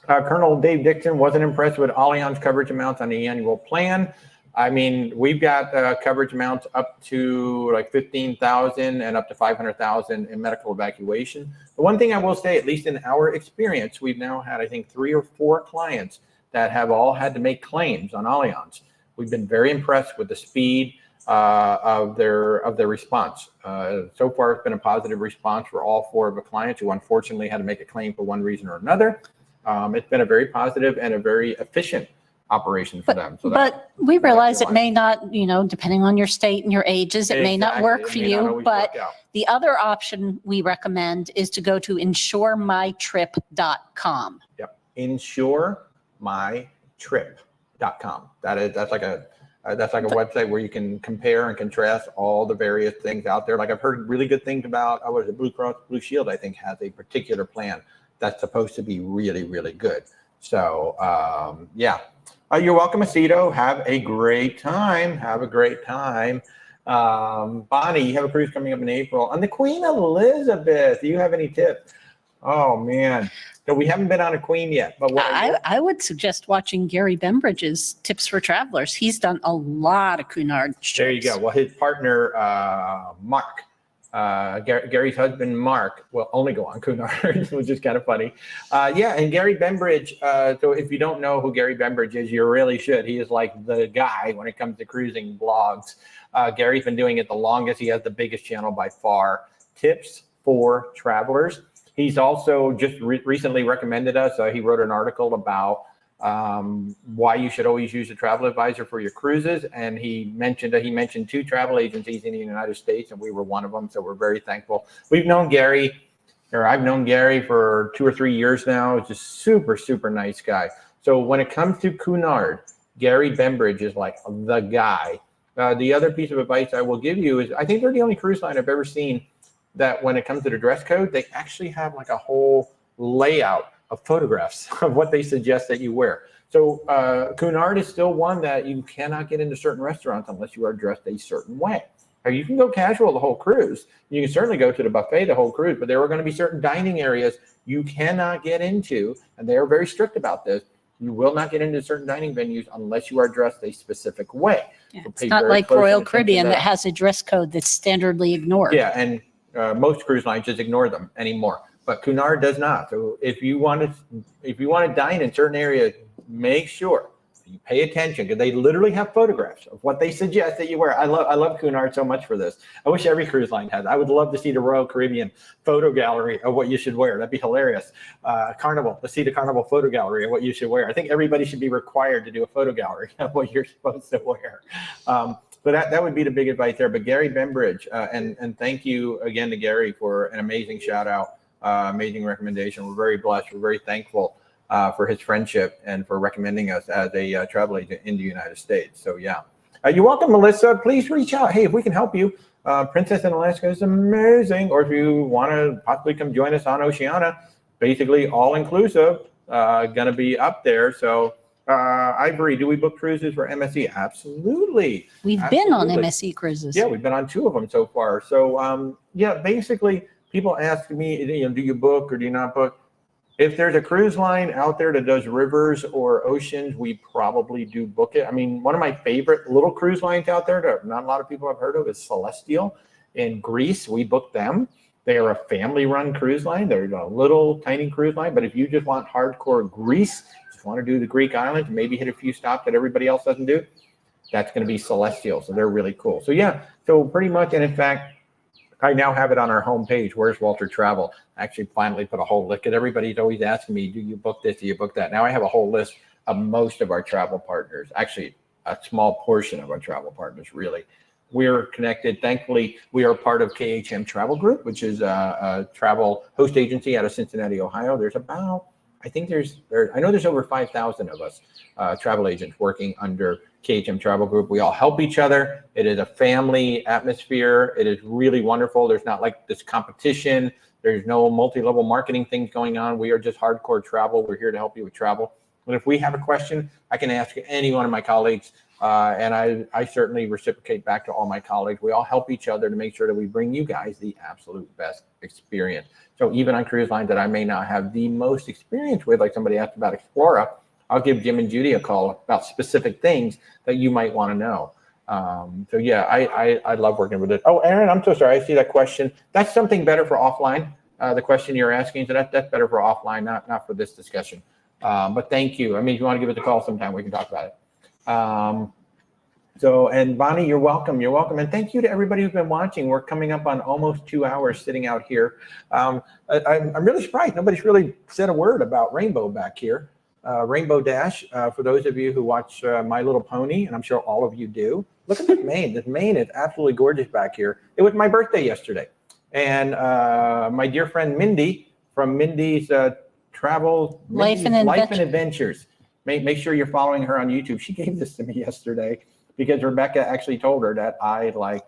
Colonel Dave Dixon wasn't impressed with Allianz coverage amounts on the annual plan. I mean, we've got coverage amounts up to like 15,000 and up to 500,000 in medical evacuation. The one thing I will say, at least in our experience, we've now had, I think, 3 or 4 clients that have all had to make claims on Allianz. We've been very impressed with the speed of their response. So far, it's been a positive response for all 4 of the clients who unfortunately had to make a claim for one reason or another. It's been a very positive and a very efficient operation for them. So but we realize it may not, depending on your state and your ages, it may not work for you. But the other option we recommend is to go to insuremytrip.com. Yep, insuremytrip.com. That's like a website where you can compare and contrast all the various things out there. Like I've heard really good things about, Blue Cross Blue Shield, I think, has a particular plan that's supposed to be really, really good. So yeah. You're welcome, Aceto. Have a great time. Have a great time. Bonnie, you have a cruise coming up in April. On the Queen Elizabeth, do you have any tips? Oh, man. So we haven't been on a Queen yet. But I would suggest watching Gary Bembridge's Tips for Travelers. He's done a lot of Cunard trips. There you go. Well, his partner, Mark, Gary's husband, Mark, will only go on Cunard, which is kind of funny. Yeah, and Gary Bembridge, so if you don't know who Gary Bembridge is, you really should. He is like the guy when it comes to cruising blogs. Gary's been doing it the longest. He has the biggest channel by far. Tips for Travelers. He's also just recently recommended us. He wrote an article about why you should always use a travel advisor for your cruises, and he mentioned 2 travel agencies in the United States, and we were one of them. So we're very thankful. I've known Gary for 2 or 3 years now. He's just super nice guy. So when it comes to Cunard, Gary Bembridge is like the guy. The other piece of advice I will give you is, I think they're the only cruise line I've ever seen that when it comes to the dress code, they actually have like a whole layout of photographs of what they suggest that you wear. So Cunard is still one that you cannot get into certain restaurants unless you are dressed a certain way. Or you can go casual the whole cruise. You can certainly go to the buffet the whole cruise, but there are going to be certain dining areas you cannot get into, and they are very strict about this. You will not get into certain dining venues unless you are dressed a specific way. Yeah, So it's not like Royal Caribbean that has a dress code that's standardly ignored. Yeah, and most cruise lines just ignore them anymore. But Cunard does not. So if you want to dine in certain areas, make sure you pay attention, because they literally have photographs of what they suggest that you wear. I love Cunard so much for this. I wish every cruise line had. I would love to see the Royal Caribbean photo gallery of what you should wear. That'd be hilarious. Carnival, to see the Carnival photo gallery of what you should wear. I think everybody should be required to do a photo gallery of what you're supposed to wear. But that would be the big advice there. But Gary Bembridge, and thank you again to Gary for an amazing shout out. Amazing recommendation. We're very blessed. We're very thankful for his friendship and for recommending us as a travel agent in the United States. So yeah, you're welcome, Melissa. Please reach out. Hey, if we can help you, Princess in Alaska is amazing. Or if you want to possibly come join us on Oceania, basically all inclusive, going to be up there. So Ivory, do we book cruises for MSC? Absolutely. We've been on MSC cruises. Yeah, we've been on 2 of them so far. So yeah, basically, people ask me, do you book or do you not book? If there's a cruise line out there that does rivers or oceans, we probably do book it. I mean, one of my favorite little cruise lines out there that not a lot of people have heard of is Celestial in Greece. We book them. They are a family-run cruise line. They're a little tiny cruise line, but if you just want hardcore Greece, just want to do the Greek islands, maybe hit a few stops that everybody else doesn't do, that's going to be Celestial. So they're really cool. So yeah, so pretty much, and in fact, I now have it on our homepage. Where's Walter Travel? I actually finally put a whole list, because everybody's always asking me, do you book this? Do you book that? Now I have a whole list of most of our travel partners, actually a small portion of our travel partners, really. We're connected. Thankfully, we are part of KHM Travel Group, which is a travel host agency out of Cincinnati, Ohio. There's about, I know there's over 5,000 of us travel agents working under KHM Travel Group. We all help each other. It is a family atmosphere. It is really wonderful. There's not like this competition. There's no multi-level marketing things going on. We are just hardcore travel. We're here to help you with travel. And if we have a question, I can ask any one of my colleagues, and I certainly reciprocate back to all my colleagues. We all help each other to make sure that we bring you guys the absolute best experience. So even on cruise lines that I may not have the most experience with, like somebody asked about Explora, I'll give Jim and Judy a call about specific things that you might want to know. So yeah, I love working with it. Oh, Aaron, I'm so sorry. I see that question. That's something better for offline. The question you're asking, so that's better for offline, not for this discussion. But thank you. I mean, if you want to give it a call sometime, we can talk about it. So, and Bonnie, you're welcome. You're welcome. And thank you to everybody who's been watching. We're coming up on almost 2 hours sitting out here. I'm really surprised. Nobody's really said a word about Rainbow back here. Rainbow Dash, for those of you who watch My Little Pony, and I'm sure all of you do. Look at this mane. This mane is absolutely gorgeous back here. It was my birthday yesterday. And my dear friend Mindy from Mindy's Life and Adventures. Make sure you're following her on YouTube. She gave this to me yesterday because Rebecca actually told her that I like.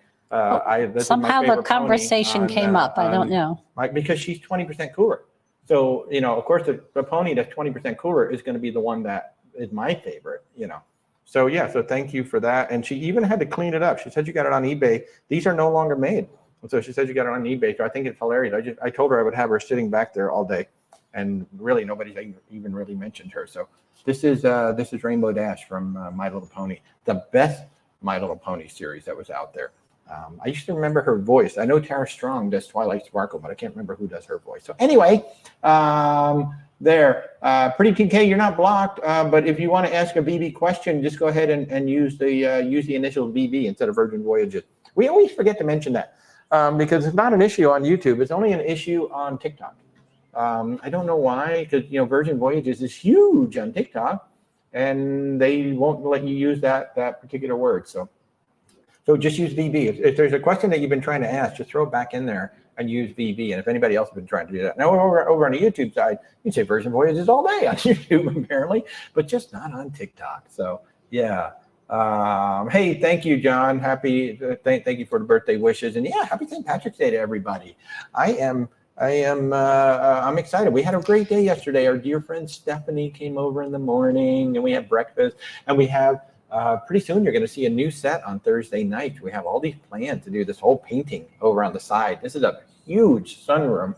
Somehow the conversation came up. I don't know. Because she's 20% cooler. So, you know, of course, the pony that's 20% cooler is going to be the one that is my favorite, you know. So, yeah, so thank you for that. And she even had to clean it up. She said you got it on eBay. These are no longer made. So she said you got it on eBay. So I think it's hilarious. I told her I would have her sitting back there all day. And really, nobody's even really mentioned her. So this is Rainbow Dash from My Little Pony, the best My Little Pony series that was out there. I used to remember her voice. I know Tara Strong does Twilight Sparkle, but I can't remember who does her voice. So anyway, Pretty TK, you're not blocked, but if you want to ask a BB question, just go ahead and use the initial BB instead of Virgin Voyages. We always forget to mention that because it's not an issue on YouTube. It's only an issue on TikTok. I don't know why, because Virgin Voyages is huge on TikTok, and they won't let you use that particular word. So just use VB. If there's a question that you've been trying to ask, just throw it back in there and use VB. And if anybody else has been trying to do that. Now, over on the YouTube side, you can say Virgin Voyages all day on YouTube, apparently, but just not on TikTok. So, yeah. Hey, thank you, John. Thank you for the birthday wishes. And, yeah, happy St. Patrick's Day to everybody. I'm excited. We had a great day yesterday. Our dear friend Stephanie came over in the morning, and we had breakfast, and we have pretty soon you're going to see a new set on Thursday night. We have all these plans to do this whole painting over on the side. This is a huge sunroom.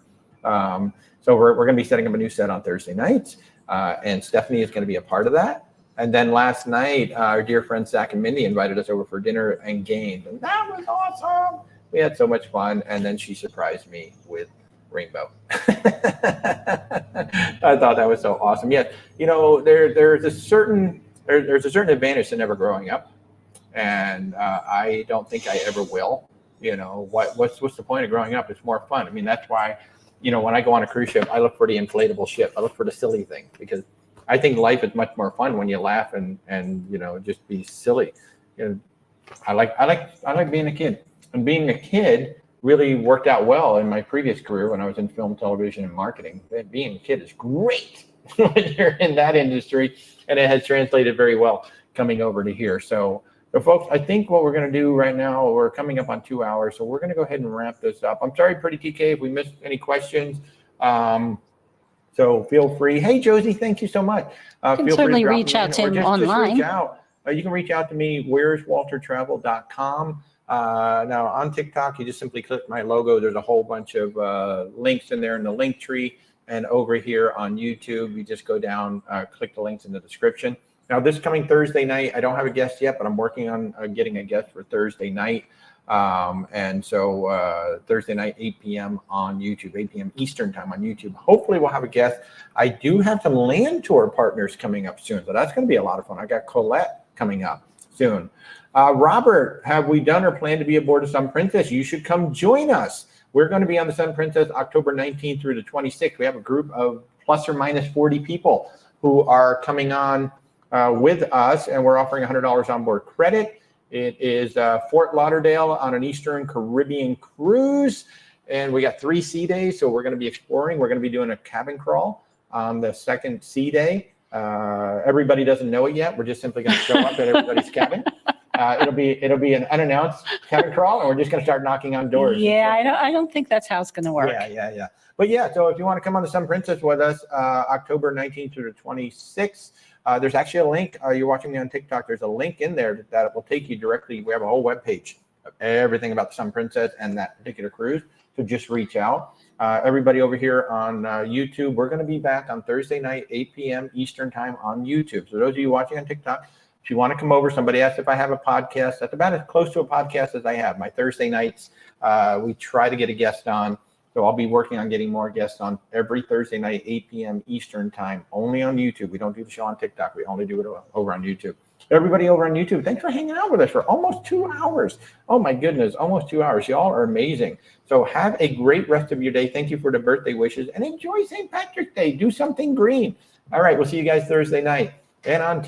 So we're going to be setting up a new set on Thursday nights, and Stephanie is going to be a part of that. And then last night, our dear friend Zach and Mindy invited us over for dinner and games, and that was awesome. We had so much fun, and then she surprised me with Rainbow. I thought that was so awesome. Yes, there's a certain advantage to never growing up, and I don't think I ever will. What's the point of growing up? It's more fun. I mean, that's why, when I go on a cruise ship, I look for the inflatable ship. I look for the silly thing because I think life is much more fun when you laugh and just be silly. I like being a kid, and being a kid really worked out well in my previous career when I was in film, television, and marketing. Being a kid is great when you're in that industry, and it has translated very well coming over to here. So folks, I think what we're going to do right now, we're coming up on 2 hours, so we're going to go ahead and wrap this up. I'm sorry, Pretty TK, if we missed any questions. So feel free. Hey, Josie, thank you so much. You can certainly reach out to him online. Just reach out. You can reach out to me, where'swaltertravel.com. Now on TikTok, you just simply click my logo. There's a whole bunch of links in there in the link tree. And over here on YouTube, you just go down, click the links in the description. Now, this coming Thursday night, I don't have a guest yet, but I'm working on getting a guest for Thursday night. And so Thursday night, 8 p.m. on YouTube, 8 p.m. Eastern time on YouTube. Hopefully we'll have a guest. I do have some land tour partners coming up soon, so that's going to be a lot of fun. I got Colette coming up soon. Robert, have we done or plan to be aboard the Sun Princess? You should come join us. We're going to be on the Sun Princess October 19th through the 26th. We have a group of plus or minus 40 people who are coming on with us, and we're offering $100 onboard credit. It is Fort Lauderdale on an Eastern Caribbean cruise, and we got 3 sea days, so we're going to be exploring. We're going to be doing a cabin crawl on the second sea day. Everybody doesn't know it yet. We're just simply going to show up at everybody's cabin. It'll be an unannounced cabin crawl, and we're just going to start knocking on doors. Yeah, I don't think that's how it's going to work. Yeah. But yeah, so if you want to come on the Sun Princess with us, October 19th through the 26th, there's actually a link. You're watching me on TikTok. There's a link in there that will take you directly. We have a whole webpage of everything about the Sun Princess and that particular cruise. So just reach out. Everybody over here on YouTube, we're going to be back on Thursday night, 8 p.m. Eastern time on YouTube. So those of you watching on TikTok, if you want to come over, somebody asked if I have a podcast. That's about as close to a podcast as I have. My Thursday nights, we try to get a guest on. So I'll be working on getting more guests on every Thursday night, 8 p.m. Eastern time, only on YouTube. We don't do the show on TikTok. We only do it over on YouTube. Everybody over on YouTube, thanks for hanging out with us for almost 2 hours. Oh my goodness, almost 2 hours. Y'all are amazing. So have a great rest of your day. Thank you for the birthday wishes and enjoy St. Patrick's Day. Do something green. All right, we'll see you guys Thursday night. And on